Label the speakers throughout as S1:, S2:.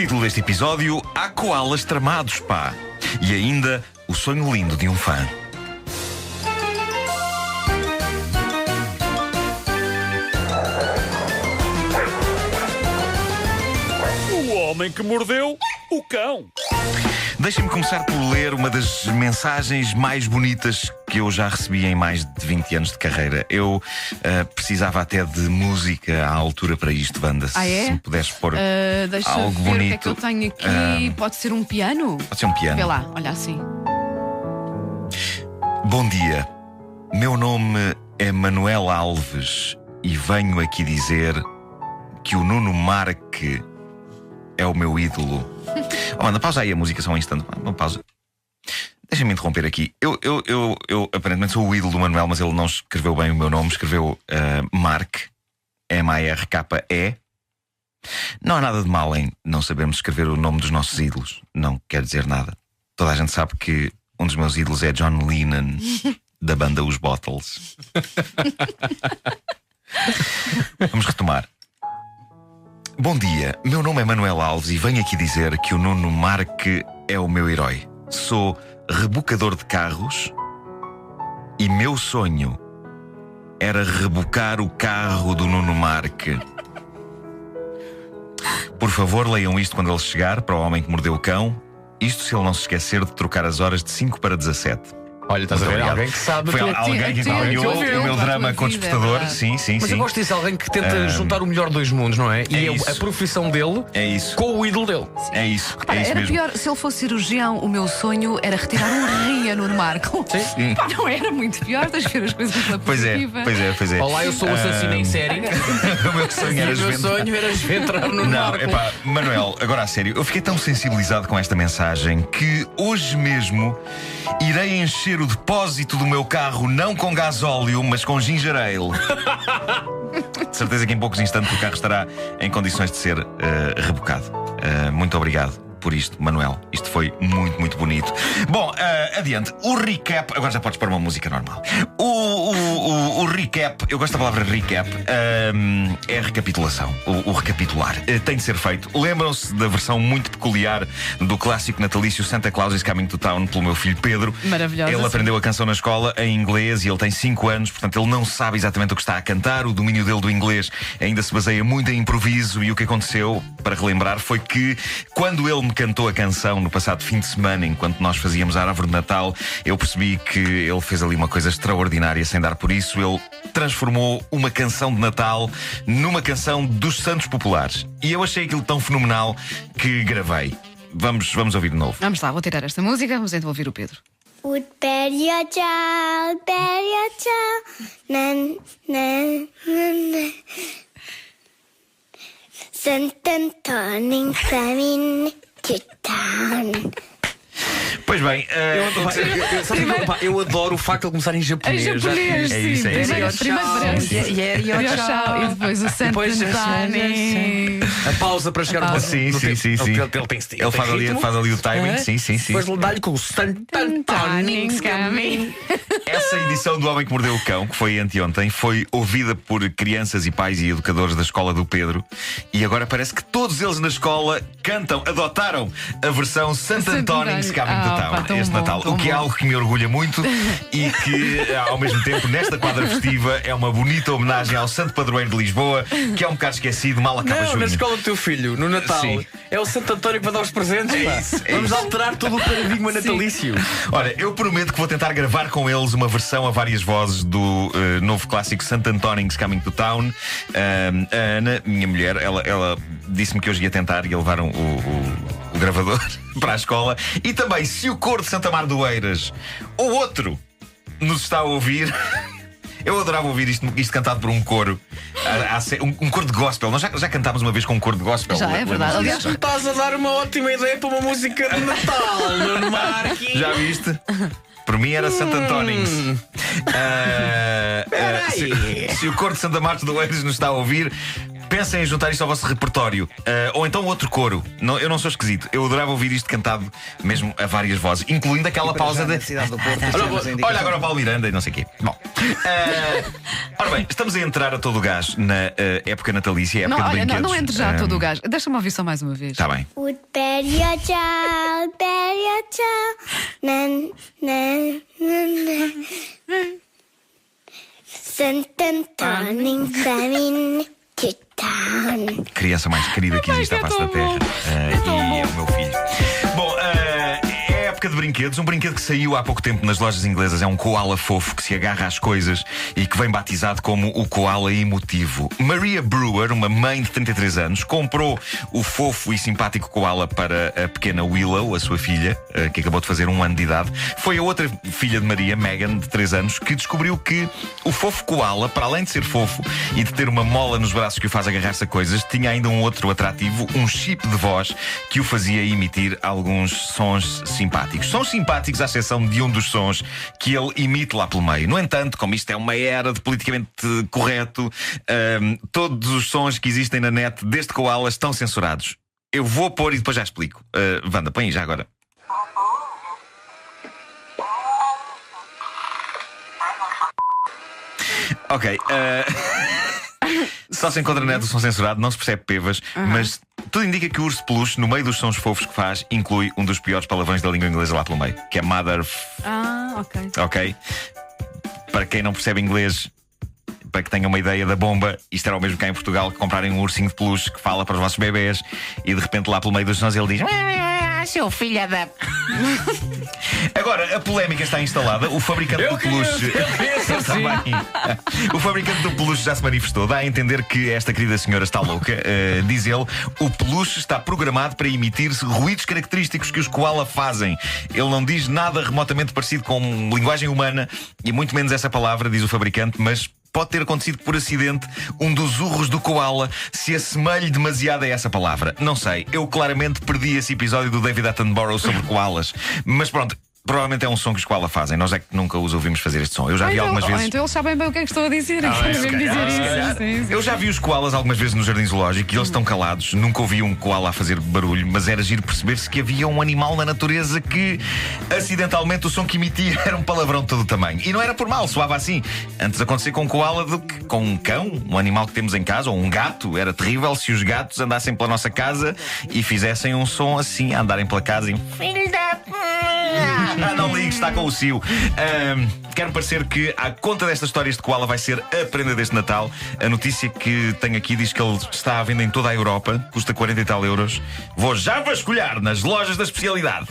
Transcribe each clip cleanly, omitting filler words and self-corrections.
S1: Título deste episódio: Há koalas tramados, pá. E ainda o sonho lindo de um fã.
S2: O homem que mordeu o cão.
S1: Deixem-me começar por ler uma das mensagens mais bonitas que eu já recebi em mais de 20 anos de carreira. Eu precisava até de música à altura para isto, Wanda.
S3: Ah, é?
S1: Se me puderes pôr
S3: Deixa
S1: algo
S3: ver
S1: bonito.
S3: o que é que eu tenho aqui. Pode ser um piano?
S1: Pode ser um piano.
S3: Vê lá, olha assim.
S1: Bom dia, meu nome é Manuel Alves e venho aqui dizer que o Nuno Marque é o meu ídolo. Oh, Ana, pausa aí a música só um instante. Uma pausa. Deixa-me interromper aqui. Eu aparentemente sou o ídolo do Manuel, mas ele não escreveu bem o meu nome. Escreveu Marque, M-A-R-K-E. Não há nada de mal em não sabermos escrever o nome dos nossos ídolos. Não quer dizer nada. Toda a gente sabe que um dos meus ídolos é John Lennon, da banda Os Beatles. Vamos retomar. Bom dia, meu nome é Manuel Alves e venho aqui dizer que o Nuno Marque é o meu herói. Sou reboocador de carros e meu sonho era rebocar o carro do Nuno Marque. Por favor, leiam isto quando ele chegar, para o homem que mordeu o cão. Isto se ele não se esquecer de trocar as horas de 5 para 17.
S4: Olha, estás a ver?
S1: Obrigado.
S4: Alguém que sabe.
S1: Foi
S4: tudo.
S1: alguém que acompanhou
S4: ouviu.
S1: o meu drama com o despertador. Sim, sim,
S4: Mas
S1: sim.
S4: eu gosto disso, alguém que tenta juntar o melhor dos mundos, não é? E
S1: isso.
S4: a profissão dele
S1: É isso.
S4: com o ídolo dele.
S1: É isso.
S3: Repara,
S1: É isso
S3: era
S1: mesmo.
S3: pior se ele fosse cirurgião. O meu sonho era retirar um rim a Nuno Marco.
S4: Sim.
S3: Pá, não era muito pior. Tens de ver as coisas pela
S1: Pois é,
S3: positiva.
S1: pois é, pois é.
S4: Olá, eu sou o assassino em série.
S1: O meu sonho
S4: E
S1: era
S4: o meu sonho era entrar no
S1: Não,
S4: Marco.
S1: epá, Manuel, agora a sério, eu fiquei tão sensibilizado com esta mensagem que hoje mesmo irei encher o depósito do meu carro não com gasóleo, mas com ginger ale. De certeza que em poucos instantes o carro estará em condições de ser rebocado. Muito obrigado por isto, Manuel. Isto foi muito, muito bonito. Bom, adiante. O recap. Agora já podes pôr uma música normal. O recap, eu gosto da palavra recap, é a recapitulação. O recapitular. Tem de ser feito. Lembram-se da versão muito peculiar do clássico natalício Santa Claus is Coming to Town pelo meu filho Pedro.
S3: Maravilhosa,
S1: Ele
S3: sim.
S1: aprendeu a canção na escola em inglês e ele tem 5 anos, portanto ele não sabe exatamente o que está a cantar. O domínio dele do inglês ainda se baseia muito em improviso. E o que aconteceu, para relembrar, foi que quando ele me cantou a canção no passado fim de semana, enquanto nós fazíamos a árvore de Natal, eu percebi que ele fez ali uma coisa extraordinária sem dar por isso. Ele transformou uma canção de Natal numa canção dos Santos Populares. E eu achei aquilo tão fenomenal que gravei. Vamos ouvir de novo.
S3: Vamos lá, vou tirar esta música. Vamos então ouvir o Pedro.
S5: Would bury your child, nan, nan, nan, nan. St. Anthony's coming to town.
S1: Pois bem,
S4: Eu adoro o facto de ele começar em japonês.
S3: Em japonês,
S1: É isso, é isso, é isso.
S3: Primeiro parece. E depois o Santo Antônio.
S4: A pausa para chegar no
S1: sim.
S4: Ele tem
S1: Ele faz ali o timing. Sim.
S4: Depois dá-lhe com o Santantonings coming.
S1: Essa edição do Homem que Mordeu o Cão, que foi anteontem, foi ouvida por crianças e pais e educadores da escola do Pedro. E agora parece que todos eles na escola adotaram a versão Santo António's Coming to Town
S3: tão
S1: este
S3: bom,
S1: Natal.
S3: tão
S1: O que é
S3: bom.
S1: algo que me orgulha muito e que, ao mesmo tempo, nesta quadra festiva, é uma bonita homenagem ao Santo Padroeiro de Lisboa, que é um bocado esquecido, mal acaba
S4: Não,
S1: junho.
S4: na escola do teu filho, no Natal,
S1: Sim.
S4: é o Santo António que vai dar os presentes.
S1: É
S4: pá.
S1: isso, é
S4: Vamos
S1: isso.
S4: alterar todo o paradigma natalício.
S1: Olha, eu prometo que vou tentar gravar com eles uma versão a várias vozes do novo clássico Santo António's Coming to Town. A Ana, minha mulher, ela disse-me que hoje ia tentar e ia levar o gravador para a escola. E também, se o coro de Santa Mar do Eiras ou outro nos está a ouvir. Eu adorava ouvir isto cantado por um coro. Um coro de gospel. Nós já cantámos uma vez com um coro de gospel.
S3: Já, é verdade.
S4: Aliás, me estás a dar uma ótima ideia para uma música de Natal, Nuno Marque.
S1: Já viste? Por mim era Santo António's. Se o coro de Santa Marta do Eiras nos está a ouvir, Pensem em juntar isto ao vosso repertório. Ou então outro coro. Eu não sou esquisito. Eu adorava ouvir isto cantado mesmo a várias vozes, incluindo aquela pausa da
S6: cidade do Porto.
S1: Olha agora o Paulo Miranda e não sei o quê. Bom, ora bem, estamos a entrar a todo o gás na época natalícia, época
S3: Não,
S1: de
S3: olha,
S1: brinquedos.
S3: não entre já todo o gás. Deixa-me ouvir só mais uma vez.
S1: Está bem.
S5: Would bury your child, bury your child. Nan, nan, nan, nan. Sant António Caminho to town.
S1: Criança mais querida que existe à face da Terra. E é o meu filho. Bom, é época de brinquedos. Um brinquedo que saiu há pouco tempo nas lojas inglesas é um koala fofo que se agarra às coisas e que vem batizado como o koala emotivo. Maria Brewer, uma mãe de 33 anos, comprou o fofo e simpático koala para a pequena Willow, a sua filha, que acabou de fazer 1 ano de idade. Foi a outra filha de Maria, Megan, de 3 anos, que descobriu que o fofo koala, para além de ser fofo e de ter uma mola nos braços que o faz agarrar-se a coisas, tinha ainda um outro atrativo, um chip de voz que o fazia emitir alguns sons simpáticos. Sons simpáticos à exceção de um dos sons que ele emite lá pelo meio. No entanto, como isto é uma era de politicamente correto, todos os sons que existem na net deste koala estão censurados. Eu vou pôr e depois já explico. Wanda, põe aí já agora. Ok. Só se encontra na net o som censurado, não se percebe pevas, mas tudo indica que o urso peluche, no meio dos sons fofos que faz, inclui um dos piores palavrões da língua inglesa lá pelo meio, que é mother.
S3: Ok.
S1: Ok? Para quem não percebe inglês, para que tenham uma ideia da bomba, isto era o mesmo cá em Portugal, que comprarem um ursinho de peluche que fala para os vossos bebés e de repente lá pelo meio dos sons ele diz: seu filho da... Agora, a polémica está instalada. O fabricante do peluche O fabricante do peluche já se manifestou. Dá a entender que esta querida senhora está louca. Diz ele, o peluche está programado para emitir ruídos característicos que os koala fazem. Ele não diz nada remotamente parecido com linguagem humana, e muito menos essa palavra, diz o fabricante, mas pode ter acontecido por acidente um dos urros do koala se assemelhe demasiado a essa palavra. Não sei, eu claramente perdi esse episódio do David Attenborough sobre koalas. Mas pronto, provavelmente é um som que os koala fazem. Nós é que nunca os ouvimos fazer este som. Eu já vi algumas vezes.
S3: Então eles sabem bem o que é que estou a dizer. Sim.
S1: Eu já vi os koalas algumas vezes no jardim zoológico e eles estão calados. Nunca ouvi um koala a fazer barulho, mas era giro perceber-se que havia um animal na natureza que acidentalmente o som que emitia era um palavrão de todo o tamanho. E não era por mal, soava assim. Antes de acontecer com um koala do que com um cão, um animal que temos em casa, ou um gato. Era terrível se os gatos andassem pela nossa casa e fizessem um som assim, a andarem pela casa e... Filho da... não ligue, está com o cio. Quero parecer que à conta destas histórias de koala vai ser a prenda deste Natal. A notícia que tenho aqui diz que ele está à venda em toda a Europa, custa 40 e tal euros. Vou já vasculhar nas lojas da especialidade.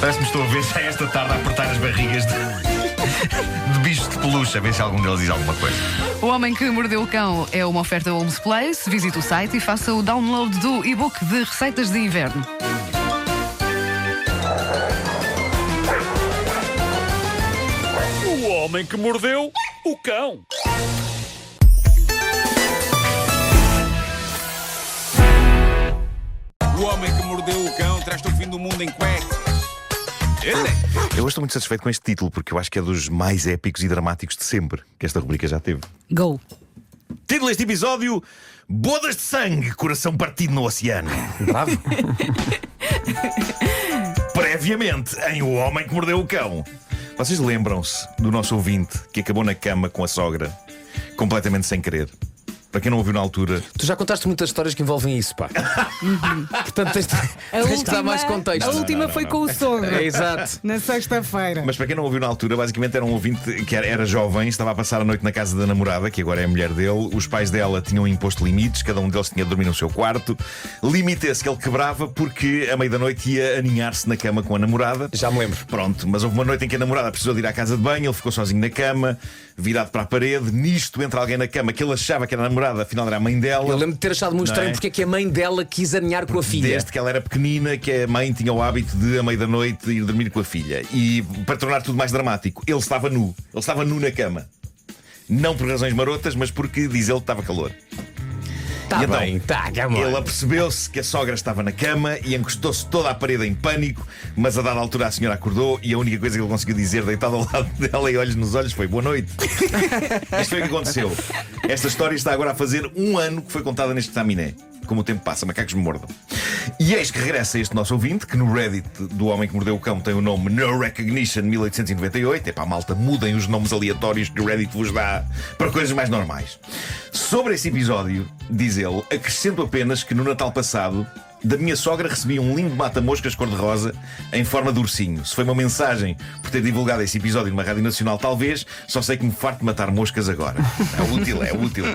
S1: Parece-me estou a ver já esta tarde a apertar as barrigas de bichos de peluche, a ver se algum deles diz alguma coisa.
S3: O Homem que Mordeu o Cão é uma oferta Homes Place. Visite o site e faça o download do e-book de receitas de inverno.
S2: O Homem que Mordeu o Cão.
S7: O Homem que Mordeu o Cão traz-te o fim do mundo em cuecas.
S1: Eu hoje estou muito satisfeito com este título, porque eu acho que é dos mais épicos e dramáticos de sempre que esta rubrica já teve.
S3: Go!
S1: Título deste episódio: Bodas de sangue, coração partido no oceano.
S4: Bravo.
S1: Previamente em O Homem que Mordeu o Cão. Vocês lembram-se do nosso ouvinte que acabou na cama com a sogra, completamente sem querer? Para quem não ouviu na altura.
S4: Tu já contaste muitas histórias que envolvem isso, pá. Portanto, tens que dar mais contexto.
S8: A última foi com o sogro.
S4: É, exato.
S8: Na sexta-feira.
S1: Mas para quem não ouviu na altura, basicamente era um ouvinte que era jovem, estava a passar a noite na casa da namorada, que agora é a mulher dele. Os pais dela tinham imposto limites, cada um deles tinha de dormir no seu quarto. Limite esse que ele quebrava porque à meia da noite ia aninhar-se na cama com a namorada.
S4: Já me lembro.
S1: Pronto, mas houve uma noite em que a namorada precisou de ir à casa de banho, ele ficou sozinho na cama, virado para a parede. Nisto entra alguém na cama que ele achava que era a namorada, afinal era a mãe dela.
S4: Eu lembro de ter achado muito estranho porque é que a mãe dela quis aninhar com a filha.
S1: Desde que ela era pequenina, que a mãe tinha o hábito de, à meia da noite, ir dormir com a filha. E para tornar tudo mais dramático, ele estava nu. Ele estava nu na cama. Não por razões marotas, mas porque, diz ele, estava calor.
S4: Está
S1: E então,
S4: bem, está, calma.
S1: Ele apercebeu-se que a sogra estava na cama e encostou-se toda à parede em pânico, mas a dada altura a senhora acordou e a única coisa que ele conseguiu dizer, deitado ao lado dela e olhos nos olhos, foi boa noite. Isto foi o que aconteceu. Esta história está agora a fazer 1 ano que foi contada neste estaminé. Como o tempo passa, macacos me mordam. E eis que regressa este nosso ouvinte, que no Reddit do Homem que Mordeu o Cão tem o nome No Recognition 1898. Epá, malta, mudem os nomes aleatórios que o Reddit vos dá para coisas mais normais. Sobre esse episódio, diz ele, acrescento apenas que no Natal passado da minha sogra recebi um lindo mata-moscas cor-de-rosa em forma de ursinho. Se foi uma mensagem por ter divulgado esse episódio numa rádio nacional, talvez, só sei que me farto de matar moscas agora. É útil, é útil.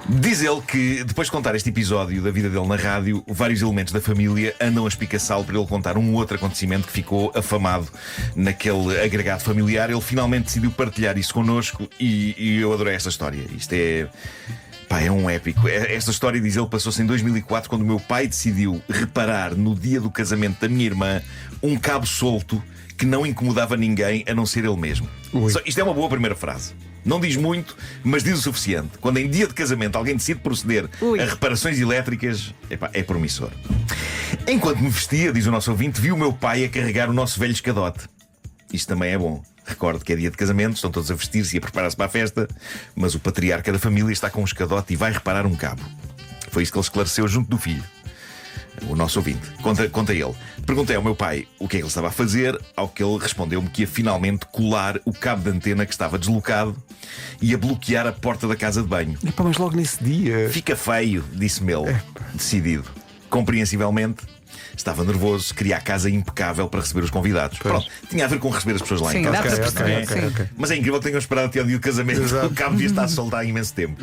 S1: Diz ele que, depois de contar este episódio da vida dele na rádio, vários elementos da família andam a espicaçá-lo para ele contar um outro acontecimento que ficou afamado naquele agregado familiar. Ele finalmente decidiu partilhar isso connosco e eu adorei esta história. Isto é... Pá, é um épico. Esta história, diz ele, passou-se em 2004, quando o meu pai decidiu reparar no dia do casamento da minha irmã um cabo solto que não incomodava ninguém a não ser ele mesmo. Isto é uma boa primeira frase. Não diz muito, mas diz o suficiente. Quando em dia de casamento alguém decide proceder a reparações elétricas, epá, é promissor. Enquanto me vestia, diz o nosso ouvinte, vi o meu pai a carregar o nosso velho escadote. Isto também é bom. Recordo que é dia de casamento, estão todos a vestir-se e a preparar-se para a festa, mas o patriarca da família está com um escadote e vai reparar um cabo. Foi isso que ele esclareceu junto do filho. O nosso ouvinte. Conta ele. Perguntei ao meu pai o que é que ele estava a fazer, ao que ele respondeu-me que ia finalmente colar o cabo de antena que estava deslocado e a bloquear a porta da casa de banho.
S6: Epá, mas logo nesse dia.
S1: Fica feio, disse-me ele, decidido. Compreensivelmente, estava nervoso, queria a casa impecável para receber os convidados. Pronto, tinha a ver com receber as pessoas lá em casa.
S3: Dá para perceber.
S1: Okay. Mas é incrível que tenham esperado até ao dia do casamento. O cabo devia estar a soltar há imenso tempo.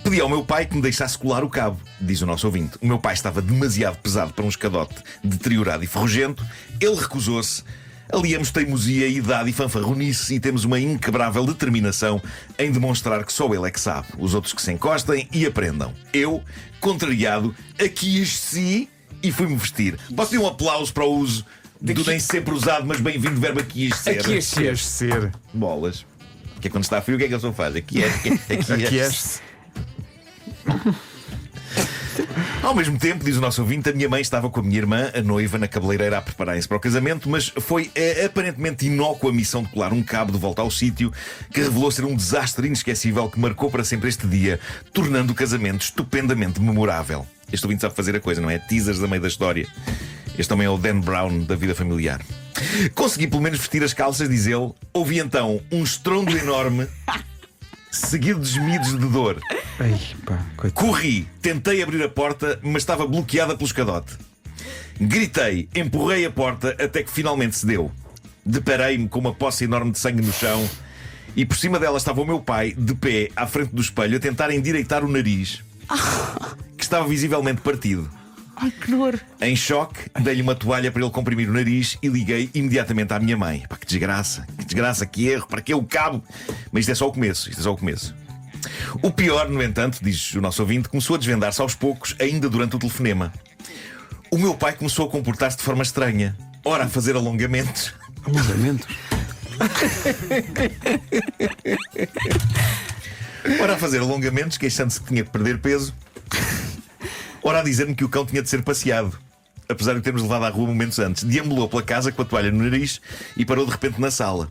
S1: Pedi ao meu pai que me deixasse colar o cabo, diz o nosso ouvinte. O meu pai estava demasiado pesado para um escadote deteriorado e ferrugento. Ele recusou-se. Aliamos teimosia, idade e fanfarronice e temos uma inquebrável determinação em demonstrar que só ele é que sabe. Os outros que se encostem e aprendam. Eu, contrariado, aqui e fui-me vestir. Posso ter um aplauso para o uso do nem sempre usado, mas bem-vindo verbo aqui-ser.
S6: Aqui-ser.
S1: Bolas. Que é quando está frio, o que é que a pessoa faz? Aqui-se. Ao mesmo tempo, diz o nosso ouvinte, a minha mãe estava com a minha irmã, a noiva, na cabeleireira a prepararem-se para o casamento, mas foi a aparentemente inócua missão de colar um cabo de volta ao sítio que revelou ser um desastre inesquecível que marcou para sempre este dia, tornando o casamento estupendamente memorável. Este ouvinte sabe fazer a coisa, não é? Teasers a meio da história. Este também é o Dan Brown da vida familiar. Consegui pelo menos vestir as calças, diz ele. Ouvi então um estrondo enorme, seguido de gemidos de dor.
S6: Ai, pá,
S1: corri, tentei abrir a porta, mas estava bloqueada pelo escadote. Gritei, empurrei a porta até que finalmente cedeu. Deparei-me com uma poça enorme de sangue no chão e por cima dela estava o meu pai, de pé, à frente do espelho, a tentar endireitar o nariz, que estava visivelmente partido.
S8: Ai, que dor.
S1: Em choque, dei-lhe uma toalha para ele comprimir o nariz e liguei imediatamente à minha mãe. Pá, que desgraça, que erro, para que o cabo? Mas isto é só o começo, O pior, no entanto, diz o nosso ouvinte, começou a desvendar-se aos poucos, ainda durante o telefonema. O meu pai começou a comportar-se de forma estranha. Ora, a fazer alongamentos.
S6: Alongamentos?
S1: Ora, a fazer alongamentos, queixando-se que tinha que perder peso. Ora, a dizer-me que o cão tinha de ser passeado, apesar de termos levado à rua momentos antes. Deambulou pela casa com a toalha no nariz e parou de repente na sala.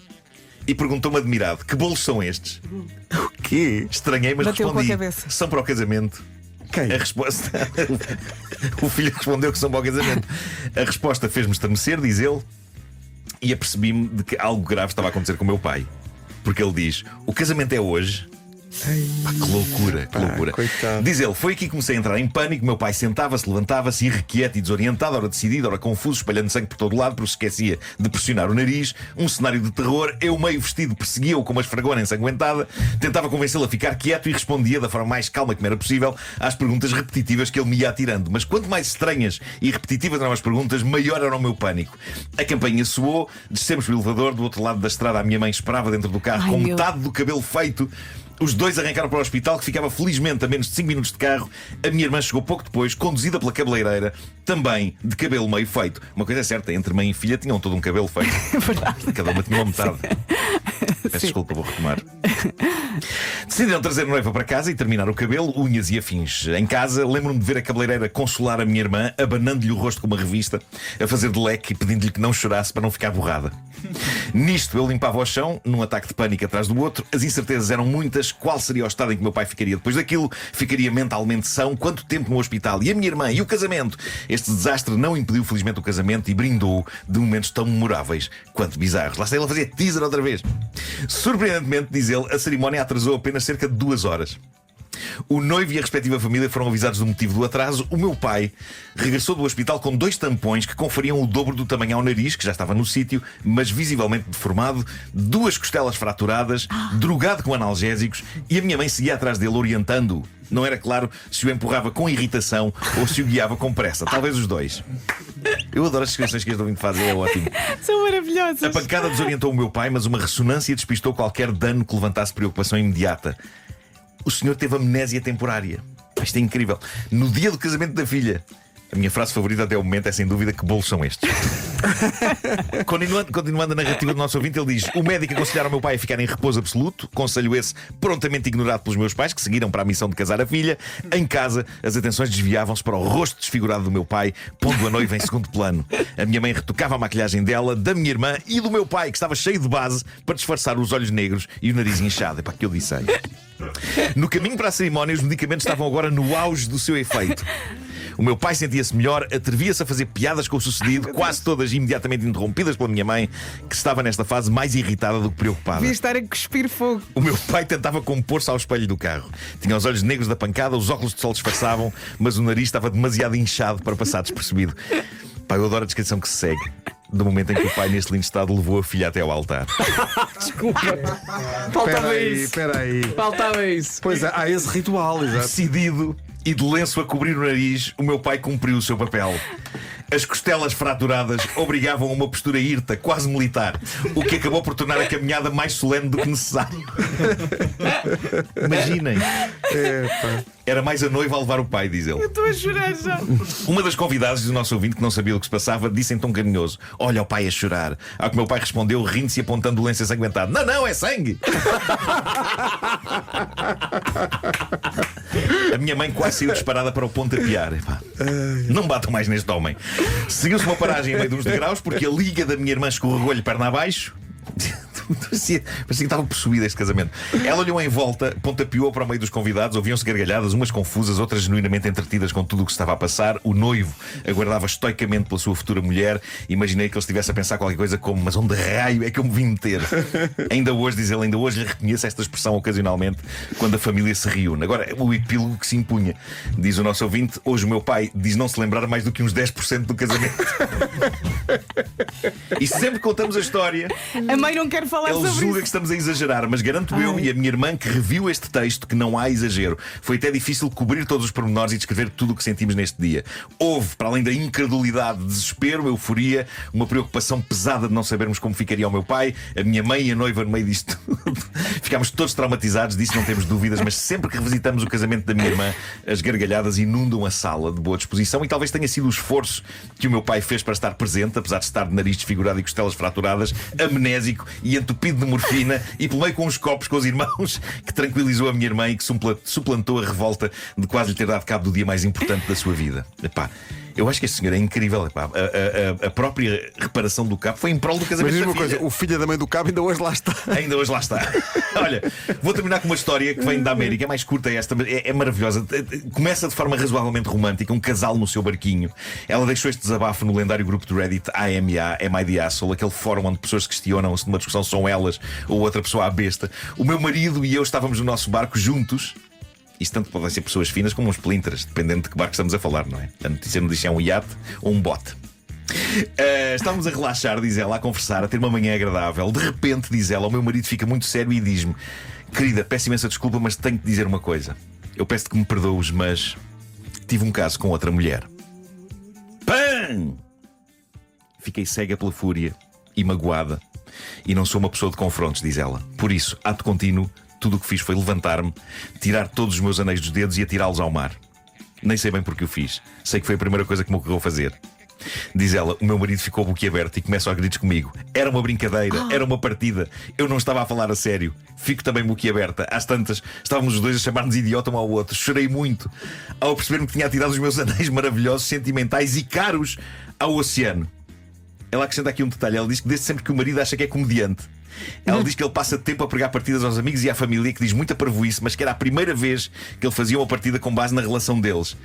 S1: E perguntou-me admirado: que bolos são estes?
S6: O quê?
S1: Estranhei, mas
S8: Bateu
S1: respondi:
S8: com a cabeça.
S1: são para o casamento.
S6: Quem?
S1: A resposta. O filho respondeu que são para o casamento. A resposta fez-me estremecer, diz ele, e apercebi-me de que algo grave estava a acontecer com o meu pai. Porque ele diz: o casamento é hoje. Pá, que loucura, que loucura.
S6: Coitado.
S1: Diz ele: foi aqui que comecei a entrar em pânico. Meu pai sentava-se, levantava-se, irrequieto e desorientado, ora decidido, ora confuso, espalhando sangue por todo lado, porque se esquecia de pressionar o nariz. Um cenário de terror. Eu, meio vestido, perseguia-o com uma esfregona ensanguentada. Tentava convencê-lo a ficar quieto e respondia da forma mais calma que me era possível às perguntas repetitivas que ele me ia atirando. Mas quanto mais estranhas e repetitivas eram as perguntas, maior era o meu pânico. A campainha soou, descemos pelo elevador. Do outro lado da estrada, a minha mãe esperava dentro do carro, com metade do cabelo feito. Os dois arrancaram para o hospital, que ficava felizmente a menos de 5 minutos de carro. A minha irmã chegou pouco depois, conduzida pela cabeleireira, também de cabelo meio feito. Uma coisa é certa, entre mãe e filha tinham todo um cabelo feito.
S3: Verdade.
S1: Cada uma tinha uma metade. Peço desculpa, vou retomar. Decidiram trazer a noiva para casa e terminar o cabelo, unhas e afins. Em casa, lembro-me de ver a cabeleireira consolar a minha irmã, abanando-lhe o rosto com uma revista, a fazer de leque e pedindo-lhe que não chorasse para não ficar borrada. Nisto, eu limpava o chão, num ataque de pânico atrás do outro. As incertezas eram muitas. Qual seria o estado em que meu pai ficaria depois daquilo? Ficaria mentalmente são? Quanto tempo no hospital? E a minha irmã? E o casamento? Este desastre não impediu, felizmente, o casamento e brindou de momentos tão memoráveis quanto bizarros. Lá está ele a fazer teaser outra vez. Surpreendentemente, diz ele, a cerimónia atrasou apenas cerca de 2 horas. O noivo e a respectiva família foram avisados do motivo do atraso. O meu pai regressou do hospital com 2 tampões que conferiam o dobro do tamanho ao nariz, que já estava no sítio, mas visivelmente deformado, 2 costelas fraturadas, drogado com analgésicos, e a minha mãe seguia atrás dele orientando-o. Não era claro se o empurrava com irritação ou se o guiava com pressa. Talvez os dois. Eu adoro as descrições que este ouvinte faz, é ótimo.
S8: São maravilhosas.
S1: A pancada desorientou o meu pai, mas uma ressonância despistou qualquer dano que levantasse preocupação imediata. O senhor teve amnésia temporária. Isto é incrível. No dia do casamento da filha. A minha frase favorita até o momento é sem dúvida: que bolos são estes? Continuando a narrativa do nosso ouvinte, ele diz: o médico aconselhara ao meu pai a ficar em repouso absoluto. Conselho esse prontamente ignorado pelos meus pais, que seguiram para a missão de casar a filha. Em casa, as atenções desviavam-se para o rosto desfigurado do meu pai, pondo a noiva em segundo plano. A minha mãe retocava a maquilhagem dela, da minha irmã e do meu pai, que estava cheio de base para disfarçar os olhos negros e o nariz inchado. É para que eu disse. No caminho para a cerimónia, os medicamentos estavam agora no auge do seu efeito. O meu pai sentia-se melhor, atrevia-se a fazer piadas com o sucedido, quase todas imediatamente interrompidas pela minha mãe, que estava nesta fase mais irritada do que preocupada.
S8: Devia estar a cuspir fogo.
S1: O meu pai tentava compor-se ao espelho do carro. Tinha os olhos negros da pancada, os óculos de sol disfarçavam, mas o nariz estava demasiado inchado para passar despercebido. Pai, eu adoro a descrição que se segue do momento em que o pai, neste lindo estado, levou a filha até ao altar.
S4: Desculpa. Faltava isso.
S6: Espera aí.
S4: Faltava isso.
S6: Pois é, há esse ritual, exato.
S1: Decidido e de lenço a cobrir o nariz, o meu pai cumpriu o seu papel. As costelas fraturadas obrigavam a uma postura hirta, quase militar, o que acabou por tornar a caminhada mais solene do que necessário. Imaginem. Era mais a noiva a levar o pai, diz ele.
S8: Eu estou a chorar já.
S1: Uma das convidadas do nosso ouvinte, que não sabia do que se passava, disse em tom carinhoso: olha o pai a chorar. Ao que meu pai respondeu, rindo-se e apontando o lenço ensanguentado: não, não, é sangue. A minha mãe quase saiu disparada para o pontapear. Não batam mais neste homem. Seguiu-se uma paragem em meio de uns degraus, porque a liga da minha irmã escorregou-lhe perna abaixo. Parecia que estava possuída este casamento. Ela olhou em volta, pontapeou para o meio dos convidados. Ouviam-se gargalhadas, umas confusas, outras genuinamente entretidas com tudo o que se estava a passar. O noivo aguardava estoicamente pela sua futura mulher. Imaginei que ele estivesse a pensar qualquer coisa como: mas onde raio é que eu me vim meter? Ainda hoje, diz ele, ainda hoje lhe reconheço esta expressão ocasionalmente quando a família se reúne. Agora, o epílogo que se impunha. Diz o nosso ouvinte: hoje o meu pai diz não se lembrar mais do que uns 10% do casamento. E sempre contamos a história,
S8: A mãe não quer falar
S1: ele
S8: sobre
S1: julga
S8: isso.
S1: que estamos a exagerar, mas garanto eu e a minha irmã que reviu este texto que não há exagero. Foi até difícil cobrir todos os pormenores e descrever tudo o que sentimos neste dia. Houve, para além da incredulidade, desespero, euforia, uma preocupação pesada de não sabermos como ficaria o meu pai, a minha mãe e a noiva no meio disto tudo. Ficámos todos traumatizados, disso não temos dúvidas, mas sempre que revisitamos o casamento da minha irmã, as gargalhadas inundam a sala de boa disposição. E talvez tenha sido o esforço que o meu pai fez para estar presente, apesar de estar de nariz desfigurado e costelas fraturadas, amnésico e entupido de morfina, e pelo meio com uns copos com os irmãos, que tranquilizou a minha irmã e que suplantou a revolta de quase lhe ter dado cabo do dia mais importante da sua vida. Epá, eu acho que este senhor é incrível. Epá, a própria reparação do cabo foi em prol do casamento.
S6: Mas diz
S1: da
S6: uma
S1: filha.
S6: coisa: o filho da mãe do cabo ainda hoje lá está.
S1: Ainda hoje lá está. Olha, vou terminar com uma história que vem da América. É mais curta esta, mas é maravilhosa. Começa de forma razoavelmente romântica. Um casal no seu barquinho. Ela deixou este desabafo no lendário grupo de Reddit AMA, Am I the Asshole, aquele fórum onde pessoas questionam se numa discussão são elas ou outra pessoa à besta. O meu marido e eu estávamos no nosso barco juntos. Isto tanto podem ser pessoas finas como uns splinters, dependendo de que barco estamos a falar, não é? A notícia não diz se é um iate ou um bote. Estávamos a relaxar, diz ela, a conversar, a ter uma manhã agradável. De repente, diz ela, o meu marido fica muito sério e diz-me: querida, peço imensa desculpa, mas tenho que dizer uma coisa. Eu peço-te que me perdoes, mas tive um caso com outra mulher. PAM! Fiquei cega pela fúria e magoada. E não sou uma pessoa de confrontos, diz ela. Por isso, ato contínuo, tudo o que fiz foi levantar-me, tirar todos os meus anéis dos dedos e atirá-los ao mar. Nem sei bem porque o fiz. Sei que foi a primeira coisa que me ocorreu fazer. Diz ela: o meu marido ficou boquiaberto e começa aos gritos comigo. Era uma brincadeira, era uma partida. Eu não estava a falar a sério. Fico também boquiaberta. Às tantas, estávamos os dois a chamar-nos idiota um ao outro. Chorei muito ao perceber-me que tinha tirado os meus anéis maravilhosos, sentimentais e caros ao oceano. Ela acrescenta aqui um detalhe. Ela diz que desde sempre que o marido acha que é comediante. Ela diz que ele passa tempo a pregar partidas aos amigos e à família, que diz muita parvoíce, mas que era a primeira vez que ele fazia uma partida com base na relação deles.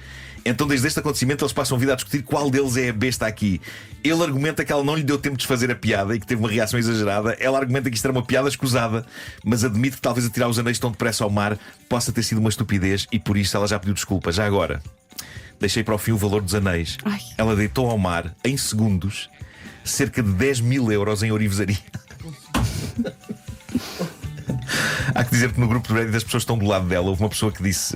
S1: Então desde este acontecimento eles passam a vida a discutir qual deles é a besta aqui. Ele argumenta que ela não lhe deu tempo de desfazer a piada e que teve uma reação exagerada. Ela argumenta que isto era uma piada escusada, mas admite que talvez atirar os anéis tão depressa ao mar possa ter sido uma estupidez e por isso ela já pediu desculpa. Já agora, deixei para o fim o valor dos anéis.
S3: Ai.
S1: Ela deitou ao mar, em segundos, cerca de 10.000 euros em ourivesaria. Há que dizer que no grupo de Reddit as pessoas estão do lado dela. Houve uma pessoa que disse: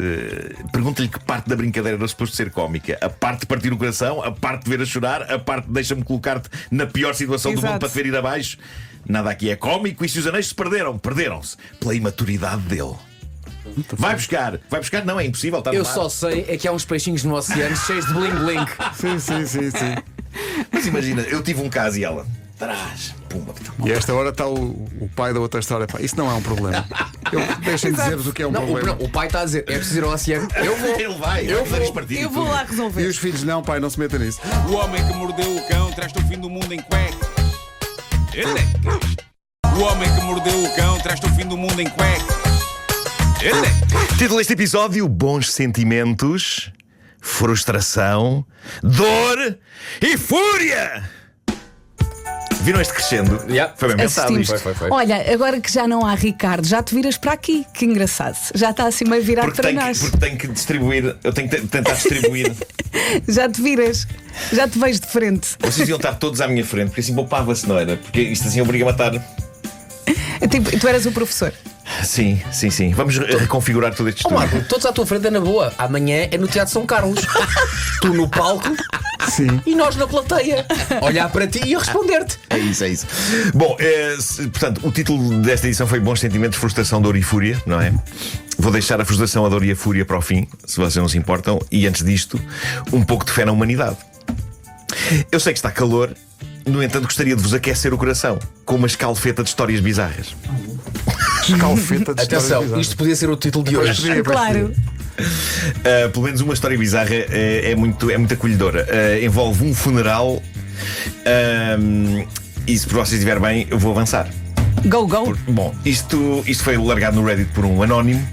S1: pergunta-lhe que parte da brincadeira era suposto ser cómica. A parte de partir o coração, a parte de ver a chorar, a parte de deixa-me colocar-te na pior situação do mundo para te ver ir abaixo. Nada aqui é cómico. E se os anéis se perderam, perderam-se pela imaturidade dele. Vai buscar, não, é impossível. Está no
S4: Eu
S1: mar.
S4: só sei é que há uns peixinhos no oceano cheios de bling-bling.
S6: Sim.
S1: Mas imagina, eu tive um caso e ela traz, pumba.
S6: E a esta hora está o pai da outra história. Pá, isso não é um problema. Deixem-me dizer-vos o que é um
S4: Não,
S6: problema.
S4: o pai está a dizer: é preciso ir ao oceano. Eu vou.
S1: Ele vai fazer isto partido.
S8: Eu vou lá resolver.
S6: E os filhos, não, pai, não se meta nisso.
S7: O homem que mordeu o cão traz-te o fim do mundo em cueca. O homem que mordeu o cão traz-te o fim do mundo em cueca.
S1: Título deste episódio: Bons sentimentos, frustração, dor e fúria. Viram este crescendo?
S4: Yeah.
S1: Foi bem pensado
S8: Assistimos.
S1: isto.
S4: Foi.
S8: Olha, agora que já não há Ricardo, já te viras para aqui. Que engraçado. Já está assim meio virado
S1: Porque
S8: para
S1: tenho,
S8: nós.
S1: porque tenho que distribuir. Eu tenho que tentar distribuir.
S8: Já te viras. Já te vejo de frente.
S1: Vocês iam estar todos à minha frente, porque assim poupava-se, não era? Porque isto assim obriga-me a estar.
S8: Tipo, tu eras o professor.
S1: Sim. Vamos reconfigurar todo este
S4: Ó
S1: estúdio.
S4: Marco, todos à tua frente é na boa. Amanhã é no Teatro São Carlos. Tu no palco
S6: Sim.
S4: e nós na plateia. Olhar para ti e responder-te.
S1: É isso. Bom, portanto, o título desta edição foi Bons Sentimentos, Frustração, Dor e Fúria, não é? Vou deixar a frustração, a dor e a fúria para o fim, se vocês não se importam. E antes disto, um pouco de fé na humanidade. Eu sei que está calor, no entanto gostaria de vos aquecer o coração com uma escalfeta de histórias bizarras.
S6: Escalfeta de histórias
S4: Atenção,
S6: bizarras.
S4: isto podia ser o título de hoje.
S8: Claro.
S1: Pelo menos uma história bizarra é muito acolhedora. Envolve um funeral. E se por vocês estiver bem, eu vou avançar.
S8: Go, go.
S1: Bom, isto foi largado no Reddit por um anónimo.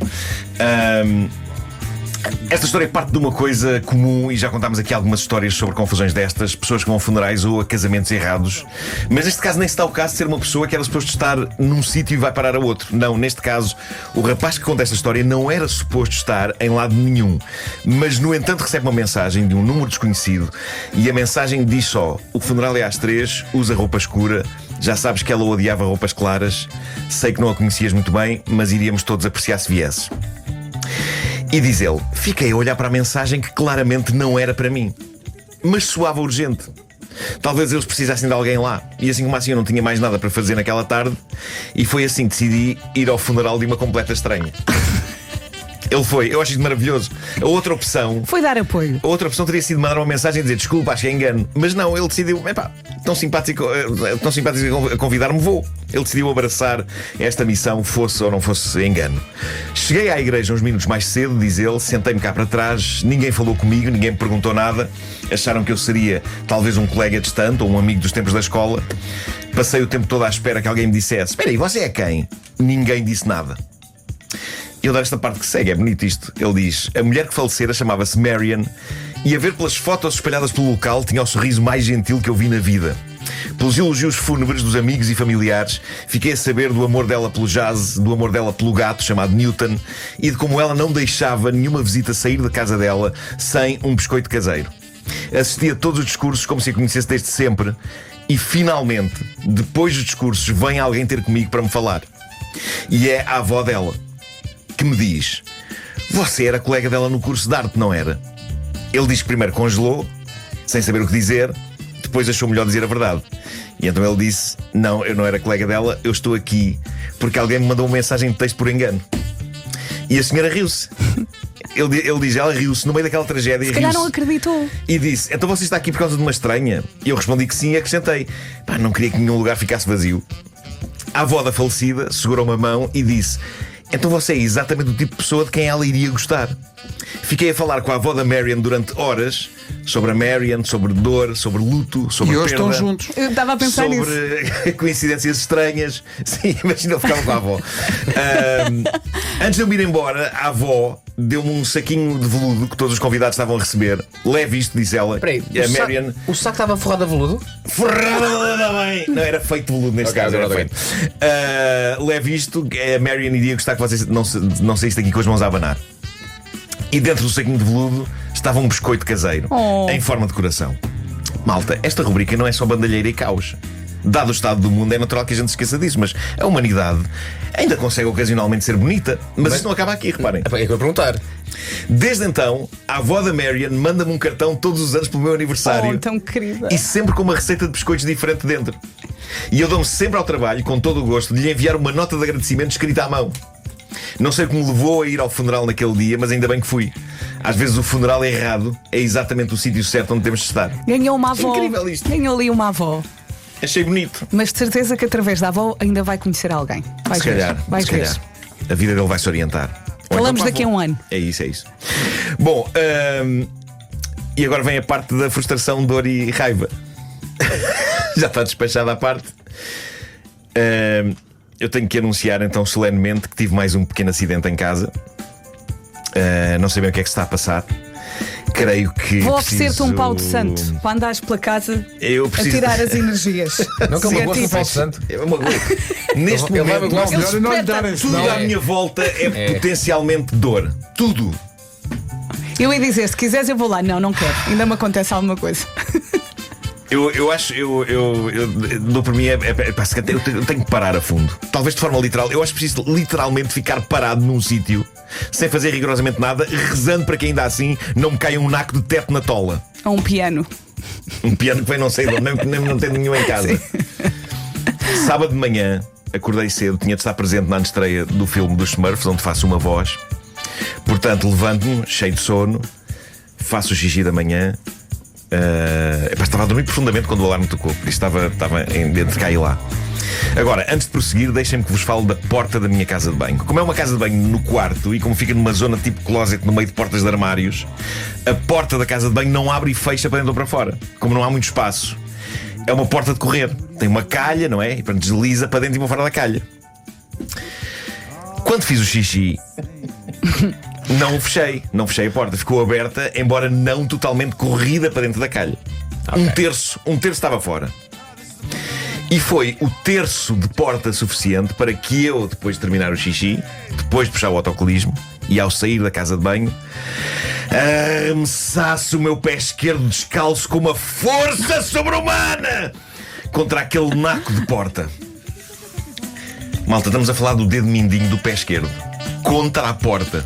S1: Esta história parte de uma coisa comum, e já contámos aqui algumas histórias sobre confusões destas, pessoas que vão a funerais ou a casamentos errados. Mas neste caso nem se dá o caso de ser uma pessoa que era suposto estar num sítio e vai parar a outro. Não, neste caso, o rapaz que conta esta história não era suposto estar em lado nenhum. Mas, no entanto, recebe uma mensagem de um número desconhecido e a mensagem diz só: o funeral é às 3, usa roupa escura. Já sabes que ela odiava roupas claras. Sei que não a conhecias muito bem, mas iríamos todos apreciar se viesses. E diz ele: fiquei a olhar para a mensagem que claramente não era para mim, mas soava urgente. Talvez eles precisassem de alguém lá. E assim como assim eu não tinha mais nada para fazer naquela tarde, e foi assim que decidi ir ao funeral de uma completa estranha. Ele foi, eu acho isto maravilhoso. A outra opção teria sido mandar uma mensagem e dizer: desculpa, acho que é engano. Mas não, ele decidiu: tão simpático a convidar-me, vou. Ele decidiu abraçar esta missão, fosse ou não fosse engano. Cheguei à igreja uns minutos mais cedo, diz ele, sentei-me cá para trás, ninguém falou comigo, ninguém me perguntou nada. Acharam que eu seria talvez um colega distante ou um amigo dos tempos da escola. Passei o tempo todo à espera que alguém me dissesse: espera aí, você é quem? Ninguém disse nada. Eu dar esta parte que segue, é bonito isto. Ele diz: a mulher que falecera chamava-se Marian, e a ver pelas fotos espalhadas pelo local tinha o sorriso mais gentil que eu vi na vida. Pelos elogios fúnebres dos amigos e familiares, fiquei a saber do amor dela pelo jazz, do amor dela pelo gato chamado Newton, e de como ela não deixava nenhuma visita sair da casa dela sem um biscoito caseiro. Assisti a todos os discursos como se a conhecesse desde sempre, e finalmente, depois dos discursos, vem alguém ter comigo para me falar. E é a avó dela, que me diz: você era colega dela no curso de arte, não era? Ele diz que primeiro congelou, sem saber o que dizer, depois achou melhor dizer a verdade. E então ele disse: não, eu não era colega dela, eu estou aqui porque alguém me mandou uma mensagem de texto por engano. E a senhora riu-se. Ele diz, ela riu-se no meio daquela tragédia.
S8: Se calhar não acreditou.
S1: E disse, então você está aqui por causa de uma estranha? E eu respondi que sim e acrescentei, pá, não queria que nenhum lugar ficasse vazio. A avó da falecida segurou-me a mão e disse, então você é exatamente o tipo de pessoa de quem ela iria gostar. Fiquei a falar com a avó da Marian durante horas sobre a Marian, sobre dor, sobre luto, sobre
S6: E hoje
S1: perda,
S6: estão juntos.
S8: Eu estava a pensar nisso.
S1: sobre coincidências estranhas. Sim, imagina, eu ficava com a avó. Antes de eu me ir embora, a avó deu-me um saquinho de veludo que todos os convidados estavam a receber. Leve isto, disse ela.
S4: Peraí,
S1: a Marian.
S4: o saco estava forrado a veludo?
S1: Forrada também! Não, era feito de veludo neste caso. Era feito. Leve isto, a Marian iria gostar que vocês não saísse daqui com as mãos a abanar. E dentro do saquinho de veludo estava um biscoito caseiro, em forma de coração. Malta, esta rubrica não é só bandalheira e caos. Dado o estado do mundo, é natural que a gente se esqueça disso, mas a humanidade ainda consegue ocasionalmente ser bonita. Mas isto não acaba aqui, reparem.
S4: É que eu ia perguntar.
S1: Desde então, a avó da Marian manda-me um cartão todos os anos pelo meu aniversário.
S8: Tão querida.
S1: E sempre com uma receita de biscoitos diferente dentro. E eu dou-me sempre ao trabalho, com todo o gosto, de lhe enviar uma nota de agradecimento escrita à mão. Não sei o que me levou a ir ao funeral naquele dia, mas ainda bem que fui. Às vezes o funeral errado é exatamente o sítio certo onde temos de estar.
S8: Ganhou uma avó.
S1: Incrível isto.
S8: Ganhou ali uma avó.
S1: Achei bonito.
S8: Mas de certeza que através da avó ainda vai conhecer alguém. Vais
S1: Se calhar,
S8: ver. Vais
S1: se
S8: ver.
S1: calhar. A vida dele vai se orientar. Ou
S8: Falamos
S1: então
S8: daqui a um ano.
S1: É isso, é isso. Bom, e agora vem a parte da frustração, dor e raiva. Já está despachada à parte. Eu tenho que anunciar então solenemente que tive mais um pequeno acidente em casa. Não sei bem o que é que se está a passar. Creio que.
S8: Vou oferecer-te um pau de santo para andares pela casa a tirar as energias.
S4: Não que eu me gosto do Paulo
S8: Científicas.
S4: Santo.
S1: É uma coisa. Neste
S4: Ele vai
S1: momento,
S4: magoar.
S6: Melhor não lhe darem,
S1: tudo
S6: senão
S1: à minha volta é potencialmente dor. Tudo.
S8: Eu ia dizer, se quiseres eu vou lá. Não, não quero. Ainda me acontece alguma coisa.
S1: Eu acho, eu dou por mim, eu tenho que parar a fundo. Talvez de forma literal. Eu acho que preciso literalmente ficar parado num sítio, sem fazer rigorosamente nada, rezando para que ainda assim não me caia um naco de teto na tola.
S8: Ou um piano.
S1: Um piano que vem não sei de onde, nem não tenho nenhum em casa. Sábado de manhã, acordei cedo, tinha de estar presente na antestreia do filme dos Smurfs, onde faço uma voz. Portanto, levanto-me, cheio de sono, faço o xixi da manhã. Estava a dormir profundamente quando o alarme tocou, por isso estava entre cá e lá. Agora, antes de prosseguir, deixem-me que vos fale da porta da minha casa de banho. Como é uma casa de banho no quarto e como fica numa zona tipo closet no meio de portas de armários, a porta da casa de banho não abre e fecha para dentro ou para fora. Como não há muito espaço, é uma porta de correr. Tem uma calha, não é? E portanto desliza para dentro e para fora da calha. Quando fiz o xixi, não fechei a porta, ficou aberta, embora não totalmente corrida para dentro da calha. Um terço estava fora. E foi o terço de porta suficiente para que eu, depois de terminar o xixi, depois de puxar o autocolismo e ao sair da casa de banho, arremessasse o meu pé esquerdo descalço com uma força sobre-humana contra aquele naco de porta. Malta, estamos a falar do dedo mindinho do pé esquerdo contra a porta,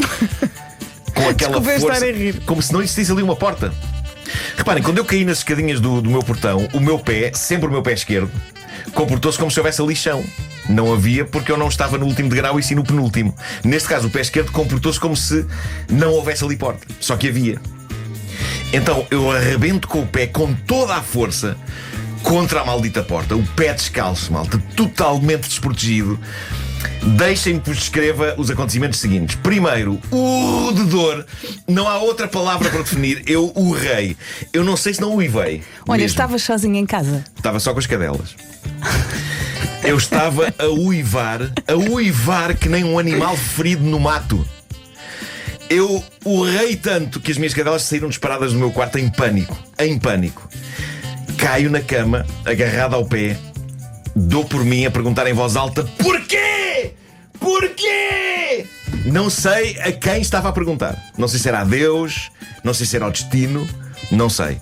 S1: com aquela força, como se não existisse ali uma porta. Reparem, quando eu caí nas escadinhas do meu portão, o meu pé, sempre o meu pé esquerdo, comportou-se como se houvesse ali chão. Não havia, porque eu não estava no último degrau e sim no penúltimo. Neste caso, o pé esquerdo comportou-se como se não houvesse ali porta, só que havia. Então eu arrebento com o pé com toda a força contra a maldita porta. O pé descalço, malta, totalmente desprotegido. Deixem-me que vos descreva os acontecimentos seguintes. Primeiro, de dor. Não há outra palavra para definir. Eu urrei. Eu não sei se não uivei.
S8: Olha,
S1: mesmo.
S8: estavas sozinho em casa.
S1: Estava só com as cadelas. Eu estava a uivar que nem um animal ferido no mato. Eu urrei tanto que as minhas cadelas saíram disparadas do meu quarto em pânico. Em pânico. Caio na cama, agarrado ao pé. Dou por mim a perguntar em voz alta: porquê? Porquê? Não sei a quem estava a perguntar. Não sei se era a Deus, não sei se era ao destino, não sei.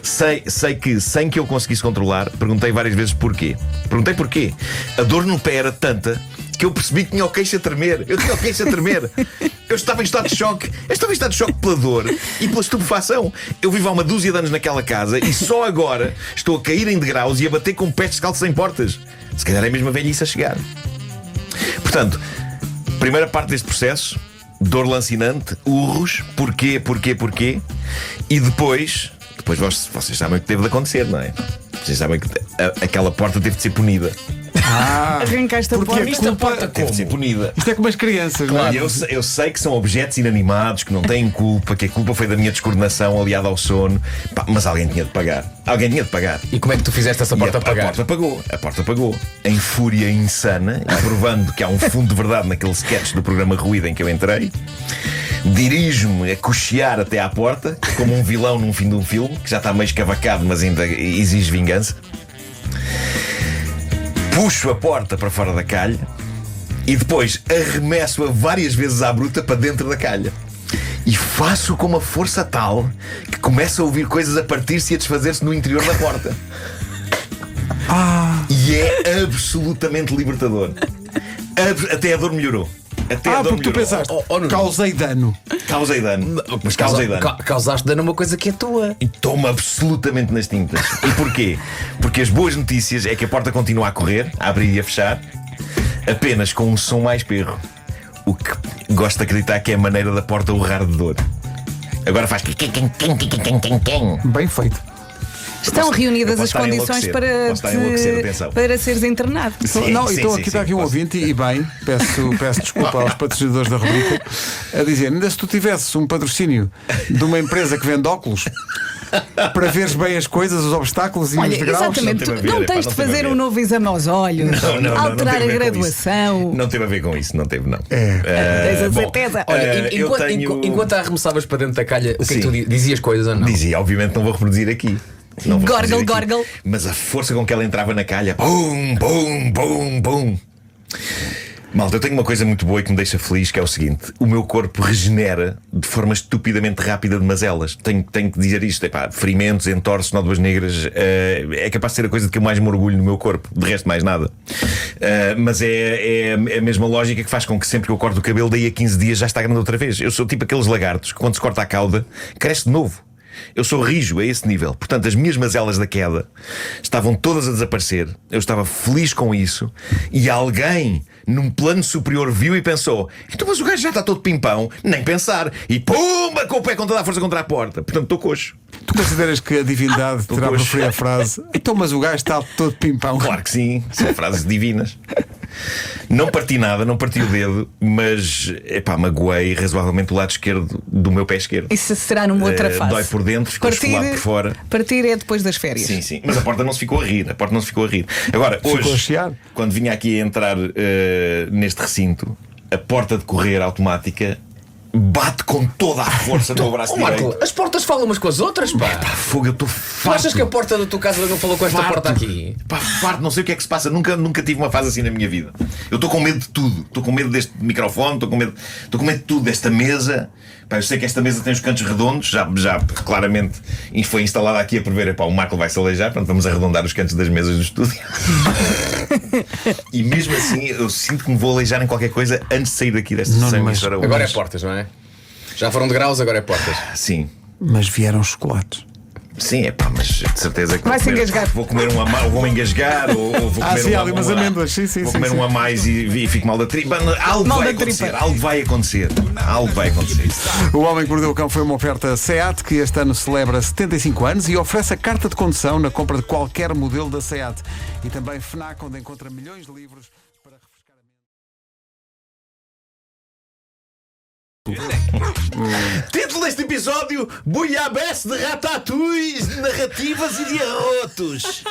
S1: Sei que, sem que eu conseguisse controlar, perguntei várias vezes porquê. Perguntei porquê. A dor no pé era tanta que eu percebi que tinha o queixo a tremer. Eu tinha o queixo a tremer. Eu estava em estado de choque. Eu estava em estado de choque pela dor e pela estupefação. Eu vivo há uma dúzia de anos naquela casa e só agora estou a cair em degraus e a bater com pés descalços em portas. Se calhar é mesmo a velhice a chegar. Portanto, primeira parte deste processo, dor lancinante, urros, porquê? E depois vocês sabem o que teve de acontecer, não é? Vocês sabem que aquela porta teve de ser punida.
S8: Arrancaste a porta.
S6: Esta
S1: Porta teve de ser punida.
S6: Isto é como as crianças, não é?
S1: E eu sei que são objetos inanimados, que não têm culpa, que a culpa foi da minha descoordenação aliada ao sono. Pá, mas alguém tinha de pagar. Alguém tinha de pagar.
S4: E como é que tu fizeste essa
S1: E
S4: porta pagar?
S1: A porta pagou. Em fúria insana, e provando que há um fundo de verdade naquele sketch do programa Ruído em que eu entrei, dirijo-me a cochear até à porta, como um vilão num fim de um filme, que já está meio escavacado, mas ainda exige vingança. Puxo a porta para fora da calha e depois arremesso-a várias vezes à bruta para dentro da calha. E faço com uma força tal que começo a ouvir coisas a partir-se e a desfazer-se no interior da porta. E é absolutamente libertador. Até a dor melhorou.
S6: Porque tu pensaste, causei dano.
S1: Causei dano. Mas causei dano.
S4: Causaste dano a uma coisa que é tua.
S1: E estou-me absolutamente nas tintas. E porquê? Porque as boas notícias é que a porta continua a correr, a abrir e a fechar, apenas com um som mais perro. O que gosto de acreditar que é a maneira da porta urrar de dor. Agora faz
S6: Bem feito.
S8: Estão reunidas as condições para seres internado.
S6: Está aqui um ouvinte e bem, peço desculpa aos patrocinadores da rubrica, a dizer, ainda se tu tivesses um patrocínio de uma empresa que vende óculos para veres bem as coisas, os obstáculos e os degraus.
S8: Exatamente, não tens de fazer um novo exame aos olhos, alterar a graduação.
S1: Não teve a ver com isso, não teve, não.
S8: Tens a certeza.
S4: Olha, enquanto arremessavas para dentro da calha, o que é que tu dizias coisas ou não?
S1: Dizia, obviamente não vou reproduzir aqui.
S8: Gorgle.
S1: Mas a força com que ela entrava na calha, bum, bum, bum, bum. Malta, eu tenho uma coisa muito boa e que me deixa feliz, que é o seguinte: o meu corpo regenera de forma estupidamente rápida de mazelas. Tenho que dizer isto, ferimentos, entorses, nódoas negras, é capaz de ser a coisa de que eu mais me orgulho no meu corpo. De resto, mais nada. Mas é a mesma lógica que faz com que sempre que eu corto o cabelo, daí a 15 dias já está grande outra vez. Eu sou tipo aqueles lagartos que quando se corta a cauda, cresce de novo. Eu sou rijo a esse nível. Portanto, as minhas mazelas da queda estavam todas a desaparecer. Eu estava feliz com isso. E alguém num plano superior viu e pensou: então, mas o gajo já está todo pimpão. Nem pensar. E pumba, com o pé com toda a força contra a porta. Portanto, estou coxo.
S6: Tu consideras que a divindade terá preferido a frase então, mas o gajo está todo pimpão?
S1: Claro que sim. São frases divinas. Não parti nada, não parti o dedo, mas magoei razoavelmente o lado esquerdo do meu pé esquerdo.
S8: Isso será numa outra fase.
S1: Dói por dentro, ficou esfolado por fora.
S8: Partir é depois das férias.
S1: Sim, mas a porta não se ficou a rir. Agora, hoje, quando vinha aqui a entrar neste recinto, a porta de correr automática bate com toda a força no meu braço direito.
S4: Marco, as portas falam umas com as outras, pá.
S1: Fogo, eu estou
S4: Tu
S1: farto.
S4: achas que a porta da tua casa não falou com esta porta aqui?
S1: Farto, não sei o que é que se passa. Nunca tive uma fase assim na minha vida. Eu estou com medo de tudo. Estou com medo deste microfone, estou com medo de tudo, desta mesa. Eu sei que esta mesa tem os cantos redondos, já claramente foi instalada aqui a prever, o Marco vai se aleijar, portanto vamos arredondar os cantos das mesas do estúdio. E mesmo assim eu sinto que me vou aleijar em qualquer coisa antes de sair daqui desta sessão.
S4: Agora é portas, não é? Já foram degraus, agora é portas.
S1: Sim.
S6: Mas vieram chocolates.
S1: Sim, mas de certeza que
S8: vai-se engasgar.
S1: Vou comer um a mais, ou vou me engasgar, ou vou comer
S6: umas amêndoas.
S1: Vou comer um a mais e fico mal da tripa. Algo vai acontecer.
S6: O Homem que Mordeu o Cão foi uma oferta SEAT, que este ano celebra 75 anos e oferece a carta de condução na compra de qualquer modelo da SEAT. E também FNAC, onde encontra milhões de livros para refrescar a mente.
S1: Título deste episódio: Buiabés de ratatouilles, narrativas e de arrotos.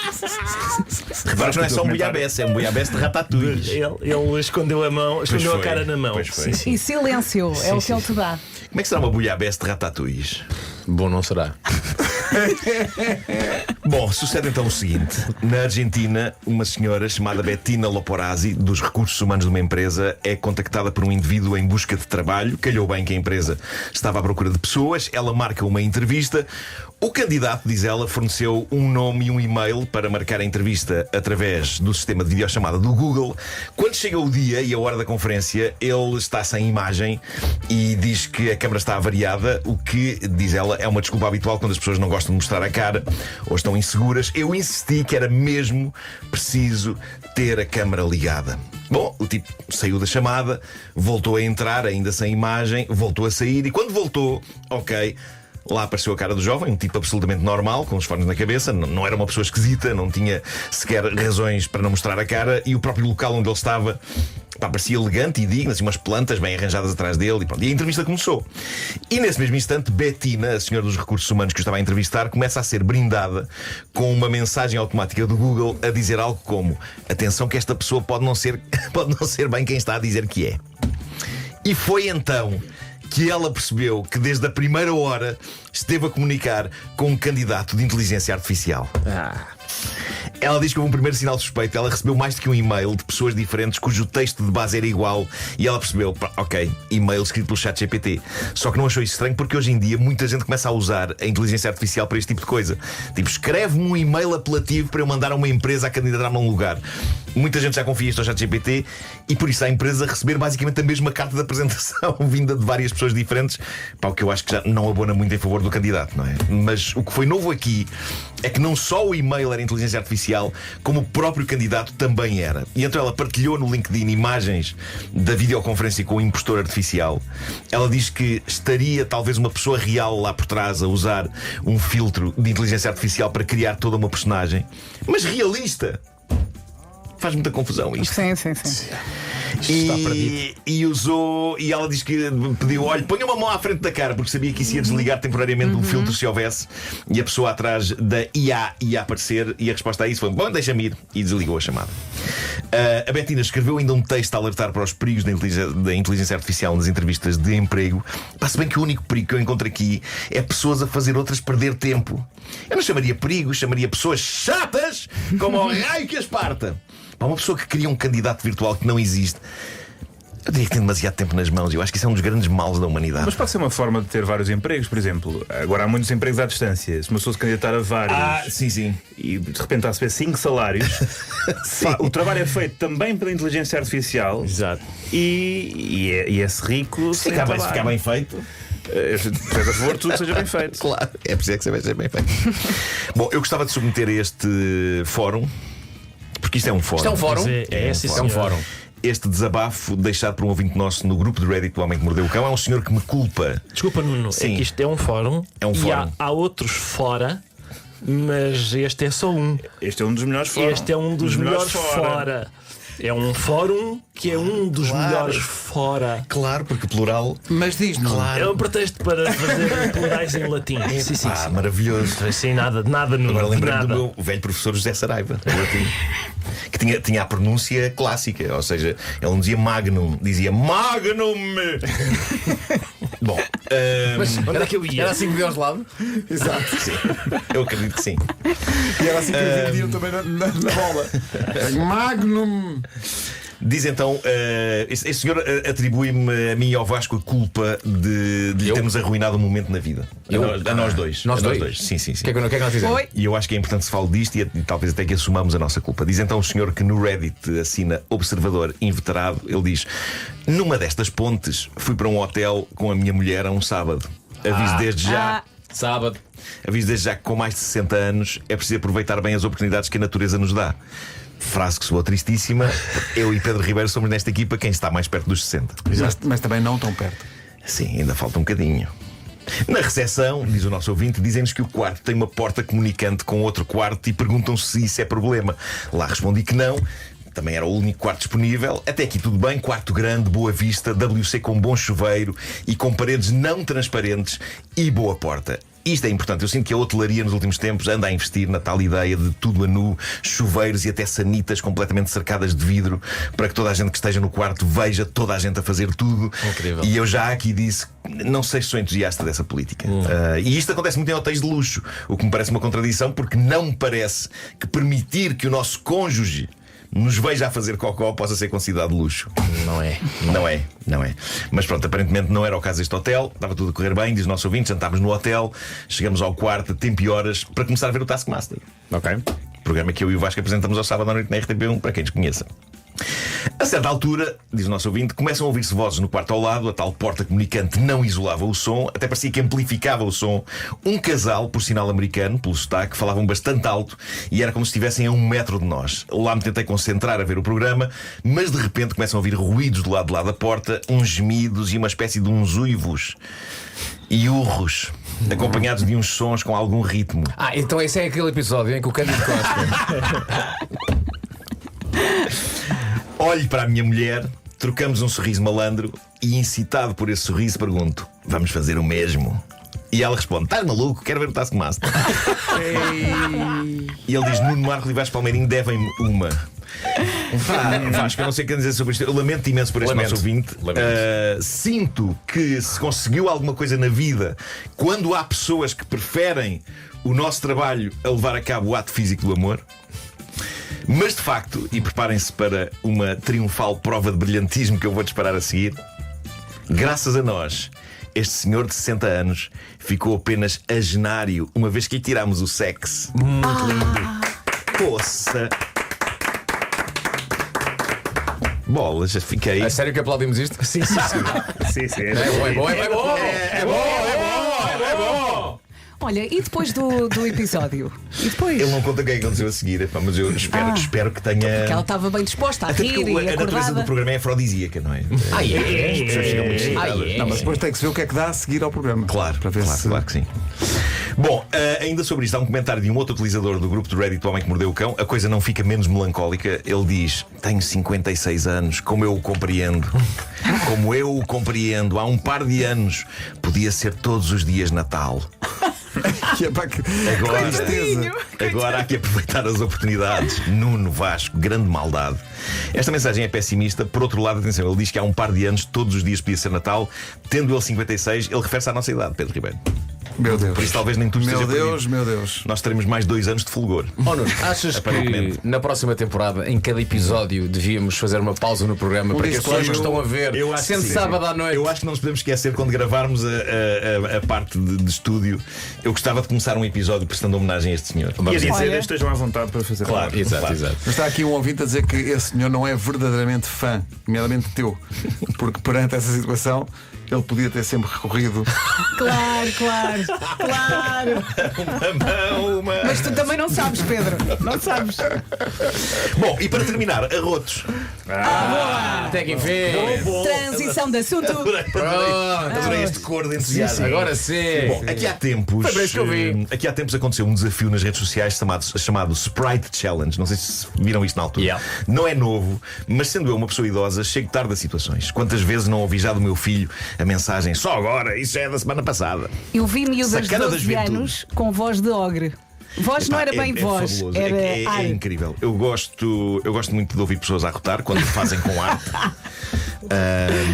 S1: Repara que não é só um buiabés, é um buiabés de ratatouilles.
S9: Ele escondeu a mão, escondeu a cara na mão.
S8: E silêncio, é o que ele te dá.
S1: Como é que será uma buiabés de ratatouilles?
S4: Bom, não será.
S1: Bom, sucede então o seguinte: na Argentina, uma senhora chamada Bettina Loporazzi, dos recursos humanos de uma empresa, é contactada por um indivíduo em busca de trabalho. Calhou bem que a empresa estava à procura de pessoas. Ela marca uma entrevista. O candidato, diz ela, forneceu um nome e um e-mail para marcar a entrevista através do sistema de videochamada do Google. Quando chega o dia e a hora da conferência, ele está sem imagem e diz que a câmara está avariada, o que, diz ela, é uma desculpa habitual quando as pessoas não gostam de mostrar a cara ou estão inseguras. Eu insisti que era mesmo preciso ter a câmara ligada.
S10: Bom, o tipo saiu da chamada, voltou a entrar, ainda sem imagem, voltou a sair e quando voltou, ok, lá apareceu a cara do jovem, um tipo absolutamente normal, com os fones na cabeça, não era uma pessoa esquisita, não tinha sequer razões para não mostrar a cara e o próprio local onde ele estava parecia elegante e digno, assim, umas plantas bem arranjadas atrás dele e pronto. E a entrevista começou. E nesse mesmo instante, Bettina, a senhora dos recursos humanos que o estava a entrevistar, começa a ser brindada com uma mensagem automática do Google a dizer algo como: atenção que esta pessoa pode não ser bem quem está a dizer que é. E foi então que ela percebeu que desde a primeira hora esteve a comunicar com um candidato de inteligência artificial. Ela diz que houve um primeiro sinal suspeito. Ela recebeu mais do que um e-mail de pessoas diferentes cujo texto de base era igual. E ela percebeu, ok, e-mail escrito pelo ChatGPT. Só que não achou isso estranho porque hoje em dia muita gente começa a usar a inteligência artificial para este tipo de coisa. Tipo, escreve-me um e-mail apelativo para eu mandar a uma empresa a candidatar-me a um lugar. Muita gente já confia isto ao ChatGPT e por isso há empresas a receber basicamente a mesma carta de apresentação vinda de várias pessoas diferentes. O que eu acho que já não abona muito em favor do candidato, não é? Mas o que foi novo aqui é que não só o e-mail era inteligência artificial, como o próprio candidato também era. E então ela partilhou no LinkedIn imagens da videoconferência com o impostor artificial. Ela diz que estaria talvez uma pessoa real lá por trás a usar um filtro de inteligência artificial para criar toda uma personagem, mas realista. Faz muita confusão isto.
S8: Sim.
S10: E usou. E ela diz que pediu: olha, ponha uma mão à frente da cara, porque sabia que isso ia desligar temporariamente um filtro se houvesse. E a pessoa atrás da IA ia aparecer. E a resposta a isso foi: bom, deixa-me ir. E desligou a chamada. A Bettina escreveu ainda um texto a alertar para os perigos da inteligência artificial nas entrevistas de emprego. Se bem que o único perigo que eu encontro aqui é pessoas a fazer outras perder tempo. Eu não chamaria perigo, chamaria pessoas chatas como o raio que as parta. Uma pessoa que cria um candidato virtual que não existe, eu diria que tem demasiado tempo nas mãos. Eu acho que isso é um dos grandes males da humanidade.
S2: Mas pode ser uma forma de ter vários empregos, por exemplo. Agora há muitos empregos à distância. Se uma pessoa se candidatar a vários
S10: sim.
S2: e de repente está a receber 5 salários, o trabalho é feito também pela inteligência artificial.
S4: Exato.
S2: E é-se rico.
S10: Se ficar bem feito.
S2: Estás a favor de tudo que seja bem feito.
S10: Claro, é preciso que seja bem feito. Bom, eu gostava de submeter este fórum, porque isto é um fórum.
S4: Isto é um fórum?
S9: É um fórum.
S10: Este desabafo deixado por um ouvinte nosso no grupo de Reddit do Homem que Mordeu o Cão. É um senhor que me culpa.
S9: Desculpa, Nuno,
S10: Sim.
S9: é que isto é um fórum.
S10: É um fórum.
S9: Há outros fora, mas este é só um.
S2: Este é um dos melhores fora.
S9: Este é um dos melhores fora. É um fórum que é um dos melhores fora.
S10: Claro, porque plural.
S6: Mas diz-nos.
S10: Claro.
S9: É um pretexto para fazer plurais em latim. Sim.
S10: Maravilhoso.
S9: Assim, nada Nuno.
S10: Agora lembrei-me do
S9: nada.
S10: meu velho professor José Saraiva, do latim, que tinha a pronúncia clássica, ou seja, ele não dizia magnum, dizia magnum. Bom,
S9: Mas onde é que eu ia?
S4: Era assim que deu aos lados?
S6: Exato.
S10: sim, eu acredito que sim.
S6: E era assim que vendiam também na bola. Magnum.
S10: Diz então, este senhor atribui-me a mim e ao Vasco a culpa de lhe termos arruinado um momento na vida. A nós dois.
S4: Nós
S10: a
S4: dois?
S10: Sim.
S4: O que é que nós fizemos?
S8: Oi.
S10: E eu acho que é importante que se fale disto e talvez até que assumamos a nossa culpa. Diz então o senhor que no Reddit assina observador inveterado. Ele diz: numa destas pontes fui para um hotel com a minha mulher a um sábado. Aviso desde já.
S4: Sábado.
S10: Aviso desde já que com mais de 60 anos é preciso aproveitar bem as oportunidades que a natureza nos dá. Frase que soou tristíssima. Eu e Pedro Ribeiro somos nesta equipa quem está mais perto dos 60.
S6: Mas também não tão perto.
S10: Sim, ainda falta um bocadinho. Na recepção, diz o nosso ouvinte, dizem-nos que o quarto tem uma porta comunicante com outro quarto e perguntam se isso é problema. Lá respondi que não. Também era o único quarto disponível. Até aqui tudo bem, quarto grande, boa vista, WC com bom chuveiro e com paredes não transparentes e boa porta. Isto é importante. Eu sinto que a hotelaria nos últimos tempos anda a investir na tal ideia de tudo a nu, chuveiros e até sanitas completamente cercadas de vidro, para que toda a gente que esteja no quarto veja toda a gente a fazer tudo.
S4: Incrível.
S10: E eu já aqui disse, não sei se sou entusiasta dessa política. E isto acontece muito em hotéis de luxo, o que me parece uma contradição, porque não me parece que permitir que o nosso cônjuge nos veja a fazer cocó possa ser considerado luxo. Não é. Mas pronto, aparentemente não era o caso deste hotel. Estava tudo a correr bem, diz o nosso ouvinte. Jantámos no hotel, chegamos ao quarto, tempo e horas para começar a ver o Taskmaster.
S4: Ok.
S10: Programa que eu e o Vasco apresentamos ao sábado à noite na RTP1, para quem desconheça. A certa altura, diz o nosso ouvinte, começam a ouvir-se vozes no quarto ao lado. A tal porta comunicante não isolava o som, até parecia que amplificava o som. Um casal, por sinal americano, pelo sotaque, falavam bastante alto e era como se estivessem a 1 metro de nós. Lá me tentei concentrar a ver o programa, mas de repente começam a ouvir ruídos do lado de lá da porta, uns gemidos e uma espécie de uns uivos e urros, acompanhados de uns sons com algum ritmo.
S4: Então esse é aquele episódio em que o Cândido Costa
S10: Olho para a minha mulher, trocamos um sorriso malandro e, incitado por esse sorriso, pergunto: vamos fazer o mesmo? E ela responde: estás maluco? Quero ver o Taskmaster. E ele diz: Nuno Marco e Vasco Palmeirinho devem-me uma. Vasco, eu não sei o que dizer sobre isto. Eu lamento imenso por este nosso ouvinte. Sinto que se conseguiu alguma coisa na vida quando há pessoas que preferem o nosso trabalho a levar a cabo o ato físico do amor. Mas de facto, e preparem-se para uma triunfal prova de brilhantismo que eu vou disparar a seguir, graças a nós, este senhor de 60 anos ficou apenas agenário, uma vez que lhe tirámos o sexo. Muito lindo. Poça. Bolas, já fiquei.
S4: É sério que aplaudimos isto?
S2: Sim.
S4: É bom.
S8: Olha, e depois do episódio? E depois?
S10: Ele não conta o que é que aconteceu a seguir, mas eu espero que tenha.
S8: Porque ela estava bem disposta a
S10: Até
S8: rir
S10: porque
S8: e
S10: a natureza
S8: acordada.
S10: do programa é afrodisíaca, não é?
S4: É.
S10: As pessoas ficam muito excitadas.
S6: Não, mas depois tem que se ver o que é que dá a seguir ao programa.
S10: Claro,
S6: para ver se...
S10: claro que sim. Bom, ainda sobre isto, há um comentário de um outro utilizador do grupo do Reddit, O Homem que Mordeu o Cão. A coisa não fica menos melancólica. Ele diz: tenho 56 anos, como eu o compreendo. Como eu o compreendo. Há um par de anos podia ser todos os dias Natal. Agora há que aproveitar as oportunidades. Nuno, Vasco, grande maldade. Esta mensagem é pessimista. Por outro lado, atenção, ele diz que há um par de anos todos os dias podia ser Natal. Tendo ele 56, ele refere-se à nossa idade, Pedro Ribeiro.
S6: Meu Deus.
S10: Por isso talvez nem tudo esteja perdido.
S6: Meu Deus.
S10: Nós teremos mais 2 anos de fulgor.
S4: Nuno, achas que na próxima temporada, em cada episódio, devíamos fazer uma pausa no programa para que as pessoas que estão a ver, sendo sábado à noite?
S10: Eu acho que não nos podemos esquecer, quando gravarmos a parte de estúdio, eu gostava de começar um episódio prestando homenagem a este senhor.
S2: E a dizer: estejam à vontade para fazer.
S10: Claro, exato.
S6: Mas está aqui um ouvinte a dizer que esse senhor não é verdadeiramente fã, nomeadamente teu, porque perante essa situação ele podia ter sempre recorrido.
S8: Claro. Mas tu também não sabes, Pedro. Não sabes.
S10: Bom, e para terminar, arrotos.
S4: Até que enfim.
S8: Transição de assunto.
S10: Adorei este cor de entusiasmo.
S4: Agora sim.
S10: Bom, aqui há tempos.
S4: Foi para isso que eu vi.
S10: Aqui há tempos aconteceu um desafio nas redes sociais chamado Sprite Challenge. Não sei se viram isto na altura. Não é novo, mas sendo eu uma pessoa idosa, chego tarde a situações. Quantas vezes não ouvi já do meu filho a mensagem: só agora, isso já é da semana passada.
S8: Eu vi miúdas de
S10: Sacana da
S8: 12
S10: juventude.
S8: anos com voz de ogre. Voz não era bem voz,
S10: fabuloso.
S8: era ar.
S10: É incrível. Eu gosto muito de ouvir pessoas a arrotar quando fazem com arte.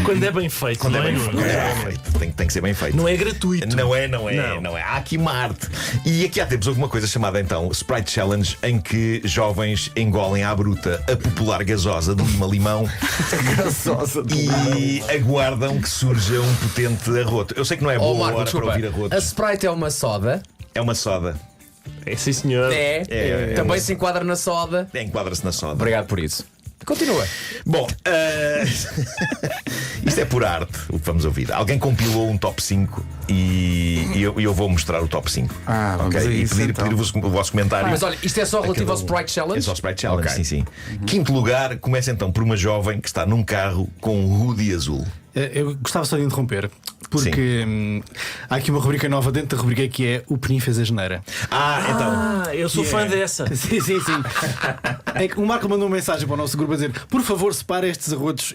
S9: Quando é bem feito,
S10: Quando
S9: não
S10: é bem
S9: Nuno?
S10: feito. Tem que ser bem feito.
S9: Não é gratuito.
S10: Não é. Há aqui uma arte. E aqui há tempos houve uma coisa chamada então Sprite Challenge, em que jovens engolem à bruta a popular gasosa do Lima-Limão e aguardam que surja um potente arroto. Eu sei que não é boa
S4: Marco,
S10: hora
S4: desculpa,
S10: para ouvir arrotos.
S4: a Sprite é uma soda.
S10: É uma soda.
S9: É sim, senhor.
S4: Também se enquadra na soda.
S10: Enquadra-se na soda.
S4: Obrigado por isso. Continua.
S10: Bom, isto é por arte, o que vamos ouvir. Alguém compilou um top 5 e eu vou mostrar o top 5.
S6: Vamos a isso,
S10: e
S6: então.
S10: pedir-vos o vosso comentário.
S4: Mas olha, isto é só relativo ao Sprite Challenge?
S10: É só Sprite Challenge,
S4: Ok.
S10: sim. Quinto lugar, começa então por uma jovem que está num carro com um hoodie azul.
S11: Eu gostava só de interromper, porque há aqui uma rubrica nova dentro da rubrica que é O Penin fez a geneira.
S10: Então.
S9: Eu sou fã dessa.
S11: Sim. É que o Marco mandou uma mensagem para o nosso grupo a dizer: por favor, separa estes arrotos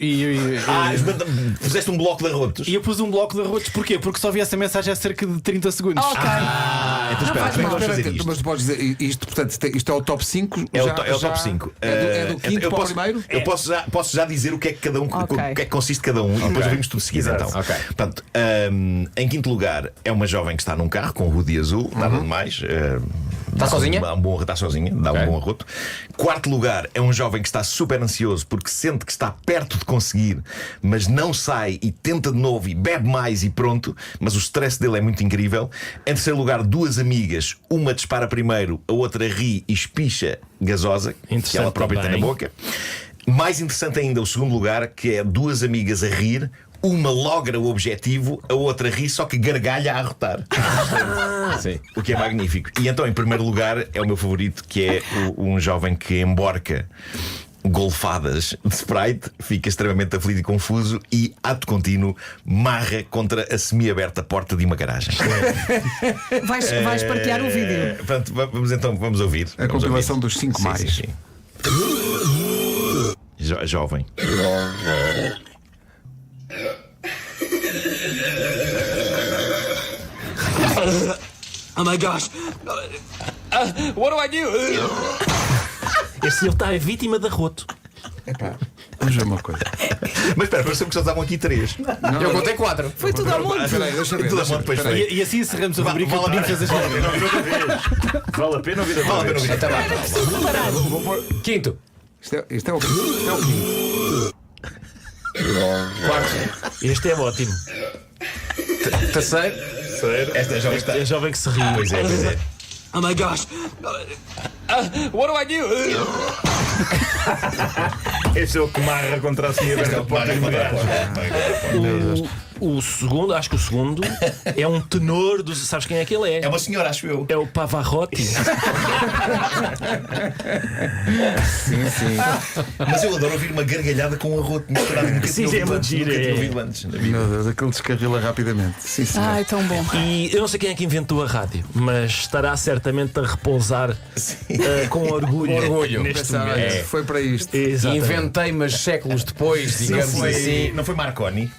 S10: Fizeste um bloco de arrotos.
S11: E eu pus um bloco de arrotos, porquê? Porque só vi essa mensagem há cerca de 30 segundos.
S10: Então espera, como é que vamos fazer isto?
S6: Mas tu podes dizer isto, portanto, isto é o top 5.
S10: É o top 5.
S6: É do quinto
S10: eu
S6: para o
S10: posso,
S6: primeiro?
S10: Eu posso já dizer o que é que cada um, o que é que consiste cada um, e depois ouvimos tudo de seguida. Então. Portanto, em quinto lugar é uma jovem que está num carro com hoodie azul, nada de mais.
S4: Está sozinha?
S10: Está sozinha, dá um bom arroto. Quarto lugar é um jovem que está super ansioso porque sente que está perto de conseguir, mas não sai e tenta de novo e bebe mais e pronto. Mas o stress dele é muito incrível. Em terceiro lugar, duas amigas, uma dispara primeiro, a outra ri e espicha gasosa, que ela própria tem na boca. Mais interessante ainda o segundo lugar, que é duas amigas a rir. Uma logra o objetivo, a outra ri, só que gargalha a arrotar. Sim, o que é magnífico. E então, em primeiro lugar, é o meu favorito, que é um jovem que emborca golfadas de Sprite, fica extremamente aflito e confuso e, ato contínuo, marra contra a semi-aberta porta de uma garagem.
S8: Vais partilhar o vídeo.
S10: Portanto, vamos ouvir.
S6: A compilação dos 5 mais.
S10: Sim. Jovem.
S9: Oh my gosh! What do I do? Este ele está vítima de arroto.
S6: Vamos ver uma coisa.
S10: Mas espera, pareceu-me que só estavam aqui 3.
S4: Eu contei 4.
S8: Foi tudo ao mundo.
S6: Deixa ver.
S11: E assim encerramos a rubrica de Peninfas as neiras.
S2: Vale a pena ouvir a vez.
S4: Quinto.
S6: Isto é o quinto.
S4: Quarto.
S9: Este é ótimo.
S4: Terceiro.
S10: Esta é jovem que está.
S9: É jovem que se ri.
S10: Pois é.
S9: Oh my gosh! What do I do?
S2: Este é o que marra contra a semi-aberta porta de uma garagem.
S9: O segundo, acho que o segundo é um tenor dos. Sabes quem é que ele é?
S10: É uma senhora, acho eu.
S9: É o Pavarotti.
S6: Sim.
S10: Mas eu adoro ouvir uma gargalhada com um arroto misturado. Nunca tinha ouvido antes.
S6: Meu Deus, aquele descarrila rapidamente. Sim, sim.
S8: Ai, tão bom.
S9: E eu não sei quem é que inventou a rádio, mas estará certamente a repousar com orgulho. Neste momento.
S6: Foi para isto.
S9: Exatamente.
S4: Inventei, mas séculos depois, digamos assim.
S10: Não foi Marconi?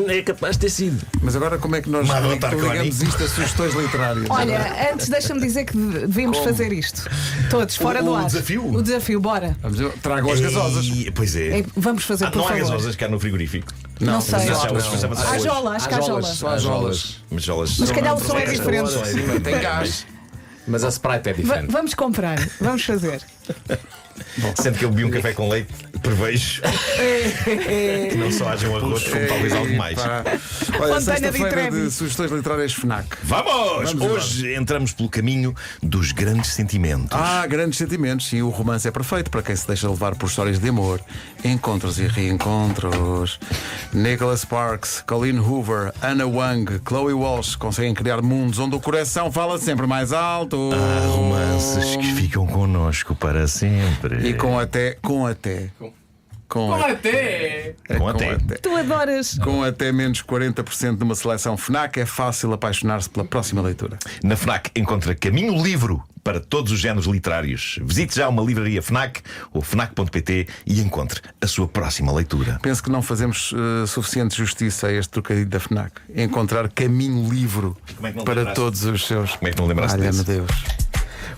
S9: É capaz de ter sido.
S6: Mas agora como é que nós ligamos isto a sugestões literárias?
S8: Olha, antes deixa-me dizer que devíamos fazer isto. Todos, fora do ar.
S10: Desafio?
S8: O desafio, bora.
S6: Tragam as gasosas.
S10: Pois é.
S8: Vamos fazer, por
S10: não há
S8: favor.
S10: gasosas cá no frigorífico.
S8: Não sei. Há jola, acho que há jola.
S4: Só há jolas.
S8: Mas se calhar o som é diferente.
S4: Tem gás. Mas a Sprite é diferente.
S8: Vamos comprar, vamos fazer.
S10: Sendo que eu bebi um café com leite, prevejo que não só haja um arroz, como talvez algo mais.
S6: Olha, sexta-feira de sugestões literárias FNAC.
S10: Vamos! Hoje entramos pelo caminho dos grandes sentimentos.
S6: Grandes sentimentos. E o romance é perfeito para quem se deixa levar por histórias de amor, encontros e reencontros. Nicholas Sparks, Colleen Hoover, Anna Wang, Chloe Walsh conseguem criar mundos onde o coração fala sempre mais alto.
S10: Há romances que ficam connosco para sempre.
S6: E com até.
S8: Tu adoras.
S6: Com até menos 40% de uma seleção FNAC, é fácil apaixonar-se pela próxima leitura.
S10: Na FNAC encontra Caminho Livro para todos os géneros literários. Visite já uma livraria FNAC ou FNAC.pt e encontre a sua próxima leitura.
S6: Penso que não fazemos suficiente justiça a este trocadilho da FNAC. Encontrar Caminho Livro para todos os seus.
S10: Como é que não lembraste disso?
S6: Olha, meu Deus.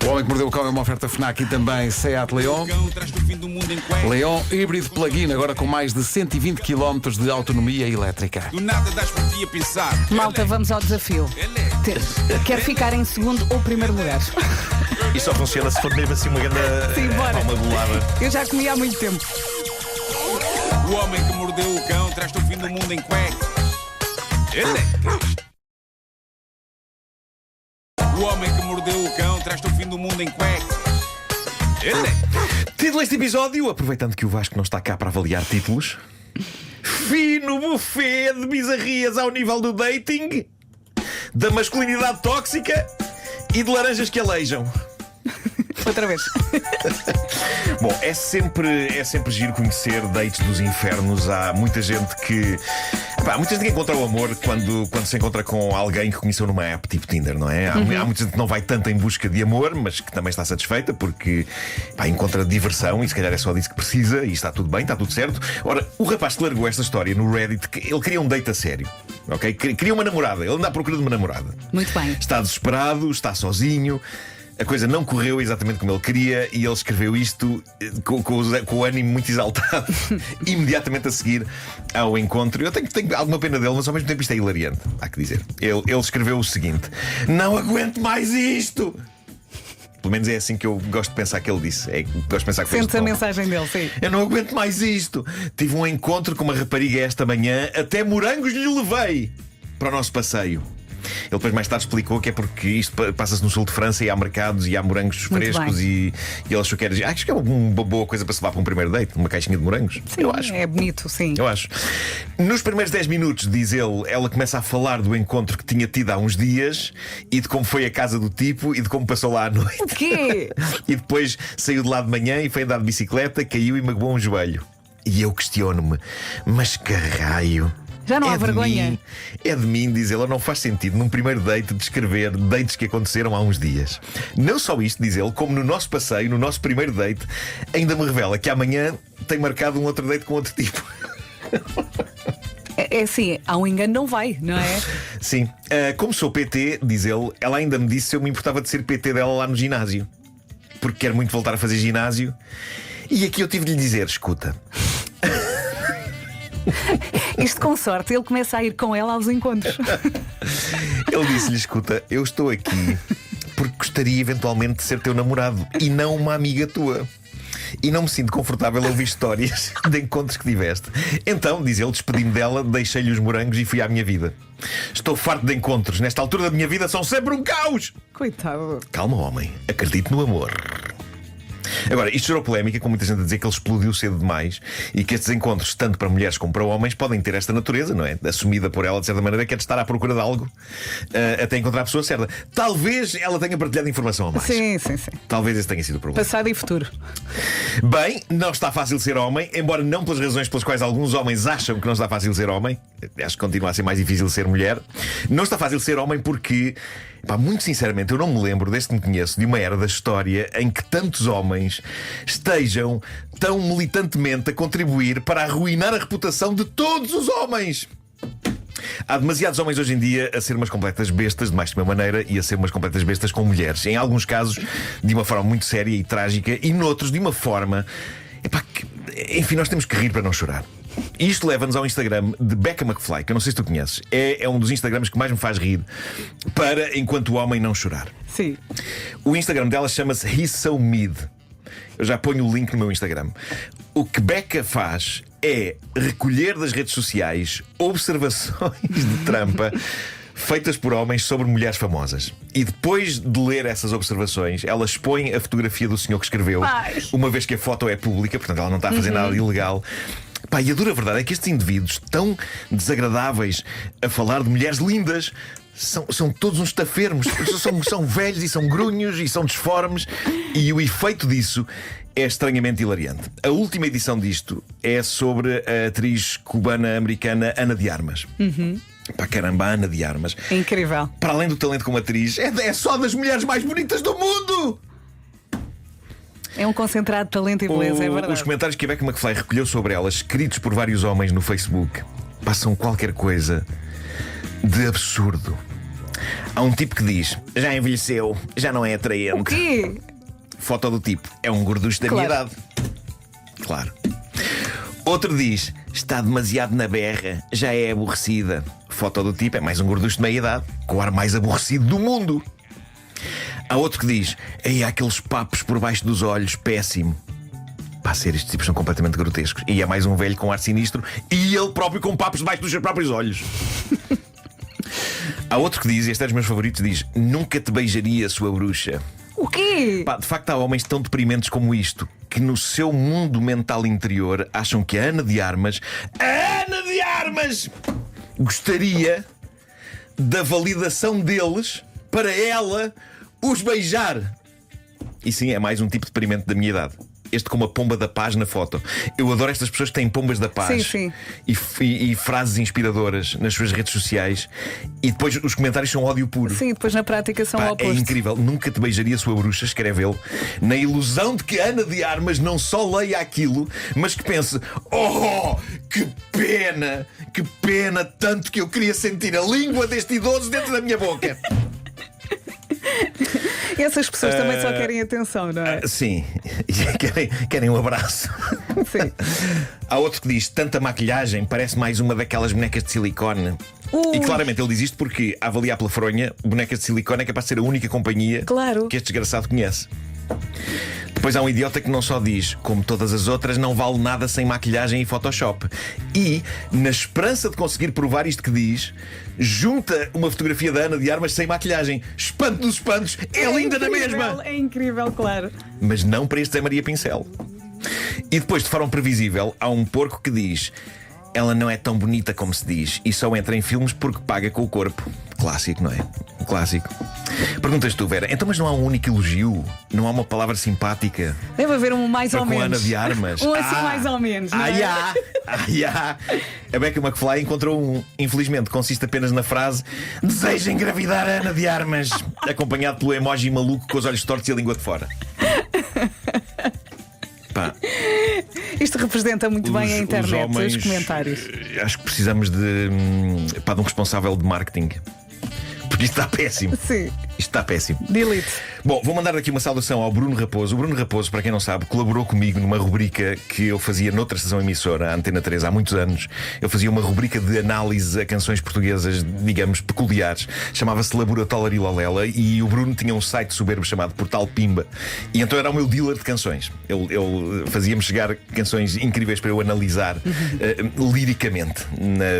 S6: O Homem que Mordeu o Cão é uma oferta FNAC e também Seat Leon. Leon híbrido plug-in, agora com mais de 120 km de autonomia elétrica.
S7: Do nada das por ti a pensar.
S8: Malta, vamos ao desafio. Quero ficar em segundo ou primeiro lugar.
S10: E só funciona se for mesmo assim uma grande palma golada.
S8: Eu já comi há muito tempo.
S7: O homem que mordeu o cão traz-te o fim do mundo em cuecas. O homem que mordeu o cão traz-te o fim do mundo em cuecas.
S10: Título deste episódio, aproveitando que o Vasco não está cá para avaliar títulos. Fino buffet de bizarrias ao nível do dating, da masculinidade tóxica e de laranjas que aleijam.
S8: Outra vez.
S10: Bom, é sempre giro conhecer dates dos infernos. Há muita gente que encontra o amor quando se encontra com alguém que conheceu numa app tipo Tinder, não é? Há muita gente que não vai tanto em busca de amor, mas que também está satisfeita porque encontra diversão e se calhar é só disso que precisa e está tudo bem, está tudo certo. Ora, o rapaz que largou esta história no Reddit, ele queria um date a sério, ok? Queria uma namorada, ele anda à procura de uma namorada.
S8: Muito bem.
S10: Está desesperado, está sozinho. A coisa não correu exatamente como ele queria e ele escreveu isto com o ânimo muito exaltado imediatamente a seguir ao encontro. Eu tenho alguma pena dele, mas ao mesmo tempo isto é hilariante, há que dizer. Ele escreveu o seguinte: não aguento mais isto! Pelo menos é assim que eu gosto de pensar que ele disse. Gosto de pensar que
S8: sentes a mensagem dele, sim.
S10: Eu não aguento mais isto. Tive um encontro com uma rapariga esta manhã, até morangos lhe levei para o nosso passeio. Ele depois mais tarde explicou que é porque isto passa-se no sul de França e há mercados e há morangos
S8: Muito
S10: frescos e ele achou que era. Acho que é uma boa coisa para se levar para um primeiro date, uma caixinha de morangos.
S8: Sim,
S10: eu acho.
S8: é bonito, sim.
S10: Eu acho. Nos primeiros 10 minutos, diz ele, ela começa a falar do encontro que tinha tido há uns dias e de como foi a casa do tipo e de como passou lá à noite.
S8: O quê?
S10: E depois saiu de lá de manhã e foi andar de bicicleta, caiu e magoou um joelho. E eu questiono-me, mas que raio?
S8: Já não há vergonha?
S10: É de mim, diz ele, não faz sentido num primeiro date descrever dates que aconteceram há uns dias. Não só isto, diz ele, como no nosso passeio, no nosso primeiro date, ainda me revela que amanhã tem marcado um outro date com outro tipo.
S8: É assim, há um engano, não vai, não é?
S10: Sim. Como sou PT, diz ele, ela ainda me disse se eu me importava de ser PT dela lá no ginásio. Porque quer muito voltar a fazer ginásio. E aqui eu tive de lhe dizer, escuta.
S8: Isto com sorte, ele começa a ir com ela aos encontros.
S10: Ele disse-lhe, escuta, eu estou aqui porque gostaria eventualmente de ser teu namorado e não uma amiga tua. E não me sinto confortável a ouvir histórias de encontros que tiveste. Então, diz ele, despedi-me dela, deixei-lhe os morangos e fui à minha vida. Estou farto de encontros. Nesta altura da minha vida são sempre um caos.
S8: Coitado.
S10: Calma, homem. Acredito no amor. Agora, isto gerou polémica, com muita gente a dizer que ele explodiu cedo demais e que estes encontros, tanto para mulheres como para homens, podem ter esta natureza, não é? Assumida por ela, de certa maneira, que é de estar à procura de algo até encontrar a pessoa certa. Talvez ela tenha partilhado informação a mais.
S8: Sim.
S10: Talvez esse tenha sido o problema.
S8: Passado e futuro.
S10: Bem, não está fácil ser homem, embora não pelas razões pelas quais alguns homens acham que não está fácil ser homem. Acho que continua a ser mais difícil ser mulher. Não está fácil ser homem porque, muito sinceramente, eu não me lembro, desde que me conheço, de uma era da história em que tantos homens estejam tão militantemente a contribuir para arruinar a reputação de todos os homens. Há demasiados homens hoje em dia a ser umas completas bestas, de mais de uma maneira, e a ser umas completas bestas com mulheres. Em alguns casos, de uma forma muito séria e trágica, e noutros, de uma forma. Enfim, nós temos que rir para não chorar. E isto leva-nos ao Instagram de Becca McFly, que eu não sei se tu conheces. É um dos Instagrams que mais me faz rir para enquanto o homem não chorar.
S8: Sim.
S10: O Instagram dela chama-se He's So Mid. Eu já ponho o link no meu Instagram. O que Becca faz é recolher das redes sociais observações de trampa feitas por homens sobre mulheres famosas. E depois de ler essas observações, ela expõe a fotografia do senhor que escreveu, uma vez que a foto é pública, portanto ela não está a fazer nada de ilegal. E a dura verdade é que estes indivíduos tão desagradáveis a falar de mulheres lindas são todos uns tafermos. São velhos e são grunhos e são disformes. E o efeito disso é estranhamente hilariante. A última edição disto é sobre a atriz cubana-americana Ana de Armas. Caramba, a Ana de Armas.
S8: É incrível.
S10: Para além do talento como atriz, é só das mulheres mais bonitas do mundo.
S8: É um concentrado de talento e beleza, é verdade.
S10: Os comentários que a Becca McFly recolheu sobre ela, escritos por vários homens no Facebook, passam qualquer coisa de absurdo. Há um tipo que diz: já envelheceu, já não é atraente.
S8: O quê?
S10: Foto do tipo: é um gorducho da minha idade. Claro. Outro diz: está demasiado na berra, já é aborrecida. Foto do tipo: é mais um gorducho de meia idade, com o ar mais aborrecido do mundo. Há outro que diz: aí há aqueles papos por baixo dos olhos, péssimo. Estes tipos são completamente grotescos. E é mais um velho com ar sinistro e ele próprio com papos debaixo dos seus próprios olhos. Há outro que diz, e este é dos meus favoritos, diz: nunca te beijaria, sua bruxa.
S8: O quê?
S10: De facto há homens tão deprimentes como isto, que no seu mundo mental interior acham que a Ana de Armas gostaria da validação deles para ela os beijar. E sim, é mais um tipo de deprimente da minha idade. Este com uma pomba da paz na foto. Eu adoro estas pessoas que têm pombas da paz.
S8: Sim.
S10: E frases inspiradoras nas suas redes sociais. E depois os comentários são ódio puro.
S8: Sim, depois na prática são o oposto.
S10: É incrível. Nunca te beijaria, sua bruxa, escreve ele, na ilusão de que Ana de Armas não só leia aquilo, mas que pense: oh, que pena, tanto que eu queria sentir a língua deste idoso dentro da minha boca.
S8: Essas pessoas também só querem atenção, não é?
S10: Sim, querem um abraço.
S8: Sim.
S10: Há outro que diz: tanta maquilhagem, parece mais uma daquelas bonecas de silicone. E claramente ele diz isto porque, a avaliar pela fronha, bonecas de silicone é capaz de ser a única companhia que este desgraçado conhece. Depois há um idiota que não só diz, como todas as outras, não vale nada sem maquilhagem e Photoshop. E, na esperança de conseguir provar isto que diz, junta uma fotografia da Ana de Armas sem maquilhagem. Espanto dos espantos, é linda na mesma!
S8: É incrível, claro.
S10: Mas não para este Zé Maria Pincel. E depois, de forma previsível, há um porco que diz: ela não é tão bonita como se diz e só entra em filmes porque paga com o corpo. Clássico, não é? Um clássico. Perguntas tu, Vera, então mas não há um único elogio? Não há uma palavra simpática?
S8: Deve haver um mais ou
S10: com
S8: menos.
S10: Ana de Armas.
S8: Um assim mais ou menos. Não é?
S10: A Becca McFly encontrou um. Infelizmente, consiste apenas na frase: deseja engravidar a Ana de Armas, acompanhado pelo emoji maluco com os olhos tortos e a língua de fora. Pá.
S8: Isto representa muito bem a internet, os comentários.
S10: Acho que precisamos de um responsável de marketing. Porque isto está péssimo.
S8: Sim.
S10: Isto está péssimo.
S8: Delete.
S10: Bom, vou mandar aqui uma saudação ao Bruno Raposo. O Bruno Raposo, para quem não sabe, colaborou comigo numa rubrica que eu fazia noutra estação emissora, a Antena 3, há muitos anos. Eu fazia uma rubrica de análise a canções portuguesas, digamos, peculiares. Chamava-se Laboratório Lolela e o Bruno tinha um site soberbo chamado Portal Pimba. E então era o meu dealer de canções. Ele fazia-me chegar canções incríveis para eu analisar liricamente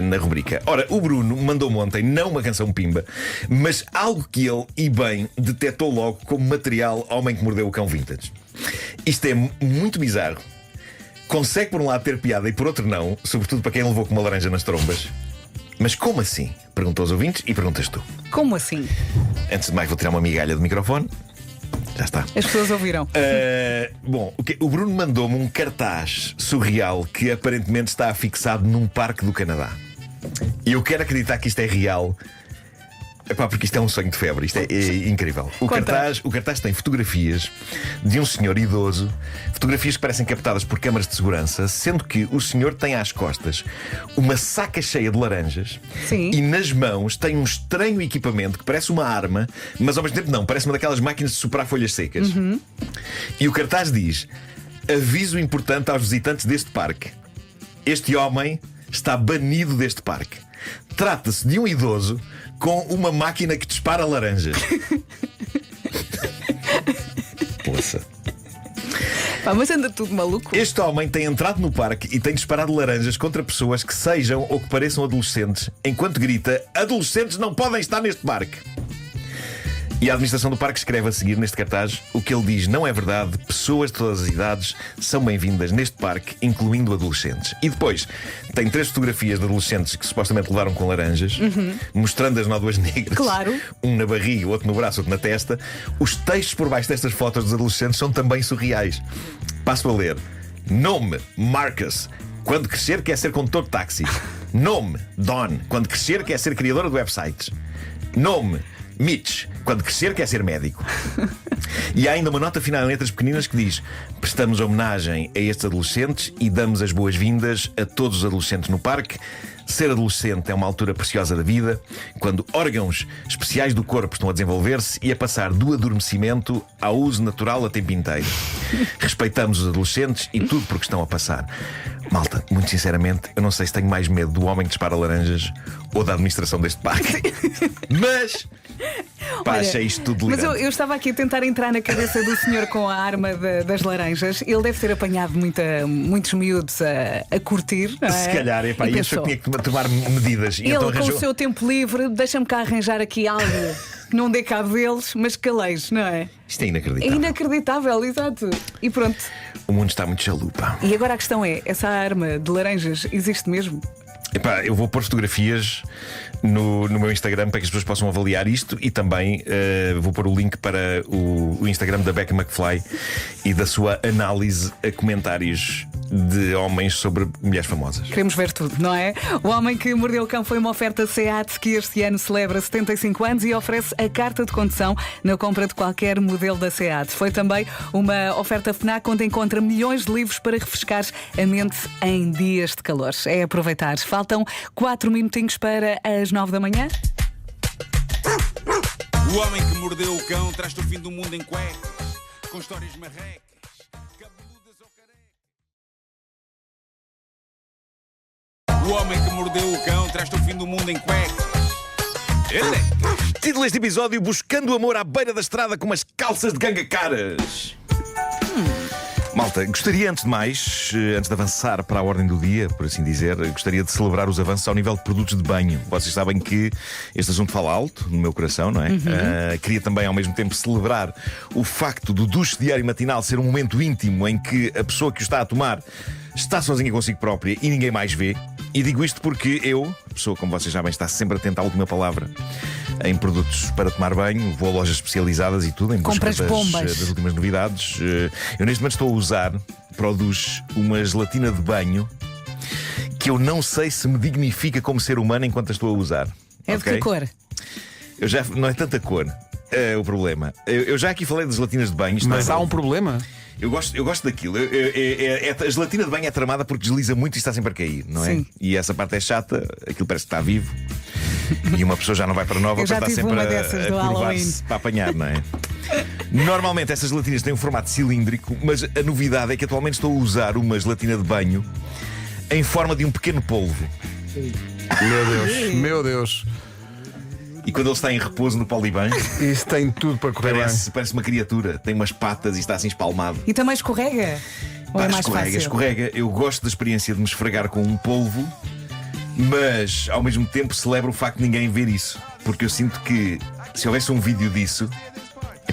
S10: na rubrica. Ora, o Bruno mandou-me ontem não uma canção Pimba, mas algo que ele, e bem, detectou logo como material Homem que Mordeu o Cão Vintage. Isto é muito bizarro. Consegue por um lado ter piada e por outro não, sobretudo para quem levou com uma laranja nas trombas. Mas como assim? Perguntou aos ouvintes e perguntas tu.
S8: Como assim?
S10: Antes de mais vou tirar uma migalha do microfone. Já está.
S8: As pessoas ouviram.
S10: Bom, o Bruno mandou-me um cartaz surreal que aparentemente está afixado num parque do Canadá. E eu quero acreditar que isto é real. Epá, porque isto é um sonho de febre, isto é incrível. O cartaz tem fotografias de um senhor idoso, fotografias que parecem captadas por câmaras de segurança, sendo que o senhor tem às costas uma saca cheia de laranjas.
S8: Sim.
S10: E nas mãos tem um estranho equipamento que parece uma arma, mas ao mesmo tempo não, parece uma daquelas máquinas de soprar folhas secas. E o cartaz diz: aviso importante aos visitantes deste parque. Este homem está banido deste parque. Trata-se de um idoso com uma máquina que dispara laranjas. Poça.
S8: Pá, mas anda tudo maluco.
S10: Este homem tem entrado no parque e tem disparado laranjas contra pessoas que sejam ou que pareçam adolescentes, enquanto grita: adolescentes não podem estar neste parque. E a administração do parque escreve a seguir neste cartaz: o que ele diz não é verdade, pessoas de todas as idades são bem-vindas neste parque, incluindo adolescentes. E depois tem 3 fotografias de adolescentes que supostamente levaram com laranjas, mostrando as nódoas negras.
S8: Claro.
S10: Um na barriga, outro no braço, outro na testa. Os textos por baixo destas fotos dos adolescentes são também surreais. Passo a ler: nome, Marcus. Quando crescer quer ser condutor de táxi. Nome, Don. Quando crescer quer ser criadora de websites. Nome, Mitch. Quando crescer quer ser médico. E há ainda uma nota final em letras pequeninas que diz: prestamos homenagem a estes adolescentes e damos as boas-vindas a todos os adolescentes no parque. Ser adolescente é uma altura preciosa da vida, quando órgãos especiais do corpo estão a desenvolver-se e a passar do adormecimento ao uso natural a tempo inteiro. Respeitamos os adolescentes e tudo porque estão a passar. Malta, muito sinceramente, eu não sei se tenho mais medo do homem que dispara laranjas ou da administração deste parque. Mas pá,
S8: olha,
S10: achei isto tudo delirante.
S8: Mas eu estava aqui a tentar entrar na cabeça do senhor com a arma das laranjas. Ele deve ter apanhado muitos miúdos a curtir, não é?
S10: Se calhar, e achou que tinha que tomar medidas.
S8: Ele, então, com o seu tempo livre, deixa-me cá arranjar aqui algo que não dê cabo deles, mas calejo, não é?
S10: Isto é inacreditável.
S8: É inacreditável, exato. E pronto.
S10: O mundo está muito chalupa.
S8: E agora a questão é: essa arma de laranjas existe mesmo?
S10: Epá, eu vou pôr fotografias no meu Instagram para que as pessoas possam avaliar isto e também vou pôr o link para o Instagram da Becca McFly e da sua análise a comentários de homens sobre mulheres famosas.
S8: Queremos ver tudo, não é? O Homem que Mordeu o Cão foi uma oferta SEAT que este ano celebra 75 anos e oferece a carta de condução na compra de qualquer modelo da SEAT. Foi também uma oferta FNAC onde encontra milhões de livros para refrescar a mente em dias de calor. É aproveitar. Faltam 4 minutinhos para as 9 da manhã.
S7: O Homem que Mordeu o Cão traz-te o fim do mundo em cuecas, com histórias marrecas. O Homem que Mordeu o Cão traz-te o fim do mundo em cuecas.
S10: Título deste episódio: buscando amor à beira da estrada com umas calças de ganga caras. Malta, gostaria antes de mais, antes de avançar para a ordem do dia, por assim dizer, gostaria de celebrar os avanços ao nível de produtos de banho. Vocês sabem que este assunto fala alto no meu coração, não é? Queria também ao mesmo tempo celebrar o facto do duche diário matinal ser um momento íntimo em que a pessoa que o está a tomar está sozinha consigo própria e ninguém mais vê. E digo isto porque eu, pessoa como vocês sabem, está sempre atenta à última palavra em produtos para tomar banho, vou a lojas especializadas e tudo, em busca das últimas novidades. Eu neste momento estou a usar para o duche uma gelatina de banho que eu não sei se me dignifica como ser humano enquanto a estou a usar.
S8: É de que cor?
S10: Não é tanta cor o problema. Eu já aqui falei de gelatinas de banho.
S6: Mas há um problema?
S10: Eu gosto daquilo. A gelatina de banho é tramada porque desliza muito e está sempre a cair, não é?
S8: Sim.
S10: E essa parte é chata, aquilo parece que está vivo. E uma pessoa já não vai para nova para estar sempre a curvar-se para apanhar, não é? Normalmente essas gelatinas têm um formato cilíndrico, mas a novidade é que atualmente estou a usar uma gelatina de banho em forma de um pequeno polvo.
S6: Meu Deus.
S10: E quando ele está em repouso no polibanho,
S6: isso tem tudo para correr
S10: parece uma criatura. Tem umas patas e está assim espalmado.
S8: E também escorrega? Ou é mais fácil?
S10: Escorrega. Eu gosto da experiência de me esfregar com um polvo, mas ao mesmo tempo celebro o facto de ninguém ver isso. Porque eu sinto que se houvesse um vídeo disso,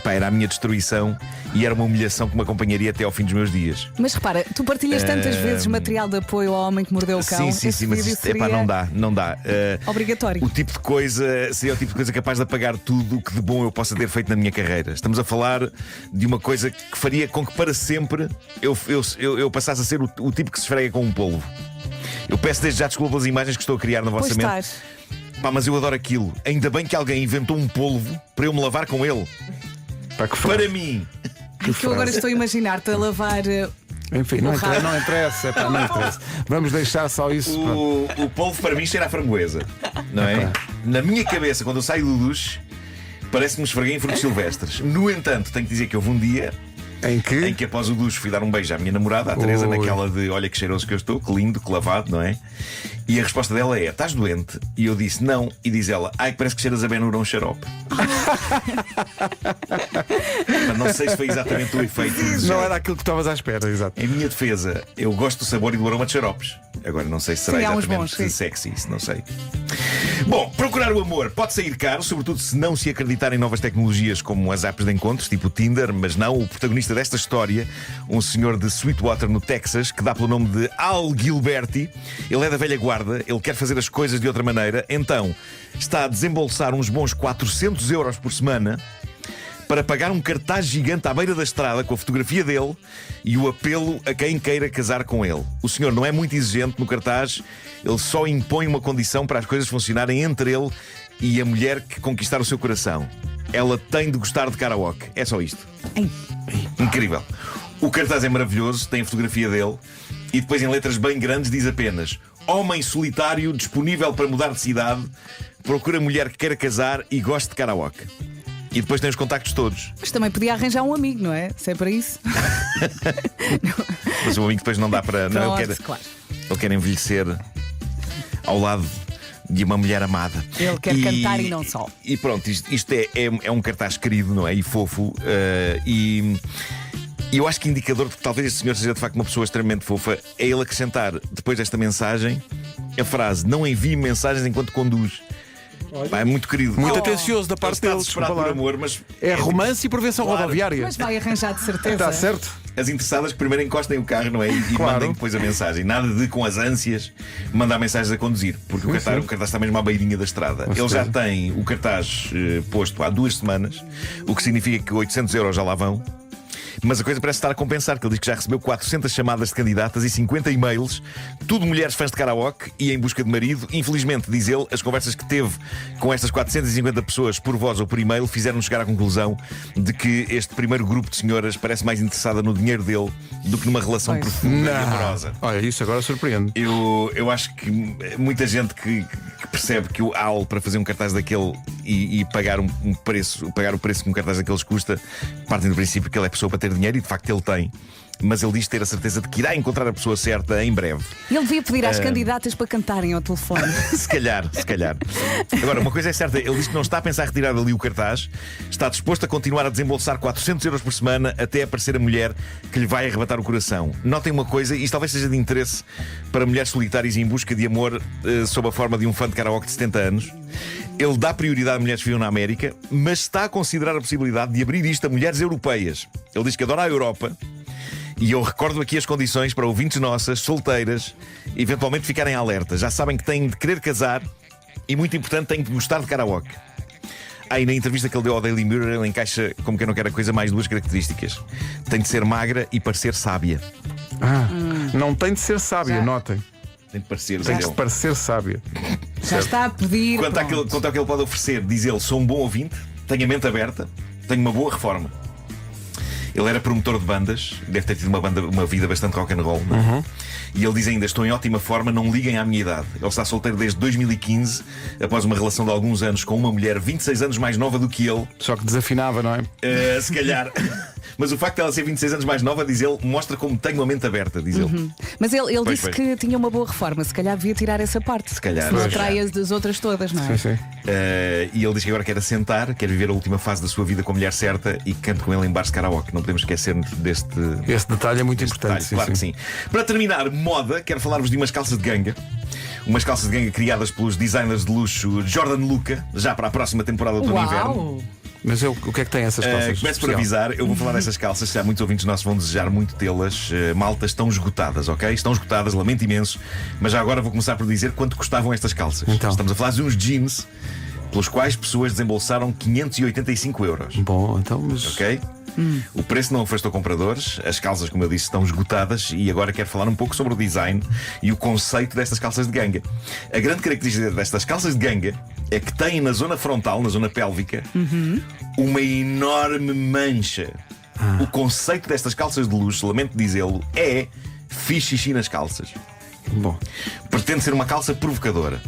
S10: era a minha destruição e era uma humilhação que me acompanharia até ao fim dos meus dias.
S8: Mas repara, tu partilhas tantas vezes material de apoio ao homem que mordeu o cão.
S10: Sim, mas isto, não dá.
S8: Obrigatório.
S10: O tipo de coisa seria o tipo de coisa capaz de apagar tudo o que de bom eu possa ter feito na minha carreira. Estamos a falar de uma coisa que faria com que para sempre eu passasse a ser o tipo que se esfrega com um polvo. Eu peço desde já desculpa pelas imagens que estou a criar na vossa mente. Mas eu adoro aquilo. Ainda bem que alguém inventou um polvo para eu me lavar com ele. Para mim.
S8: Que eu agora estou a imaginar-te a lavar.
S6: Enfim, não interessa. Não interessa. Vamos deixar só isso.
S10: O polvo para mim cheira a framboesa, não é? Na minha cabeça, quando eu saio do duche, parece que me esfreguei em frutos silvestres. No entanto, tenho que dizer que houve um dia em que após o duche fui dar um beijo à minha namorada, à Teresa, naquela de olha que cheiroso que eu estou, que lindo, que lavado, não é? E a resposta dela é: estás doente? E eu disse não. E diz ela: ai, parece que cheiras a Ben-Hur um xarope. Mas não sei se foi exatamente o efeito.
S6: Não era aquilo que estavas à espera, exato.
S10: Em minha defesa, eu gosto do sabor e do aroma de xaropes. Agora não sei se será exatamente sexy, isso não sei. Bom, procurar o amor pode sair caro, sobretudo se não se acreditar em novas tecnologias como as apps de encontros, tipo Tinder, mas não. O protagonista desta história, um senhor de Sweetwater, no Texas, que dá pelo nome de Al Gilberti. Ele é da velha guarda, ele quer fazer as coisas de outra maneira, então está a desembolsar uns bons 400 euros por semana para pagar um cartaz gigante à beira da estrada com a fotografia dele e o apelo a quem queira casar com ele. O senhor não é muito exigente no cartaz, ele só impõe uma condição para as coisas funcionarem entre ele e a mulher que conquistar o seu coração. Ela tem de gostar de karaoke. É só isto. Incrível. O cartaz é maravilhoso, tem a fotografia dele e depois em letras bem grandes diz apenas: homem solitário disponível para mudar de cidade, procura mulher que queira casar e goste de karaoke. E depois tem os contactos todos.
S8: Mas também podia arranjar um amigo, não é? Se é para isso.
S10: Mas o amigo depois não dá para. Não, ele quer envelhecer ao lado de uma mulher amada.
S8: Ele quer cantar e não só.
S10: E pronto, isto é um cartaz querido, não é? E fofo. E eu acho que indicador de que talvez este senhor seja de facto uma pessoa extremamente fofa é ele acrescentar, depois desta mensagem, a frase: não envie mensagens enquanto conduz. É muito querido.
S6: Muito atencioso da parte dele.
S10: Por amor, mas
S6: é romance e prevenção rodoviária.
S8: Mas vai arranjar de certeza.
S6: Está certo.
S10: As interessadas que primeiro encostem o carro, não é? E mandem depois a mensagem. Nada de, com as ânsias, mandar mensagens a conduzir. Porque o cartaz está mesmo à beirinha da estrada. Ele já tem o cartaz posto há 2 semanas, o que significa que 800 euros já lá vão. Mas a coisa parece estar a compensar, que ele diz que já recebeu 400 chamadas de candidatas e 50 e-mails, tudo mulheres fãs de karaoke e em busca de marido. Infelizmente, diz ele, as conversas que teve com estas 450 pessoas por voz ou por e-mail fizeram-nos chegar à conclusão de que este primeiro grupo de senhoras parece mais interessada no dinheiro dele do que numa relação profunda e amorosa.
S6: Olha, isso agora surpreende.
S10: Eu acho que muita gente que percebe que o Al, para fazer um cartaz daquele e pagar pagar o preço que um cartaz daqueles custa, partem do princípio que ele é pessoa para ter dinheiro, e de facto ele tem. mas ele diz ter a certeza de que irá encontrar a pessoa certa em breve.
S8: Ele devia pedir às candidatas para cantarem ao telefone.
S10: Se calhar. Agora, uma coisa é certa, ele diz que não está a pensar retirar dali o cartaz, está disposto a continuar a desembolsar 400 euros por semana até aparecer a mulher que lhe vai arrebatar o coração. Notem uma coisa, isto talvez seja de interesse para mulheres solitárias e em busca de amor sob a forma de um fã de karaoke de 70 anos. Ele dá prioridade a mulheres que vivem na América, mas está a considerar a possibilidade de abrir isto a mulheres europeias. Ele diz que adora a Europa. E eu recordo aqui as condições para ouvintes nossas, solteiras, eventualmente ficarem alertas. Já sabem que têm de querer casar e, muito importante, têm de gostar de karaoke. E na entrevista que ele deu ao Daily Mirror, ele encaixa, como quem não quer a coisa, mais duas características. Tem de ser magra e parecer sábia.
S6: Não tem de ser sábia, notem.
S10: Tem de parecer,
S6: tem de parecer sábia.
S8: Já está a pedir.
S10: Quanto ao que ele pode oferecer, diz ele: sou um bom ouvinte, tenho a mente aberta, tenho uma boa reforma. Ele era promotor de bandas, deve ter tido uma vida bastante rock and roll, não é? E ele diz ainda: estou em ótima forma, não liguem à minha idade. Ele está solteiro desde 2015, após uma relação de alguns anos com uma mulher 26 anos mais nova do que ele.
S6: Só que desafinava, não é?
S10: Se calhar. Mas o facto de ela ser 26 anos mais nova, diz ele, mostra como tenho a mente aberta, diz ele.
S8: Mas ele disse que tinha uma boa reforma. Se calhar devia tirar essa parte.
S10: Se calhar.
S8: Não atrai as outras todas, não é?
S6: Sim.
S10: E ele diz que agora quer assentar, quer viver a última fase da sua vida com a mulher certa e cante com ele em bares de karaoke. Não podemos esquecer-nos deste.
S6: Esse detalhe é muito importante.
S10: Detalhe, claro que sim. Para terminar, moda, quero falar-vos de umas calças de ganga. Umas calças de ganga criadas pelos designers de luxo Jordan Luca, já para a próxima temporada do inverno.
S6: Mas o que é que tem essas calças?
S10: Começo por avisar, eu vou falar dessas calças. Já muitos ouvintes nossos vão desejar muito tê-las. Malta, estão esgotadas, ok? Estão esgotadas, lamento imenso. Mas já agora vou começar por dizer quanto custavam estas calças.
S6: Então.
S10: Estamos a falar de uns jeans pelos quais pessoas desembolsaram 585 euros.
S6: Bom, então, mas.
S10: Ok? O preço não afastou compradores. As calças, como eu disse, estão esgotadas. E agora quero falar um pouco sobre o design e o conceito destas calças de ganga. A grande característica destas calças de ganga é que têm na zona frontal, na zona pélvica, uma enorme mancha. O conceito destas calças de luxo, lamento dizê-lo, é fiz xixi nas calças.
S6: Bom.
S10: Pretende ser uma calça provocadora.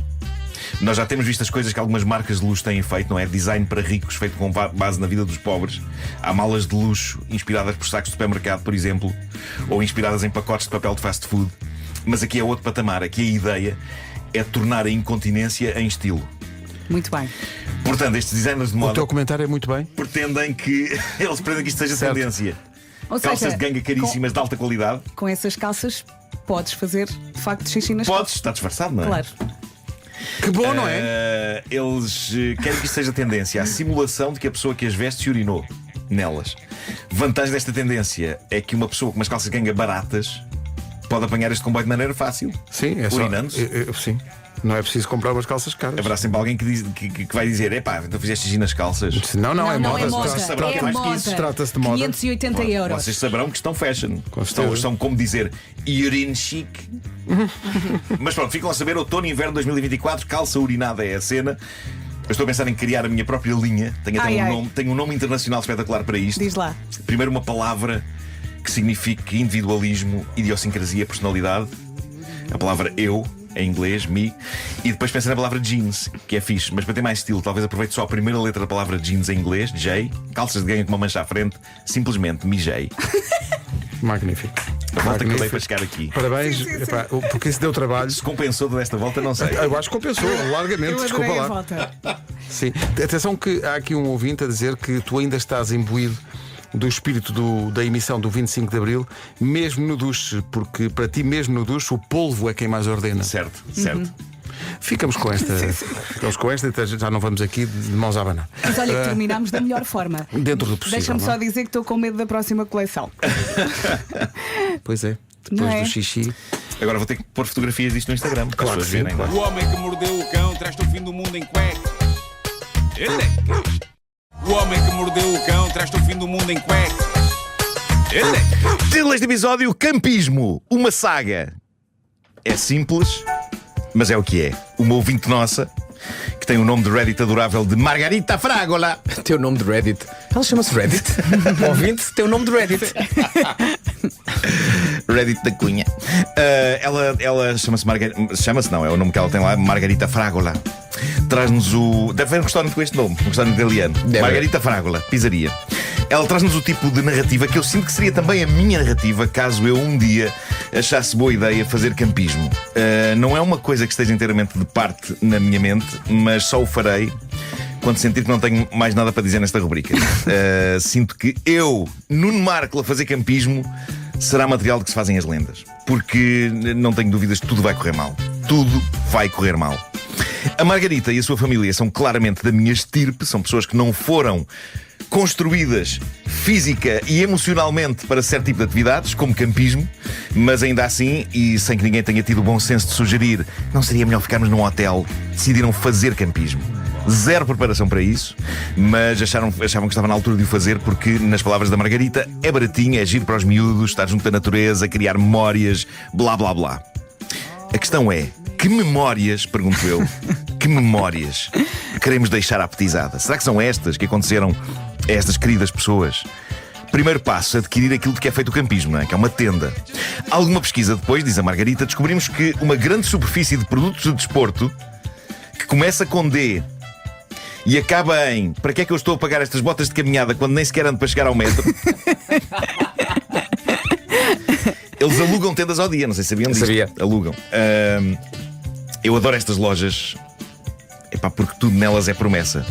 S10: Nós já temos visto as coisas que algumas marcas de luxo têm feito, não é? Design para ricos, feito com base na vida dos pobres. Há malas de luxo inspiradas por sacos de supermercado, por exemplo, ou inspiradas em pacotes de papel de fast food. Mas aqui é outro patamar. Aqui a ideia é tornar a incontinência em estilo.
S8: Muito bem.
S10: Portanto, estes designers de moda.
S6: O teu comentário é muito bem.
S10: Pretendem que eles pretendem que isto seja tendência.
S8: Ou
S10: calças
S8: seja,
S10: de ganga caríssimas de alta qualidade.
S8: Com essas calças podes fazer de facto xixi nas
S10: calças. Está disfarçado, não é?
S8: Claro.
S6: Que bom, não é?
S10: Eles querem que isto seja tendência, a simulação de que a pessoa que as veste se urinou nelas. Vantagem desta tendência é que uma pessoa com umas calças de ganga baratas pode apanhar este comboio de maneira fácil.
S6: Sim, é
S10: urinando-se.
S6: Sim. Não é preciso comprar umas calças caras.
S10: Haverá sempre alguém que vai dizer: epá, então fizeste xixi nas calças.
S6: Não, é moda.
S8: É moda.
S6: Trata-se de moda.
S8: 580 euros.
S10: Vocês saberão que estão fashion. Estão como dizer urine chic. Mas pronto, ficam a saber: outono e inverno 2024, calça urinada é a cena. Eu estou a pensar em criar a minha própria linha. Tenho um nome internacional espetacular para isto.
S8: Diz lá.
S10: Primeiro, uma palavra que signifique individualismo, idiosincrasia, personalidade. A palavra eu, em inglês, me. E depois pensei na palavra jeans, que é fixe, mas para ter mais estilo, talvez aproveite só a primeira letra da palavra jeans em inglês, J. Calças de ganga com uma mancha à frente, simplesmente mijei.
S6: Magnífico.
S10: A volta que eu dei para chegar aqui.
S6: Parabéns,
S8: sim.
S6: Epá, porque isso deu trabalho.
S10: Se compensou desta volta, não sei.
S6: Eu acho que compensou, largamente, desculpa lá.
S8: Volta.
S6: Sim. Atenção que há aqui um ouvinte a dizer que tu ainda estás imbuído do espírito da emissão do 25 de Abril, mesmo no duche, porque para ti mesmo no duche o polvo é quem mais ordena.
S10: Certo.
S6: Ficamos com esta. Ficamos com esta, já não vamos aqui de mãos à abanar.
S8: Mas olha que terminámos da melhor forma.
S6: Dentro do possível.
S8: Deixa-me só dizer que estou com medo da próxima coleção.
S6: Pois é, depois do xixi.
S10: Agora vou ter que pôr fotografias disto no Instagram.
S6: Claro, sim, claro.
S7: O homem que mordeu o cão traz-te o fim do mundo em cueca. O homem que mordeu o cão traz-te o fim do mundo em cueca.
S10: Título deste episódio: Campismo, uma saga. É simples, mas é o que é. Uma ouvinte nossa, que tem o nome de Reddit adorável de Margarita Frágola.
S4: Tem o nome de Reddit. Ela chama-se Reddit. O ouvinte tem o nome de Reddit.
S10: Reddit da Cunha. Ela chama-se Margarita. Chama-se não, é o nome que ela tem lá, Margarita Frágola. Traz-nos o. Deve haver um restaurante com este nome, um restaurante italiano. Margarita Frágola, pizzaria. Ela traz-nos o tipo de narrativa que eu sinto que seria também a minha narrativa caso eu um dia achasse boa ideia fazer campismo. Não é uma coisa que esteja inteiramente de parte na minha mente, mas só o farei quando sentir que não tenho mais nada para dizer nesta rubrica. Sinto que eu, Nuno Marco, a fazer campismo será material de que se fazem as lendas. Porque não tenho dúvidas que tudo vai correr mal. Tudo vai correr mal. A Margarita e a sua família são claramente da minha estirpe. São pessoas que não foram construídas física e emocionalmente para certo tipo de atividades, como campismo, mas ainda assim, e sem que ninguém tenha tido o bom senso de sugerir, não seria melhor ficarmos num hotel, decidiram fazer campismo. Zero preparação para isso, mas achavam que estava na altura de o fazer porque, nas palavras da Margarita, é baratinho, é giro para os miúdos, estar junto da natureza, criar memórias, blá blá blá. A questão é, que memórias, pergunto eu, que memórias queremos deixar à petizada? Será que são estas que aconteceram a estas queridas pessoas? Primeiro passo, adquirir aquilo de que é feito o campismo, não é? Que é uma tenda. Alguma pesquisa depois, diz a Margarita, descobrimos que uma grande superfície de produtos de desporto, que começa com D e acaba em para que é que eu estou a pagar estas botas de caminhada quando nem sequer ando para chegar ao metro? Eles alugam tendas ao dia, não sei se sabiam disso.
S4: Sabia.
S10: Alugam. Eu adoro estas lojas, porque tudo nelas é promessa.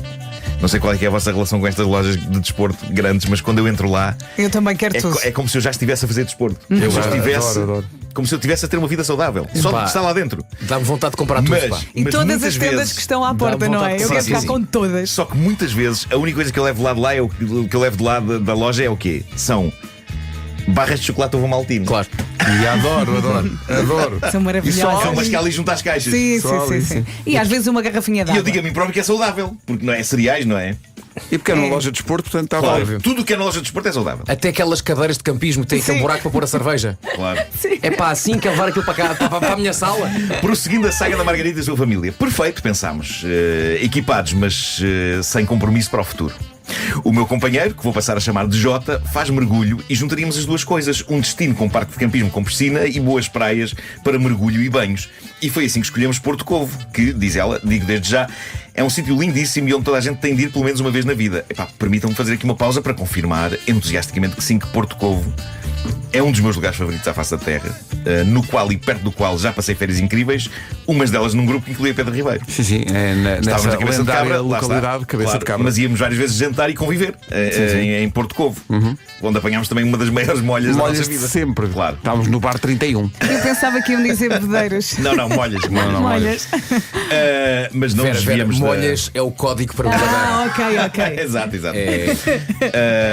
S10: Não sei qual é que é a vossa relação com estas lojas de desporto grandes, mas quando eu entro lá,
S8: eu também quero tudo.
S10: É como se eu já estivesse a fazer desporto.
S6: Adoro.
S10: Como se eu estivesse a ter uma vida saudável. Só de estar lá dentro.
S4: Dá-me vontade de comprar tudo.
S8: E todas as tendas que estão à porta, não é? Eu quero ficar com todas.
S10: Só que muitas vezes a única coisa que eu levo de lá é o que eu levo de lá da loja é o quê? São barras de chocolate Ovomaltine.
S4: Claro.
S6: E adoro.
S8: São maravilhosas.
S10: São umas que há ali junto às caixas.
S8: Sim. E às vezes uma garrafinha de água.
S10: E eu digo a mim próprio que é saudável, porque não é cereais, não é?
S6: E porque é numa loja de desporto, portanto está
S10: claro. Tudo o que é na loja de desporto é saudável.
S4: Até aquelas cadeiras de campismo que têm aquele buraco para pôr a cerveja.
S10: Claro.
S4: É pá, assim que levar aquilo para cá, para a minha sala.
S10: Prosseguindo a saga da Margarida e da sua família. Perfeito, pensámos. Equipados, mas sem compromisso para o futuro. O meu companheiro, que vou passar a chamar de Jota, faz mergulho e juntaríamos as duas coisas. Um destino com parque de campismo com piscina e boas praias para mergulho e banhos. E foi assim que escolhemos Porto Covo, que, diz ela, digo desde já, é um sítio lindíssimo e onde toda a gente tem de ir pelo menos uma vez na vida. Permitam-me fazer aqui uma pausa para confirmar entusiasticamente que sim, que Porto Covo é um dos meus lugares favoritos à face da Terra, no qual e perto do qual já passei férias incríveis, umas delas num grupo que incluía Pedro Ribeiro.
S6: Sim,
S10: estávamos na Cabeça de Cabra,
S6: localidade Cabeça de Cabra.
S10: Mas íamos várias vezes jantar e conviver em Porto Covo, onde apanhámos também uma das maiores molhas da nossa vida.
S6: Sempre, claro. Estávamos no bar 31.
S8: Eu pensava que iam dizer bebedeiros.
S10: Não, molhas. Mas não desviamos.
S4: Molhas é o código para o
S8: ok.
S10: Exato.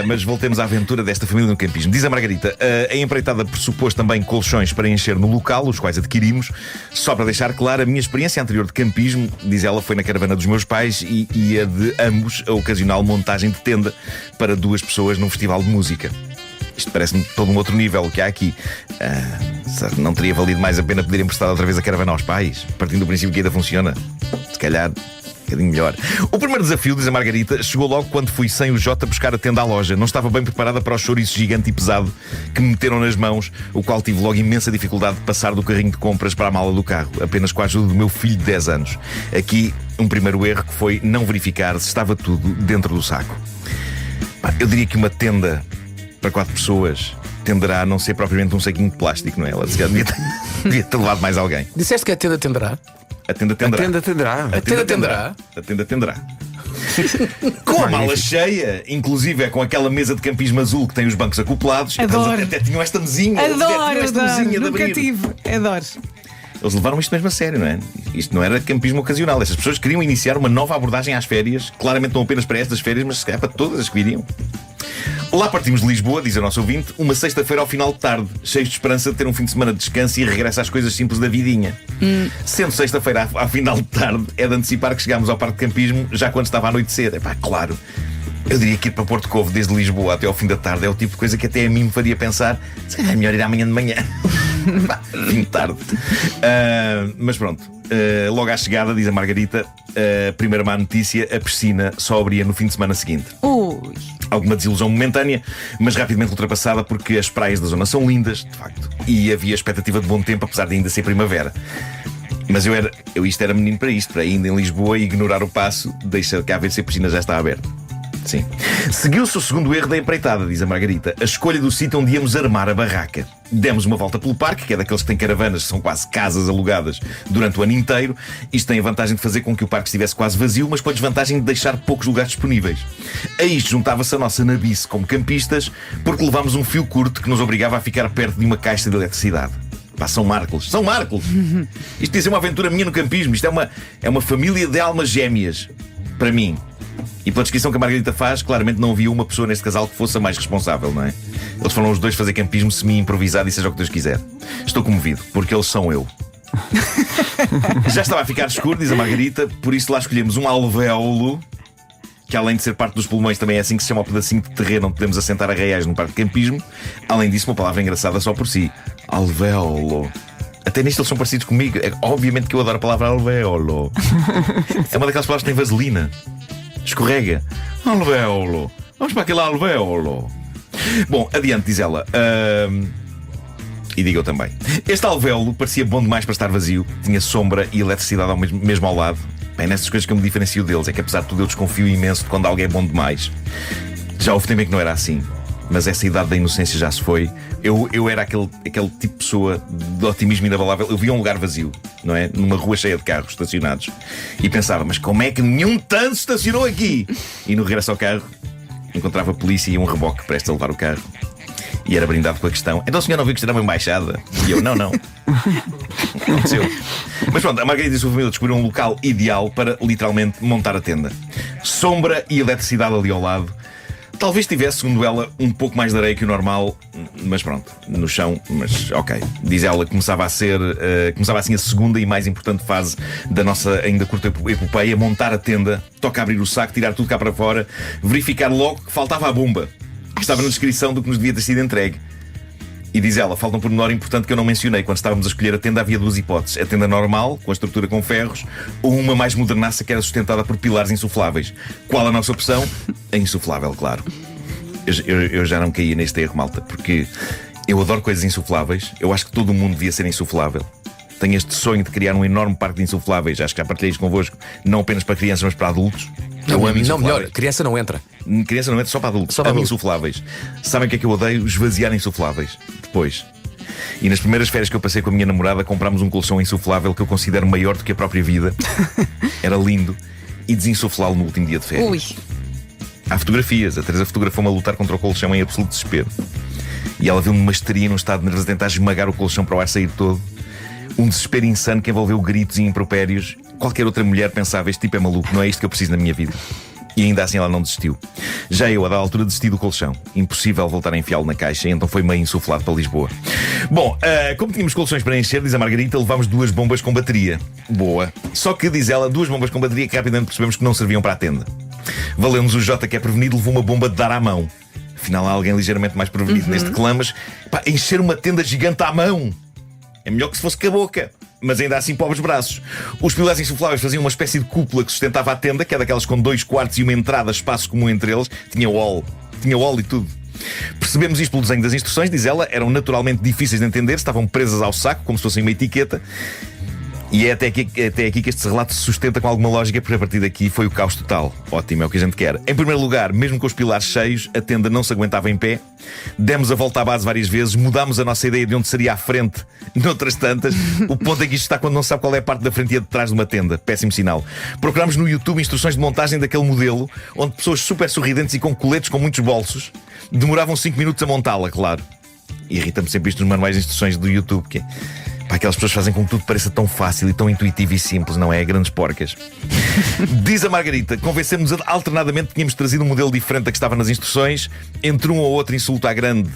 S10: Mas voltemos à aventura desta família no campismo. Diz a Margarita, a empreitada pressupôs também colchões para encher no local, os quais adquirimos. Só para deixar claro, a minha experiência anterior de campismo, diz ela, foi na caravana dos meus pais e a de ambos a ocasional montagem de tenda para 2 pessoas num festival de música. Isto parece-me todo um outro nível que há aqui. Não teria valido mais a pena pedir emprestado outra vez a caravana aos pais, partindo do princípio que ainda funciona? Se calhar um bocadinho melhor. O primeiro desafio, diz a Margarita, chegou logo quando fui sem o Jota buscar a tenda à loja. Não estava bem preparada para o chouriço gigante e pesado que me meteram nas mãos, o qual tive logo imensa dificuldade de passar do carrinho de compras para a mala do carro, apenas com a ajuda do meu filho de 10 anos. Aqui, um primeiro erro que foi não verificar se estava tudo dentro do saco. Eu diria que uma tenda para 4 pessoas tenderá a não ser propriamente um saquinho de plástico, não é? Ela devia ter levado mais alguém.
S4: Disseste que a tenda tenderá?
S10: A tenda tenderá. Com a mala cheia, inclusive com aquela mesa de campismo azul que tem os bancos acoplados.
S8: Adoro.
S10: Até tinham esta mesinha.
S8: Adoro. Nunca tive. Adoro.
S10: Eles levaram isto mesmo a sério, não é? Isto não era campismo ocasional. Estas pessoas queriam iniciar uma nova abordagem às férias. Claramente não apenas para estas férias, mas se calhar para todas as que viriam. Lá partimos de Lisboa, diz a nossa ouvinte, uma sexta-feira ao final de tarde, cheios de esperança de ter um fim de semana de descanso e regresso às coisas simples da vidinha. Sendo sexta-feira ao final de tarde, é de antecipar que chegámos ao parque de campismo já quando estava a anoitecer. Claro, eu diria que ir para Porto Covo desde Lisboa até ao fim da tarde é o tipo de coisa que até a mim me faria pensar, se calhar é melhor ir amanhã de manhã. Fim de tarde. Mas pronto, logo à chegada, diz a Margarita, primeira má notícia, a piscina só abria no fim de semana seguinte. Alguma desilusão momentânea, mas rapidamente ultrapassada, porque as praias da zona são lindas, de facto, e havia expectativa de bom tempo, apesar de ainda ser primavera. Mas eu era menino para isto, para ainda em Lisboa ignorar o passo, deixa cá ver se a piscina já está aberta. Sim. Seguiu-se o segundo erro da empreitada, diz a Margarita. A escolha do sítio onde íamos armar a barraca. Demos uma volta pelo parque, que é daqueles que têm caravanas, que são quase casas alugadas durante o ano inteiro. Isto tem a vantagem de fazer com que o parque estivesse quase vazio, mas com a desvantagem de deixar poucos lugares disponíveis. A isto juntava-se a nossa nabice como campistas, porque levámos um fio curto que nos obrigava a ficar perto de uma caixa de eletricidade. Pá, São Marcos! Isto podia ser uma aventura minha no campismo. Isto é uma família de almas gêmeas. Para mim. E pela descrição que a Margarita faz, claramente não havia uma pessoa neste casal que fosse a mais responsável, não é? Eles foram os dois fazer campismo semi-improvisado e seja o que Deus quiser. Estou comovido, porque eles são eu. Já estava a ficar escuro, diz a Margarita, por isso lá escolhemos um alvéolo, que além de ser parte dos pulmões também é assim que se chama o pedacinho de terreno onde podemos assentar arraiais num parque de campismo. Além disso, uma palavra engraçada só por si. Alvéolo. Até nisto eles são parecidos comigo. Obviamente que eu adoro a palavra alvéolo. É uma daquelas palavras que tem vaselina. Escorrega. Alvéolo. Vamos para aquele alvéolo. Bom, adiante, diz ela. E digo eu também. Este alvéolo parecia bom demais para estar vazio. Tinha sombra e eletricidade mesmo ao lado. Bem, nessas coisas que eu me diferencio deles. É que apesar de tudo eu desconfio imenso de quando alguém é bom demais. Já houve tempo em que não era assim. Mas essa idade da inocência já se foi. Eu era aquele tipo de pessoa de otimismo inabalável. Eu via um lugar vazio, não é? Numa rua cheia de carros estacionados. E pensava, mas como é que nenhum tanto estacionou aqui? E no regresso ao carro encontrava a polícia e um reboque prestes a levar o carro. E era brindado com a questão: então o senhor não viu que isto era uma embaixada? E eu, não. Aconteceu. Mas pronto, a Margarida e a sua família descobriram um local ideal para literalmente montar a tenda. Sombra e eletricidade ali ao lado. Talvez tivesse, segundo ela, um pouco mais de areia que o normal, mas pronto, no chão, mas ok. Diz ela que começava assim a segunda e mais importante fase da nossa ainda curta epopeia: montar a tenda, toca abrir o saco, tirar tudo cá para fora, verificar logo que faltava a bomba, que estava na descrição do que nos devia ter sido entregue. E diz ela, falta um pormenor importante que eu não mencionei. Quando estávamos a escolher a tenda havia duas hipóteses: a tenda normal, com a estrutura com ferros, ou uma mais modernaça que era sustentada por pilares insufláveis. Qual a nossa opção? A insuflável, claro. Eu já não caía neste erro, malta, porque eu adoro coisas insufláveis. Eu acho que todo o mundo devia ser insuflável. Tenho este sonho de criar um enorme parque de insufláveis. Acho que já partilhei isto convosco, não apenas para crianças, mas para adultos. Eu amo insufláveis.
S4: Não, melhor, criança não entra.
S10: Criança não entra, só para adultos. Amo insufláveis. Sabem o que é que eu odeio? Esvaziar insufláveis. Depois. E nas primeiras férias que eu passei com a minha namorada, comprámos um colchão insuflável que eu considero maior do que a própria vida. Era lindo. E desinsuflá-lo no último dia de férias.
S3: Ui.
S10: Há fotografias. A Teresa fotografou-me a lutar contra o colchão em absoluto desespero. E ela viu-me uma histeria num estado de nervoso a tentar esmagar o colchão para o ar sair todo. Um desespero insano que envolveu gritos e impropérios. Qualquer outra mulher pensava: este tipo é maluco, não é isto que eu preciso na minha vida. E ainda assim ela não desistiu. Já eu, a dada altura, desisti do colchão. Impossível voltar a enfiá-lo na caixa, e então foi meio insuflado para Lisboa. Bom, como tínhamos colchões para encher, diz a Margarita, levámos 2 bombas com bateria. Boa. Só que, diz ela, 2 bombas com bateria que rapidamente percebemos que não serviam para a tenda. Valeu-nos o Jota, que é prevenido, levou uma bomba de dar à mão. Afinal há alguém ligeiramente mais prevenido neste clã, mas pá, encher uma tenda gigante à mão é melhor que se fosse com a boca. Mas ainda assim, pobres braços. Os pilares insufláveis faziam uma espécie de cúpula que sustentava a tenda, que é daquelas com 2 quartos e uma entrada, espaço comum entre eles. Tinha wall e tudo. Percebemos isto pelo desenho das instruções, diz ela. Eram naturalmente difíceis de entender, estavam presas ao saco, como se fossem uma etiqueta. E é até aqui que este relato se sustenta com alguma lógica, porque a partir daqui foi o caos total. Ótimo, é o que a gente quer. Em primeiro lugar, mesmo com os pilares cheios, a tenda não se aguentava em pé. Demos a volta à base várias vezes, mudámos a nossa ideia de onde seria à frente, noutras tantas. O ponto é que isto está quando não se sabe qual é a parte da frente e a de trás de uma tenda. Péssimo sinal. Procurámos no YouTube instruções de montagem daquele modelo, onde pessoas super sorridentes e com coletes com muitos bolsos demoravam 5 minutos a montá-la, claro. Irrita-me sempre isto nos manuais de instruções do YouTube, que pá, aquelas pessoas fazem com que tudo pareça tão fácil e tão intuitivo e simples, não é? Grandes porcas. Diz a Margarita, convencemos-nos alternadamente que tínhamos trazido um modelo diferente da que estava nas instruções. Entre um ou outro insulto à grande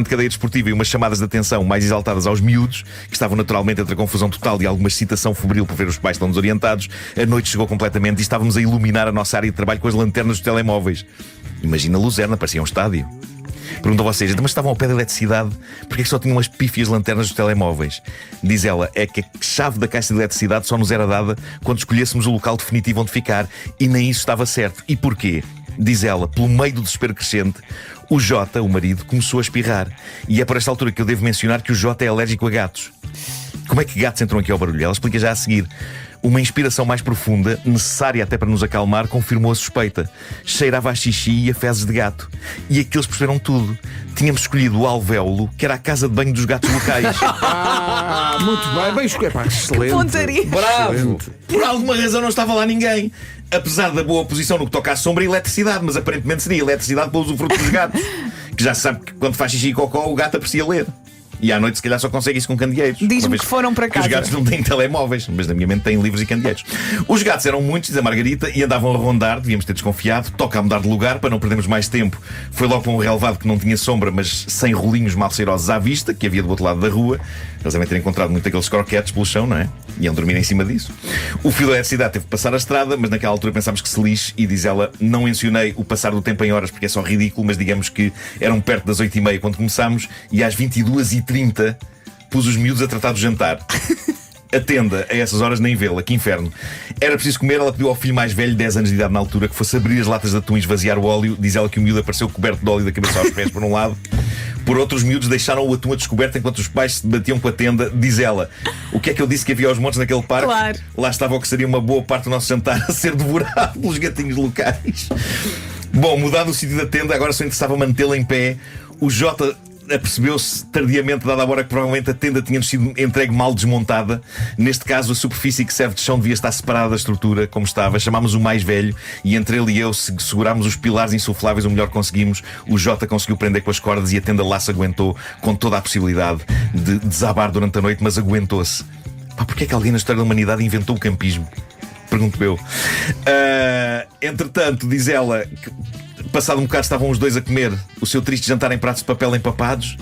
S10: cadeia desportiva e umas chamadas de atenção mais exaltadas aos miúdos, que estavam naturalmente entre a confusão total e alguma excitação febril por ver os pais tão desorientados, a noite chegou completamente e estávamos a iluminar a nossa área de trabalho com as lanternas dos telemóveis. Imagina a luzerna, parecia um estádio. Pergunto a vocês, mas estavam ao pé da eletricidade, porque é que só tinham as pífias lanternas dos telemóveis? Diz ela, é que a chave da caixa de eletricidade só nos era dada quando escolhêssemos o local definitivo onde ficar, e nem isso estava certo. E porquê? Diz ela, pelo meio do desespero crescente, o Jota, o marido, começou a espirrar. E é por esta altura que eu devo mencionar que o Jota é alérgico a gatos. Como é que gatos entram aqui ao barulho? Ela explica já a seguir. Uma inspiração mais profunda, necessária até para nos acalmar, confirmou a suspeita. Cheirava a xixi e a fezes de gato. E aqueles perceberam tudo. Tínhamos escolhido o alvéolo, que era a casa de banho dos gatos locais.
S6: Muito bem, bem escolhido. Excelente.
S8: Pontaria.
S10: Bravo!
S6: Excelente.
S10: Por alguma razão não estava lá ninguém. Apesar da boa posição no que toca à sombra e eletricidade, mas aparentemente seria eletricidade para o usufruto dos gatos. Que já se sabe que quando faz xixi e cocó, o gato aprecia ler. E à noite, se calhar, só consegue isso com candeeiros.
S8: Diz-me que foram para casa.
S10: Os gatos não têm telemóveis, mas na minha mente têm livros e candeeiros. Os gatos eram muitos, diz a Margarita, e andavam a rondar. Devíamos ter desconfiado. Toca a mudar de lugar para não perdermos mais tempo. Foi logo para um relevado que não tinha sombra, mas sem rolinhos mal cheirosos à vista, que havia do outro lado da rua. Eles devem ter encontrado muito aqueles croquetes pelo chão, não é? Iam dormir em cima disso. O fio da eletricidade teve que passar a estrada, mas naquela altura pensámos que se lixe. E diz ela, não mencionei o passar do tempo em horas porque é só ridículo, mas digamos que eram perto das 8h30 quando começámos, e às 22h30 pus os miúdos a tratar do jantar. A tenda, a essas horas, nem vê-la, que inferno. Era preciso comer, ela pediu ao filho mais velho, 10 anos de idade na altura, que fosse abrir as latas de atum e esvaziar o óleo. Diz ela que o miúdo apareceu coberto de óleo da cabeça aos pés por um lado. Por outro, os miúdos deixaram o atum a descoberto enquanto os pais se debatiam com a tenda. Diz ela, o que é que eu disse que havia aos montes naquele parque?
S8: Claro.
S10: Lá estava o que seria uma boa parte do nosso jantar a ser devorado pelos gatinhos locais. Bom, mudado o sítio da tenda, agora só interessava mantê-la em pé. O Jota apercebeu-se tardiamente, dada a hora que provavelmente a tenda tinha sido entregue mal desmontada. Neste caso, a superfície que serve de chão devia estar separada da estrutura, como estava. Chamámos o mais velho e entre ele e eu segurámos os pilares insufláveis o melhor que conseguimos. O Jota conseguiu prender com as cordas e a tenda lá se aguentou, com toda a possibilidade de desabar durante a noite, mas aguentou-se. Porquê é que alguém na história da humanidade inventou o campismo? Pergunto eu. Entretanto, diz ela que passado um bocado estavam os dois a comer o seu triste jantar em pratos de papel empapados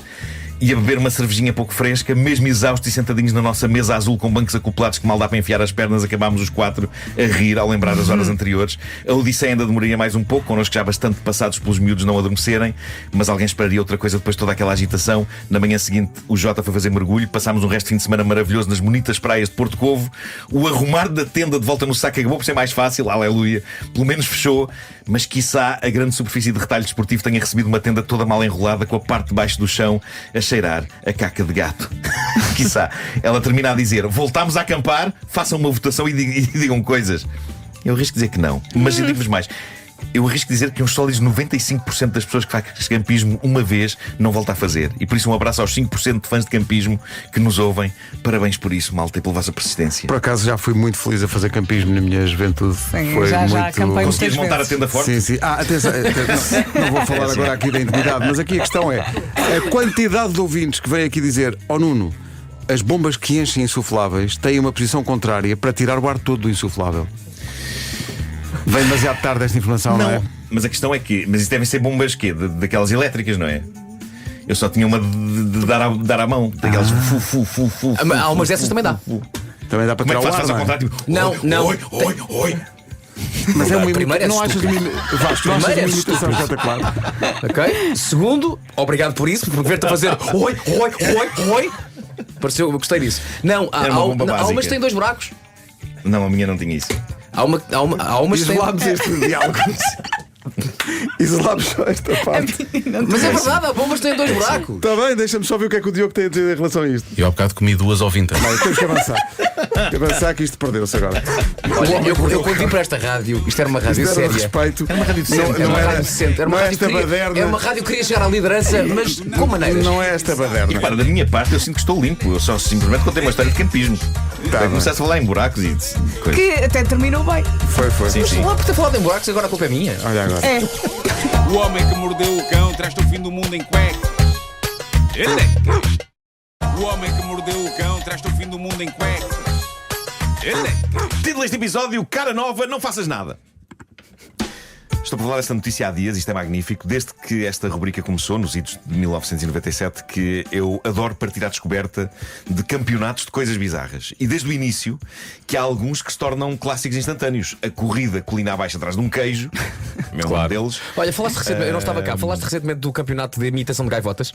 S10: e a beber uma cervejinha pouco fresca, mesmo exaustos e sentadinhos na nossa mesa azul com bancos acoplados que mal dá para enfiar as pernas. Acabámos os quatro a rir ao lembrar as horas anteriores. A Odisseia ainda demoraria mais um pouco, connosco já bastante passados pelos miúdos não adormecerem, mas alguém esperaria outra coisa depois de toda aquela agitação. Na manhã seguinte o Jota foi fazer mergulho. Passámos um resto de fim de semana maravilhoso nas bonitas praias de Porto Covo. O arrumar da tenda de volta no saco acabou por ser mais fácil, aleluia, pelo menos fechou. Mas quiçá a grande superfície de retalho desportivo tenha recebido uma tenda toda mal enrolada, com a parte de baixo do chão a cheirar a caca de gato. Quiçá. Ela termina a dizer, voltámos a acampar, façam uma votação e digam coisas. Eu arrisco dizer que não, mas eu digo-vos mais. Eu arrisco dizer que uns sólidos 95% das pessoas que fazem campismo uma vez não volta a fazer. E por isso um abraço aos 5% de fãs de campismo que nos ouvem. Parabéns por isso, malta, e pela vossa persistência.
S6: Por acaso já fui muito feliz a fazer campismo na minha juventude.
S8: Sim,
S6: foi
S8: já
S6: muito...
S8: acampei.
S10: Conseguias montar a tenda forte?
S6: Sim, sim. Atenção, não vou falar agora aqui da intimidade, mas aqui a questão é a quantidade de ouvintes que vem aqui dizer, Nuno, as bombas que enchem insufláveis têm uma posição contrária para tirar o ar todo do insuflável. Vem demasiado tarde esta informação, não é?
S10: Mas a questão é que, mas isso devem ser bombas quê? Daquelas elétricas, não é? Eu só tinha uma de dar à mão. Daquelas
S4: Há umas dessas também dá.
S6: Também dá para tirar o ar,
S10: faz ao contrário, tipo,
S4: Não.
S10: Oi.
S6: Mas é uma
S4: Primeiro
S6: não achas uma
S4: Primeiro é
S6: imitação espetacular?
S4: Ok? Segundo, obrigado por isso, por ver-te a fazer oi. Pareceu, eu gostei disso. Não, há umas que têm 2 buracos.
S10: Não, a minha não tinha isso.
S4: Há umas que têm.
S6: Isolámos este diálogo. Isolámos só esta parte.
S4: Mas é verdade, há bombas que têm 2 buracos.
S6: Está bem, deixa-me só ver o que é que o Diogo tem a dizer em relação a isto.
S1: Eu há bocado comi 2 ou 20.
S6: Bem, temos que avançar. Que isto perdeu-se agora.
S4: Olha, eu quando vim para esta rádio, isto era uma rádio
S6: Isto era
S4: séria.
S6: respeito.
S4: Era uma rádio decente.
S6: Não era
S4: uma rádio
S6: esta baderna.
S4: Era uma rádio que queria chegar à liderança, mas com maneiras.
S6: Não é esta baderna.
S10: E para, da minha parte, eu sinto que estou limpo. Eu só simplesmente contei uma história de campismo. Começaste a falar em buracos e coisas.
S8: Que até terminou bem.
S6: Foi.
S10: Sim, sim.
S4: Lá por ter falado em buracos, agora a culpa é minha.
S6: Olha agora.
S8: É.
S7: O homem que mordeu o cão traz-te o fim do mundo em cuecas. O homem que mordeu o cão traz-te o fim do mundo em cuecas.
S10: Título deste episódio, cara nova, não faças nada. Estou por falar desta notícia há dias, isto é magnífico. Desde que esta rubrica começou, nos idos de 1997, que eu adoro partir à descoberta de campeonatos de coisas bizarras. E desde o início, que há alguns que se tornam clássicos instantâneos. A corrida colina abaixo atrás de um queijo, mesmo um deles.
S4: Olha, falaste recentemente, eu não estava cá, falaste recentemente do campeonato de imitação de gaivotas.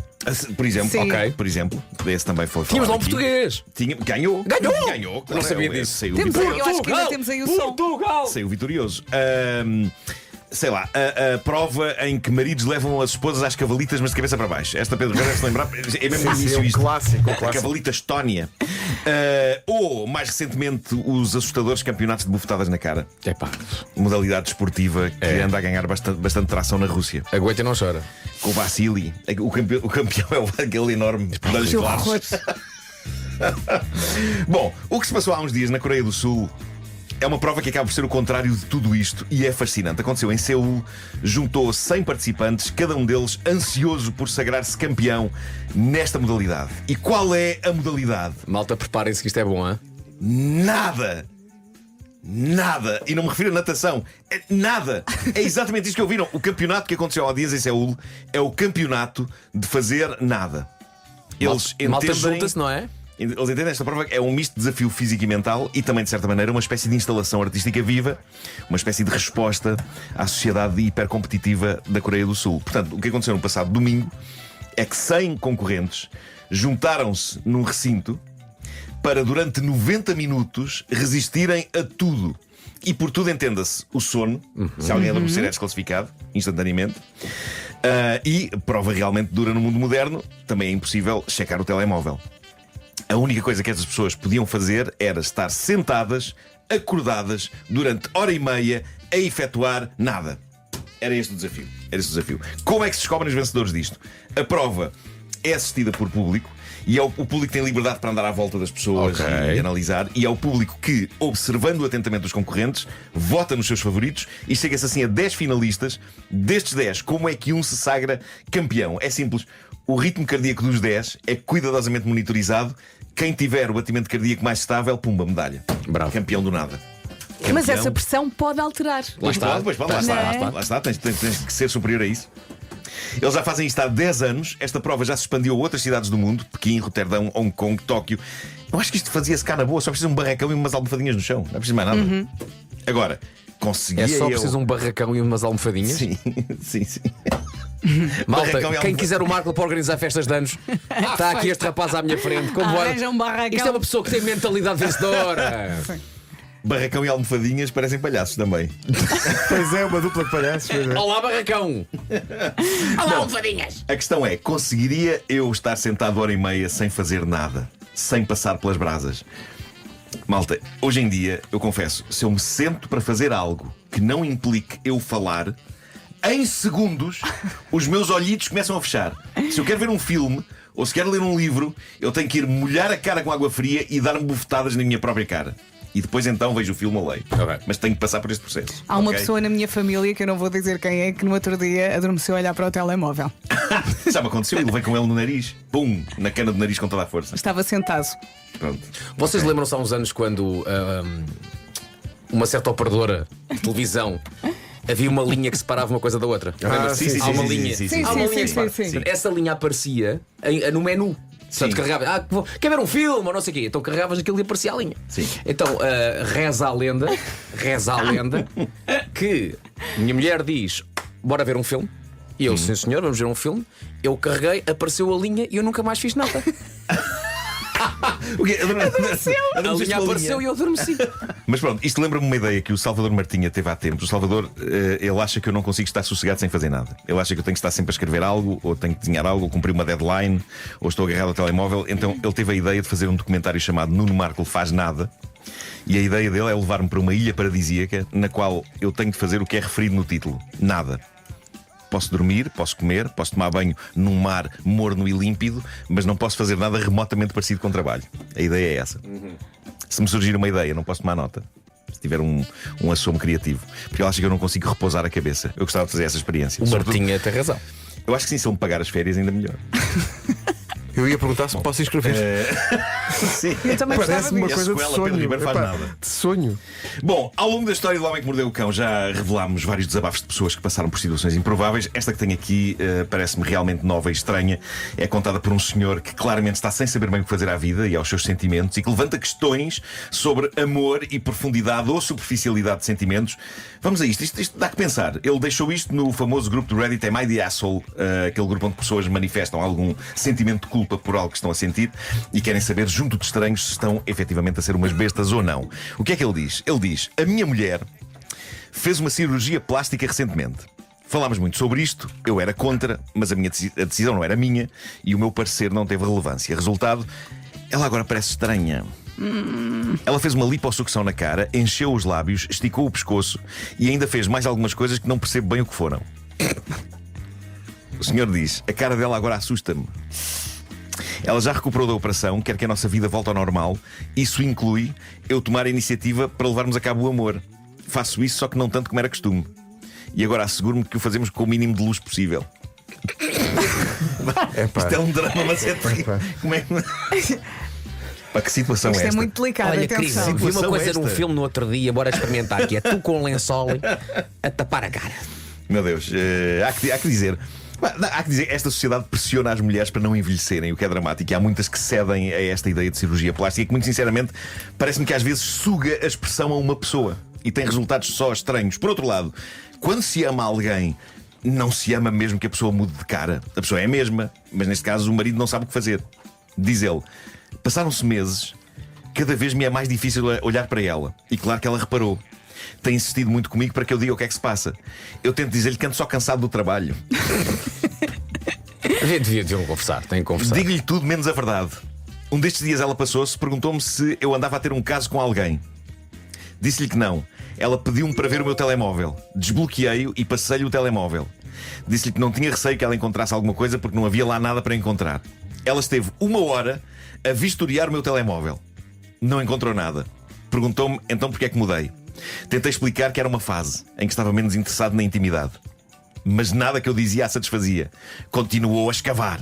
S10: Por exemplo,
S8: Sim.
S10: ok, por exemplo, esse também foi
S4: Tínhamos lá um
S10: aqui.
S4: português.
S10: Ganhou,
S4: Não
S10: claro,
S4: sabia disso.
S10: Saiu
S8: Temos,
S10: vitorioso.
S8: eu acho que ainda temos aí o som.
S10: Saiu vitorioso. Sei lá, a prova em que maridos levam as esposas às cavalitas, mas de cabeça para baixo. Esta Pedro já deve se lembrar. É mesmo início isto.
S6: Clássico.
S10: A cavalita Estónia. Ou, mais recentemente, os assustadores campeonatos de bufetadas na cara. Modalidade esportiva que anda a ganhar bastante tração na Rússia.
S4: Aguenta e não chora.
S10: Com o Vassili. O campeão é aquele enorme de olhos claros. Bom, o que se passou há uns dias na Coreia do Sul é uma prova que acaba por ser o contrário de tudo isto e é fascinante. Aconteceu em Seul, juntou 100 participantes, cada um deles ansioso por sagrar-se campeão nesta modalidade. E qual é a modalidade?
S4: Malta, preparem-se que isto é bom, hein?
S10: Nada! Nada! E não me refiro a natação. Nada! É exatamente isso que ouviram. O campeonato que aconteceu há dias em Seul é o campeonato de fazer nada. Eles
S4: Malta junta-se, não é?
S10: Eles entendem esta prova é um misto de desafio físico e mental e também, de certa maneira, uma espécie de instalação artística viva, uma espécie de resposta à sociedade hipercompetitiva da Coreia do Sul. Portanto, o que aconteceu no passado domingo é que 100 concorrentes juntaram-se num recinto para, durante 90 minutos, resistirem a tudo. E por tudo entenda-se o sono. Se alguém adormecer é desclassificado instantaneamente. E prova realmente dura no mundo moderno, também é impossível checar o telemóvel. A única coisa que essas pessoas podiam fazer era estar sentadas, acordadas, durante hora e meia, a efetuar nada. Era este o desafio. Como é que se descobrem os vencedores disto? A prova é assistida por público e o público tem liberdade para andar à volta das pessoas e analisar. E é o público que, observando atentamente os concorrentes, vota nos seus favoritos e chega-se assim a 10 finalistas. Destes 10, como é que um se sagra campeão? É simples. O ritmo cardíaco dos 10 é cuidadosamente monitorizado. Quem tiver o batimento cardíaco mais estável, pumba, medalha.
S4: Bravo.
S10: Campeão do nada.
S8: Mas essa pressão pode alterar.
S10: Lá está. Tens que ser superior a isso. Eles já fazem isto há 10 anos. Esta prova já se expandiu a outras cidades do mundo: Pequim, Roterdão, Hong Kong, Tóquio. Eu acho que isto fazia-se cá na boa. Só precisa um barracão e umas almofadinhas no chão. Não é preciso mais nada. Agora, conseguia.
S4: É só preciso um barracão e umas almofadinhas?
S10: Sim.
S4: Malta, quem quiser o Marco para organizar festas de anos, está aqui este rapaz à minha frente.
S8: Um barracão.
S4: Isto é uma pessoa que tem mentalidade vencedora.
S10: Barracão e almofadinhas parecem palhaços também.
S6: Pois é, uma dupla de palhaços.
S4: Olá, barracão. Olá, almofadinhas.
S10: A questão é, conseguiria eu estar sentado hora e meia sem fazer nada, sem passar pelas brasas? Malta, hoje em dia, eu confesso, se eu me sento para fazer algo que não implique eu falar, em segundos os meus olhitos começam a fechar. Se eu quero ver um filme ou se quero ler um livro, eu tenho que ir molhar a cara com água fria e dar-me bufetadas na minha própria cara. E depois então vejo o filme ou leio. Mas tenho que passar por este processo.
S8: Há uma pessoa na minha família, que eu não vou dizer quem é, que no outro dia adormeceu a olhar para o telemóvel.
S10: Já me aconteceu e levei com ele no nariz. Pum! Na cana do nariz com toda a força.
S8: Estava sentado.
S10: Pronto.
S4: Vocês lembram-se há uns anos quando uma certa operadora de televisão havia uma linha que separava uma coisa da outra?
S10: Sim.
S4: Há uma linha.
S10: Há
S4: uma linha que separa. Essa linha aparecia no menu. Portanto, carregava, quer ver um filme ou não sei o quê. Então carregavas aquilo e aparecia a linha.
S10: Sim.
S4: Então reza a lenda que minha mulher diz: bora ver um filme. E eu, sim senhor, vamos ver um filme. Eu carreguei, apareceu a linha e eu nunca mais fiz nada. A linha apareceu e eu adormeci.
S10: Mas pronto, isto lembra-me uma ideia que o Salvador Martinha teve há tempos. O Salvador, ele acha que eu não consigo estar sossegado sem fazer nada. Ele acha que eu tenho que estar sempre a escrever algo, ou tenho que desenhar algo, ou cumprir uma deadline, ou estou agarrado ao telemóvel. Então ele teve a ideia de fazer um documentário chamado Nuno Marco Faz Nada. E a ideia dele é levar-me para uma ilha paradisíaca na qual eu tenho de fazer o que é referido no título: nada. Posso dormir, posso comer, posso tomar banho num mar morno e límpido, mas não posso fazer nada remotamente parecido com trabalho. A ideia é essa. Se me surgir uma ideia, não posso tomar nota. Se tiver um assomo criativo. Porque ele acha que eu não consigo repousar a cabeça. Eu gostava de fazer essa experiência.
S4: O Martinha tem razão.
S10: Eu acho que sim, se ele me pagar as férias, ainda melhor.
S6: Eu ia perguntar se posso inscrever.
S10: Sim.
S6: Parece-me uma coisa de sonho.
S10: De sonho. Bom, ao longo da história do Homem que Mordeu o Cão já revelámos vários desabafos de pessoas que passaram por situações improváveis. Esta que tenho aqui parece-me realmente nova e estranha. É contada por um senhor que claramente está sem saber bem o que fazer à vida e aos seus sentimentos, e que levanta questões sobre amor e profundidade ou superficialidade de sentimentos. Vamos a isto. Isto dá que pensar. Ele deixou isto no famoso grupo do Reddit Am I the Asshole, aquele grupo onde pessoas manifestam algum sentimento de culpa por algo que estão a sentir e querem saber, junto de estranhos, se estão efetivamente a ser umas bestas ou não. O que é que ele diz? Ele diz: a minha mulher fez uma cirurgia plástica recentemente. Falámos muito sobre isto, eu era contra, mas a decisão não era minha e o meu parecer não teve relevância. Resultado, ela agora parece estranha. Ela fez uma lipossucção na cara, encheu os lábios, esticou o pescoço e ainda fez mais algumas coisas que não percebo bem o que foram. O senhor diz: a cara dela agora assusta-me. Ela já recuperou da operação, quer que a nossa vida volte ao normal. Isso inclui eu tomar a iniciativa para levarmos a cabo o amor. Faço isso, só que não tanto como era costume. E agora asseguro-me que o fazemos com o mínimo de luz possível. Isto é um drama, mas é terrível. Como é que... Pá, que situação
S8: Isto
S10: é esta?
S8: é muito delicado.
S4: Olha, Cris,
S8: atenção.
S4: vi uma coisa
S10: esta?
S4: num filme no outro dia, bora experimentar, que é tu com um lençol a tapar a cara.
S10: Meu Deus, há que dizer. Há que dizer, esta sociedade pressiona as mulheres para não envelhecerem, o que é dramático. E há muitas que cedem a esta ideia de cirurgia plástica que, muito sinceramente, parece-me que às vezes suga a expressão a uma pessoa e tem resultados só estranhos. Por outro lado, quando se ama alguém, não se ama mesmo que a pessoa mude de cara. A pessoa é a mesma, mas neste caso o marido não sabe o que fazer. Diz ele: passaram-se meses, cada vez me é mais difícil olhar para ela. E claro que ela reparou. Tem insistido muito comigo para que eu diga o que é que se passa. Eu tento dizer-lhe que ando só cansado do trabalho.
S4: Deviam conversar, têm que conversar.
S10: Digo-lhe tudo menos a verdade. Um destes dias ela passou-se, perguntou-me se eu andava a ter um caso com alguém. Disse-lhe que não. Ela pediu-me para ver o meu telemóvel. Desbloqueei-o e passei-lhe o telemóvel. Disse-lhe que não tinha receio que ela encontrasse alguma coisa porque não havia lá nada para encontrar. Ela esteve 1 hora a vistoriar o meu telemóvel. Não encontrou nada. Perguntou-me então porque é que mudei. Tentei explicar que era uma fase em que estava menos interessado na intimidade. Mas nada que eu dizia a satisfazia. Continuou a escavar.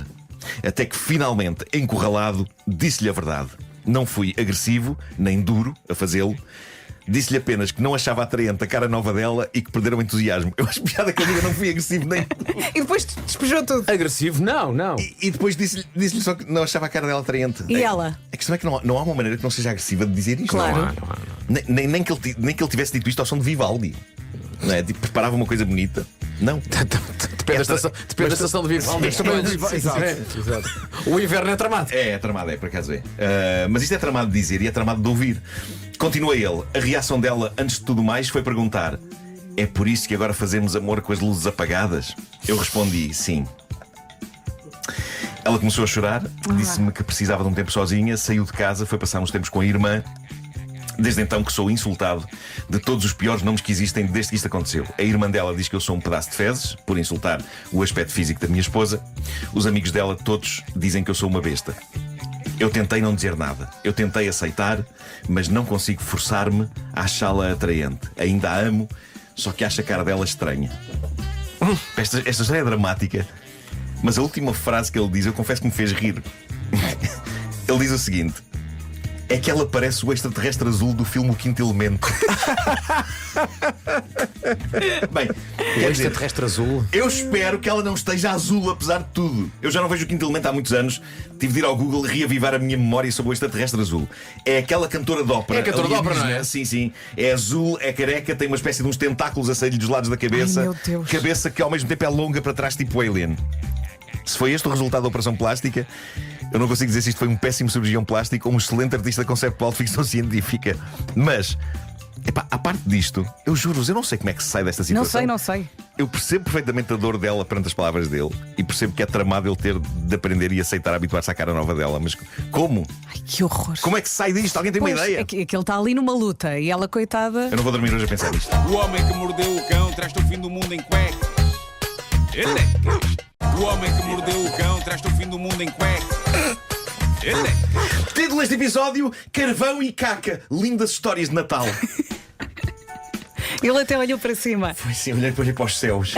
S10: Até que finalmente, encurralado, disse-lhe a verdade. Não fui agressivo, nem duro a fazê-lo. Disse-lhe apenas que não achava atraente a cara nova dela e que perderam o entusiasmo. Eu acho piada que eu diga não fui agressivo nem.
S8: E depois despejou tudo.
S4: Agressivo? Não.
S10: E depois disse-lhe só que não achava a cara dela atraente.
S8: E ela?
S10: A questão é que não há uma maneira que não seja agressiva de dizer isto.
S8: Claro.
S10: Não há. Nem que ele tivesse dito isto ao som de Vivaldi. Não é? Tipo, preparava uma coisa bonita. Não.
S4: Depende da estação de Vivaldi. Exato. O inverno é tramado.
S10: É tramado, por acaso é. Mas isto é tramado de dizer e é tramado de ouvir. Continua ele. A reação dela, antes de tudo mais, foi perguntar: é por isso que agora fazemos amor com as luzes apagadas? Eu respondi: sim. Ela começou a chorar, disse-me que precisava de um tempo sozinha, saiu de casa, foi passar uns tempos com a irmã. Desde então que sou insultado de todos os piores nomes que existem desde que isto aconteceu. A irmã dela diz que eu sou um pedaço de fezes, por insultar o aspecto físico da minha esposa. Os amigos dela todos dizem que eu sou uma besta. Eu tentei não dizer nada. Eu tentei aceitar, mas não consigo forçar-me a achá-la atraente. Ainda a amo, só que acho a cara dela estranha. Esta história é dramática, mas a última frase que ele diz, eu confesso que me fez rir. Ele diz o seguinte: é que ela parece o extraterrestre azul do filme O Quinto Elemento. Bem,
S4: o extraterrestre azul.
S10: Eu espero que ela não esteja azul, apesar de tudo. Eu já não vejo O Quinto Elemento há muitos anos. Tive de ir ao Google reavivar a minha memória sobre o extraterrestre azul. É aquela cantora de ópera.
S4: É a cantora de ópera, não é?
S10: Sim. É azul, é careca, tem uma espécie de uns tentáculos a sair dos lados da cabeça.
S8: Ai, meu Deus.
S10: Cabeça que ao mesmo tempo é longa para trás, tipo Alien. Se foi este o resultado da operação plástica, eu não consigo dizer se isto foi um péssimo cirurgião plástico ou um excelente artista conceptual de ficção científica. Mas, epá, à parte disto, eu juro-vos, eu não sei como é que se sai desta situação.
S8: Não sei.
S10: Eu percebo perfeitamente a dor dela perante as palavras dele e percebo que é tramado ele ter de aprender e aceitar habituar-se à cara nova dela. Mas como?
S8: Ai, que horror.
S10: Como é que se sai disto? Alguém tem uma ideia?
S8: É que ele está ali numa luta e ela, coitada.
S10: Eu não vou dormir hoje a pensar nisto.
S7: O homem que mordeu o cão traz-te o fim do mundo em cueca. O homem que mordeu o cão traz-te o fim do mundo em cueca.
S10: Título deste episódio: Carvão e Caca. Lindas histórias de Natal.
S8: Ele até olhou para cima.
S10: Foi sim, olhei para os céus.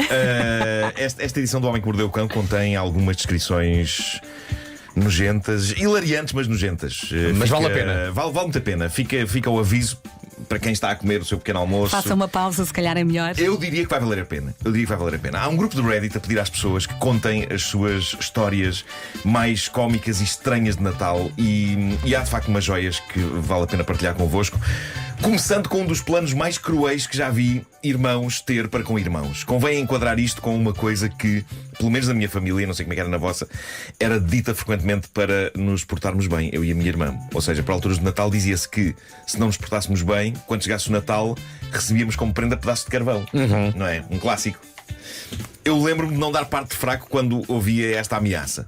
S10: Esta edição do Homem que Mordeu o Cão contém algumas descrições nojentas, hilariantes, mas nojentas.
S4: Mas vale a pena.
S10: Vale muito a pena. Fica o aviso para quem está a comer o seu pequeno almoço.
S8: Faça uma pausa, se calhar é melhor.
S10: Eu diria que vai valer a pena. Há um grupo de Reddit a pedir às pessoas que contem as suas histórias mais cómicas e estranhas de Natal. E há de facto umas joias que vale a pena partilhar convosco. Começando com um dos planos mais cruéis que já vi irmãos ter para com irmãos. Convém enquadrar isto com uma coisa que, pelo menos na minha família, não sei como é que era na vossa, era dita frequentemente para nos portarmos bem, eu e a minha irmã. Ou seja, para alturas de Natal dizia-se que, se não nos portássemos bem, quando chegasse o Natal, recebíamos como prenda pedaços de carvão. Não é? Um clássico. Eu lembro-me de não dar parte de fraco quando ouvia esta ameaça.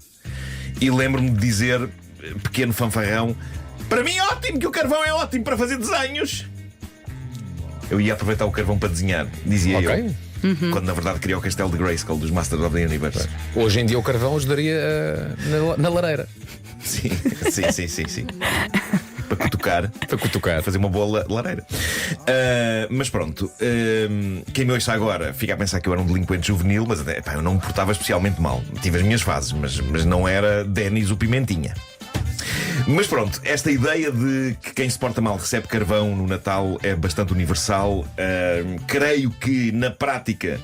S10: E lembro-me de dizer, pequeno fanfarrão: para mim, ótimo, que o carvão é ótimo para fazer desenhos. Eu ia aproveitar o carvão para desenhar, dizia eu. Quando na verdade queria o castelo de Grayskull dos Masters of the Universe.
S4: Hoje em dia o carvão ajudaria na lareira.
S10: Sim. Para cutucar. Fazer uma boa lareira. Mas pronto, quem me ouça agora fica a pensar que eu era um delinquente juvenil, mas eu não me portava especialmente mal. Tive as minhas fases, mas não era Denis o Pimentinha. Mas pronto, esta ideia de que quem se porta mal recebe carvão no Natal é bastante universal. Creio que, na prática,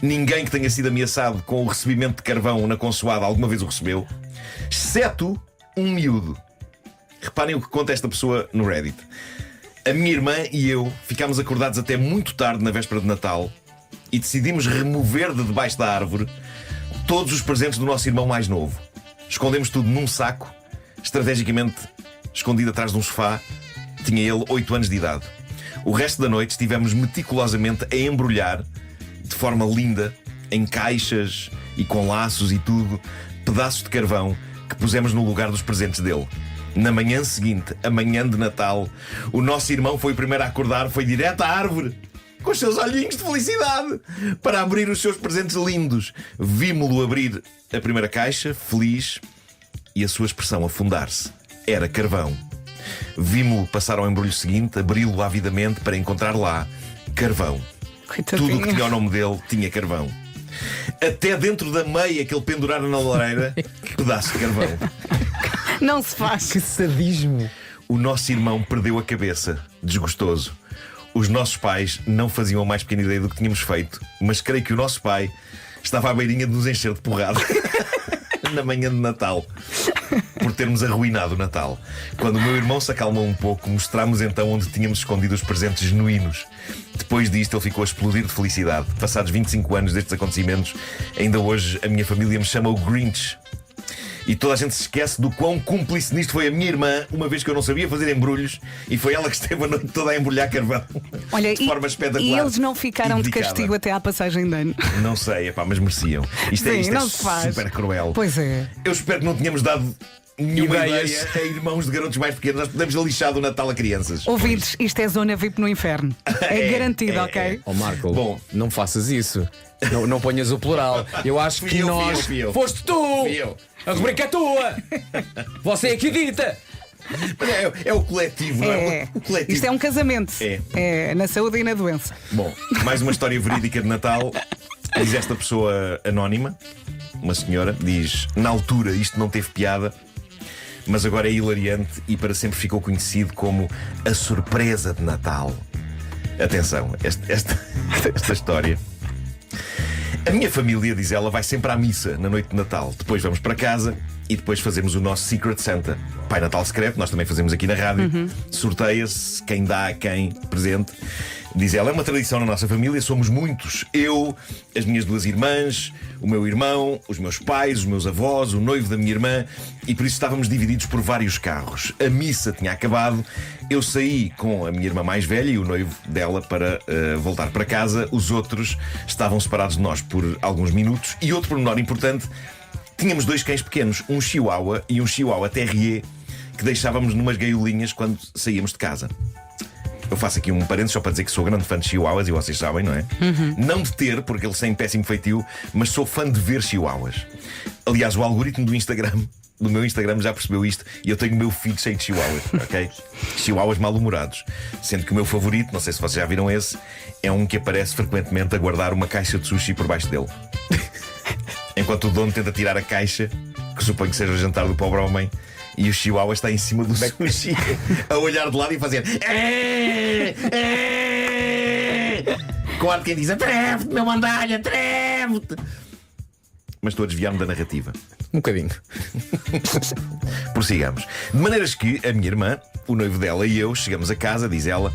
S10: ninguém que tenha sido ameaçado com o recebimento de carvão na consoada alguma vez o recebeu, exceto um miúdo. Reparem o que conta esta pessoa no Reddit. A minha irmã e eu ficámos acordados até muito tarde na véspera de Natal e decidimos remover de debaixo da árvore todos os presentes do nosso irmão mais novo. Escondemos tudo num saco, estrategicamente escondido atrás de um sofá. Tinha ele 8 anos de idade. O resto da noite estivemos meticulosamente a embrulhar, de forma linda, em caixas e com laços e tudo, pedaços de carvão que pusemos no lugar dos presentes dele. Na manhã seguinte, a manhã de Natal, o nosso irmão foi o primeiro a acordar, foi direto à árvore, com os seus olhinhos de felicidade, para abrir os seus presentes lindos. Vimo-lo abrir a primeira caixa, feliz, e a sua expressão afundar-se. Era carvão. Vimo-lo passar ao embrulho seguinte, abri-lo avidamente para encontrar lá carvão.
S8: Coitadinho.
S10: Tudo o que tinha o nome dele tinha carvão. Até dentro da meia que ele pendurara na lareira, pedaço de carvão.
S8: Não se faz.
S4: Que sadismo.
S10: O nosso irmão perdeu a cabeça, desgostoso. Os nossos pais não faziam a mais pequena ideia do que tínhamos feito, mas creio que o nosso pai estava à beirinha de nos encher de porrada na manhã de Natal, por termos arruinado o Natal. Quando o meu irmão se acalmou um pouco, mostramos então onde tínhamos escondido os presentes genuínos. Depois disto ele ficou a explodir de felicidade. Passados 25 anos destes acontecimentos, ainda hoje a minha família me chama o Grinch. E toda a gente se esquece do quão cúmplice nisto foi a minha irmã, uma vez que eu não sabia fazer embrulhos, e foi ela que esteve a noite toda a embrulhar carvão.
S8: Olha,
S10: de forma espetacular.
S8: E eles não ficaram de castigo até à passagem de ano?
S10: Não sei, mas mereciam. Isto é super cruel.
S8: Pois é.
S10: Eu espero que não tenhamos dado nenhuma ideia a irmãos de garotos mais pequenos. Nós podemos lixar o Natal a crianças.
S8: Ouvintes, isto é zona VIP no inferno. É garantido, ok?
S4: Ó Marco,
S10: Bom,
S4: não faças isso. Não ponhas o plural. Eu acho que nós. Foste tu! A rubrica é tua! Você é que dita!
S10: Mas é o coletivo, não é? O coletivo.
S8: Isto é um casamento. É na saúde e na doença.
S10: Bom, mais uma história verídica de Natal. Diz esta pessoa anónima, uma senhora, diz: na altura isto não teve piada, mas agora é hilariante e para sempre ficou conhecido como a surpresa de Natal. Atenção, esta história. A minha família, diz ela, vai sempre à missa na noite de Natal. Depois vamos para casa e depois fazemos o nosso Secret Santa. Pai Natal secreto, nós também fazemos aqui na rádio. Sorteia-se quem dá a quem presente. Diz ela, é uma tradição na nossa família, somos muitos. Eu, as minhas 2 irmãs, o meu irmão, os meus pais, os meus avós, o noivo da minha irmã, e por isso estávamos divididos por vários carros. A missa tinha acabado, eu saí com a minha irmã mais velha e o noivo dela para voltar para casa. Os outros estavam separados de nós por alguns minutos. E outro pormenor importante, tínhamos 2 cães pequenos, um chihuahua e um chihuahua terrier, que deixávamos numas gaiolinhas quando saíamos de casa. Eu faço aqui um parênteses só para dizer que sou grande fã de chihuahuas, e vocês sabem, não é? Não de ter, porque eles têm péssimo feitio, mas sou fã de ver chihuahuas. Aliás, o algoritmo do meu Instagram já percebeu isto, e eu tenho o meu feed cheio de chihuahuas, ok? Chihuahuas mal-humorados. Sendo que o meu favorito, não sei se vocês já viram esse, é um que aparece frequentemente a guardar uma caixa de sushi por baixo dele. Enquanto o dono tenta tirar a caixa, que suponho que seja o jantar do pobre homem, e o chihuahua está em cima do sushi a olhar de lado e fazer com ar de quem diz: atreve-te, meu mandalha, atreve-te. Mas estou a desviar-me da narrativa.
S4: Um bocadinho.
S10: Prossigamos. De maneiras que a minha irmã, o noivo dela e eu chegamos a casa, diz ela,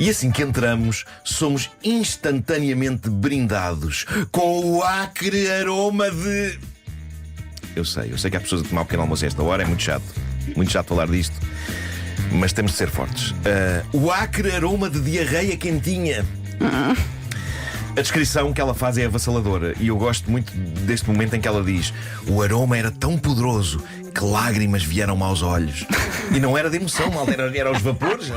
S10: e assim que entramos, somos instantaneamente brindados com o acre aroma de... Eu sei que há pessoas a tomar um pequeno almoço a esta hora, é muito chato falar disto, mas temos de ser fortes. O acre aroma de diarreia quentinha. A descrição que ela faz é avassaladora e eu gosto muito deste momento em que ela diz: o aroma era tão poderoso que lágrimas vieram-me aos olhos. E não era de emoção, mal, era aos vapores.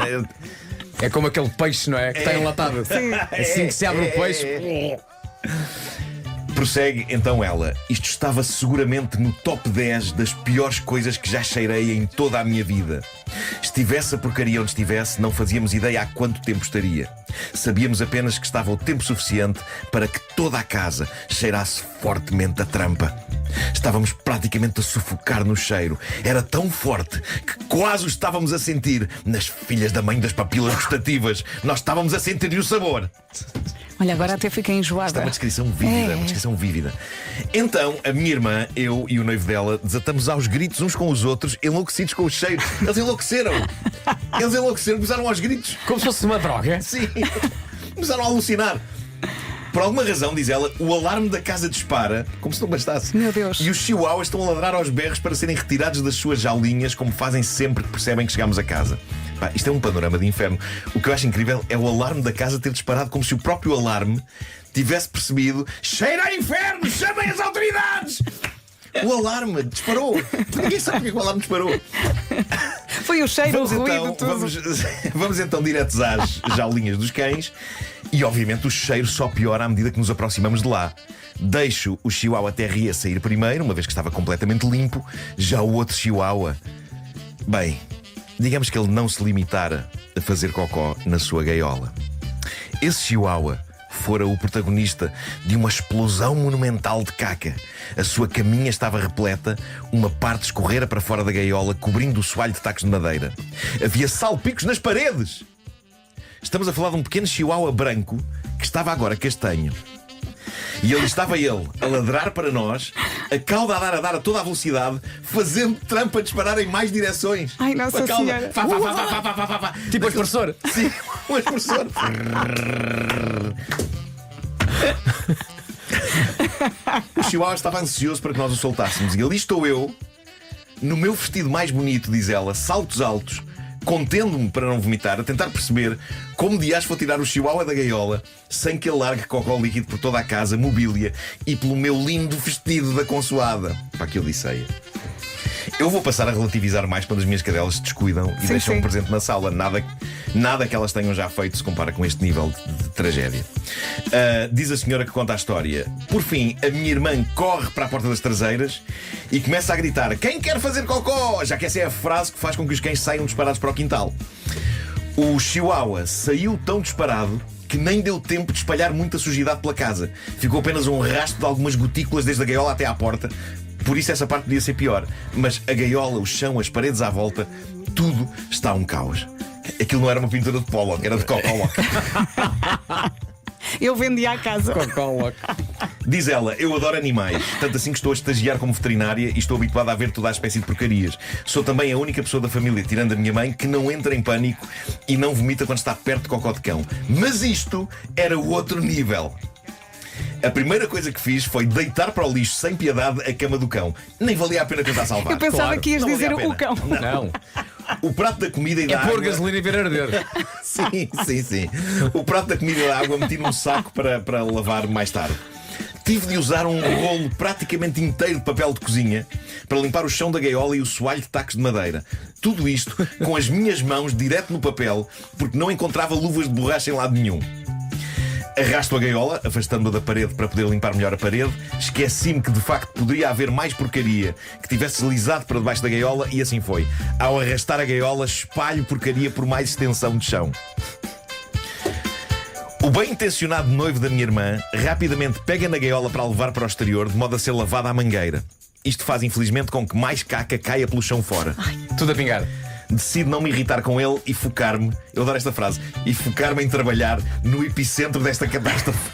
S4: É como aquele peixe, não é? Que está enlatado. Assim que se abre o peixe.
S10: Prossegue então ela: isto estava seguramente no top 10 das piores coisas que já cheirei em toda a minha vida. Estivesse a porcaria onde estivesse, não fazíamos ideia há quanto tempo estaria. Sabíamos apenas que estava o tempo suficiente para que toda a casa cheirasse fortemente a trampa. Estávamos praticamente a sufocar no cheiro. Era tão forte que quase o estávamos a sentir nas filhas da mãe das papilas gustativas. Nós estávamos a sentir o sabor.
S8: Olha, agora até fiquei enjoada.
S10: Isto é uma descrição vívida, uma descrição vívida. Então, a minha irmã, eu e o noivo dela desatamos aos gritos uns com os outros, enlouquecidos com o cheiro. Eles enlouqueceram. Começaram aos gritos.
S4: Como se fosse uma droga?
S10: Sim. Começaram a alucinar. Por alguma razão, diz ela, o alarme da casa dispara, como se não bastasse.
S8: Meu Deus.
S10: E os chihuahuas estão a ladrar aos berros para serem retirados das suas jaulinhas, como fazem sempre que percebem que chegamos a casa. Pá, isto é um panorama de inferno. O que eu acho incrível é o alarme da casa ter disparado, como se o próprio alarme tivesse percebido: cheira a inferno, chamem as autoridades! O alarme disparou. Ninguém sabe porque o alarme disparou.
S8: Foi o cheiro, o ruído, tudo.
S10: Vamos então diretos às jaulinhas dos cães. E obviamente o cheiro só piora à medida que nos aproximamos de lá. Deixo o chihuahua Terry a sair primeiro, uma vez que estava completamente limpo. Já o outro chihuahua, bem, digamos que ele não se limitara a fazer cocó na sua gaiola. Esse chihuahua fora o protagonista de uma explosão monumental de caca. A sua caminha estava repleta, uma parte escorrera para fora da gaiola, cobrindo o soalho de tacos de madeira. Havia salpicos nas paredes. Estamos a falar de um pequeno chihuahua branco que estava agora castanho. E ali estava ele, a ladrar para nós, a cauda a dar a toda a velocidade, fazendo trampa a disparar em mais direções.
S8: Ai, Nossa Senhora.
S10: Tipo um expressor. Sim, um expressor. O chihuahua estava ansioso para que nós o soltássemos. E ali estou eu, no meu vestido mais bonito, diz ela, saltos altos, contendo-me para não vomitar, a tentar perceber como dias vou tirar o chihuahua da gaiola sem que ele largue cocó líquido por toda a casa, mobília e pelo meu lindo vestido da consoada. Para que eu disse. Eu vou passar a relativizar mais quando as minhas cadelas se descuidam e deixam um presente na sala. Nada que elas tenham já feito se compara com este nível de tragédia. Diz a senhora que conta a história. Por fim, a minha irmã corre para a porta das traseiras e começa a gritar: quem quer fazer cocó? Já que essa é a frase que faz com que os cães saiam disparados para o quintal. O chihuahua saiu tão disparado que nem deu tempo de espalhar muita sujidade pela casa. Ficou apenas um rastro de algumas gotículas desde a gaiola até à porta. Por isso essa parte podia ser pior. Mas a gaiola, o chão, as paredes à volta, tudo está um caos. Aquilo não era uma pintura de Pollock, era de Cocolock.
S8: Eu vendia a casa.
S10: Diz ela: eu adoro animais, tanto assim que estou a estagiar como veterinária e estou habituada a ver toda a espécie de porcarias. Sou também a única pessoa da família, tirando a minha mãe, que não entra em pânico e não vomita quando está perto de cocó de cão. Mas isto era o outro nível. A primeira coisa que fiz foi deitar para o lixo sem piedade a cama do cão. Nem valia a pena tentar salvar.
S8: Eu pensava que ias dizer o cão.
S10: Não. O prato da comida e da água.
S4: É pôr gasolina e ver arder.
S10: Sim. O prato da comida e da água meti num saco para lavar mais tarde. Tive de usar um rolo praticamente inteiro de papel de cozinha para limpar o chão da gaiola e o soalho de tacos de madeira. Tudo isto com as minhas mãos direto no papel, porque não encontrava luvas de borracha em lado nenhum. Arrasto a gaiola, afastando-a da parede para poder limpar melhor a parede. Esqueci-me que de facto poderia haver mais porcaria que tivesse deslizado para debaixo da gaiola e assim foi. Ao arrastar a gaiola, espalho porcaria por mais extensão de chão. O bem-intencionado noivo da minha irmã rapidamente pega na gaiola para a levar para o exterior, de modo a ser lavada à mangueira. Isto faz infelizmente com que mais caca caia pelo chão fora.
S4: Tudo a pingar.
S10: Decido não me irritar com ele e focar-me, eu adoro esta frase, e focar-me em trabalhar no epicentro desta catástrofe.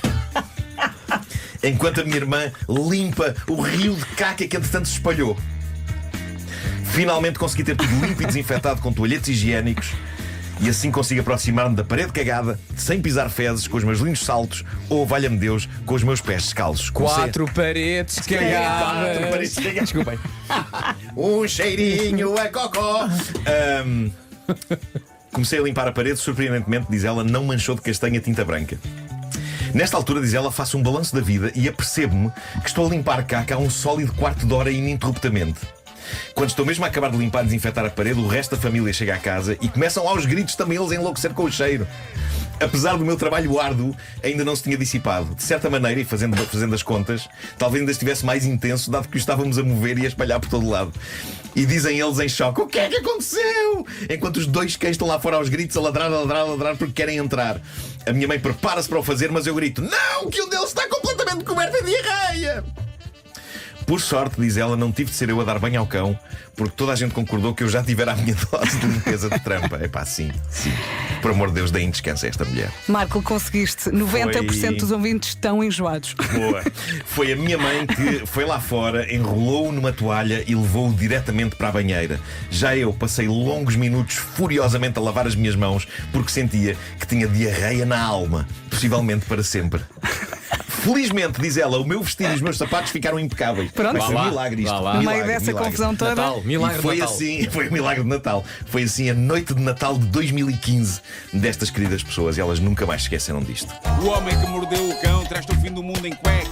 S10: Enquanto a minha irmã limpa o rio de caca que entretanto se espalhou. Finalmente consegui ter tudo limpo e desinfetado com toalhetes higiênicos. E assim consigo aproximar-me da parede cagada, sem pisar fezes, com os meus lindos saltos, ou, valha-me Deus, com os meus pés descalços.
S4: Quatro paredes cagadas.
S10: Desculpem. Um cheirinho a cocó. Comecei a limpar a parede, surpreendentemente, diz ela, não manchou de castanha tinta branca. Nesta altura, diz ela, faço um balanço da vida e apercebo-me que estou a limpar cá há um sólido quarto de hora ininterruptamente. Quando estou mesmo a acabar de limpar e desinfetar a parede, o resto da família chega à casa e começam aos gritos também eles a enlouquecer com o cheiro. Apesar do meu trabalho árduo, ainda não se tinha dissipado. De certa maneira, e fazendo as contas, talvez ainda estivesse mais intenso, dado que o estávamos a mover e a espalhar por todo lado. E dizem eles em choque: o que é que aconteceu? Enquanto os dois cães estão lá fora aos gritos, a ladrar porque querem entrar. A minha mãe prepara-se para o fazer, mas eu grito: não, que um deles está completamente coberto de diarreia! Por sorte, diz ela, não tive de ser eu a dar banho ao cão, porque toda a gente concordou que eu já tivera a minha dose de limpeza de trampa. Epá, sim. Por amor de Deus, deem descanso a esta mulher.
S8: Marco, conseguiste. 90% dos ouvintes estão enjoados.
S10: Boa. Foi a minha mãe que foi lá fora, enrolou-o numa toalha e levou-o diretamente para a banheira. Já eu passei longos minutos furiosamente a lavar as minhas mãos, porque sentia que tinha diarreia na alma, possivelmente para sempre. Felizmente, diz ela, o meu vestido e os meus sapatos ficaram impecáveis.
S8: Pronto.
S10: Foi um milagre isto.
S8: No meio dessa confusão toda.
S4: Natal, milagre
S10: foi
S4: de Natal.
S10: assim, foi um milagre de Natal. Foi assim a noite de Natal de 2015 destas queridas pessoas. E elas nunca mais se esqueceram disto.
S7: O homem que mordeu o cão traz-te o fim do mundo em cuecas.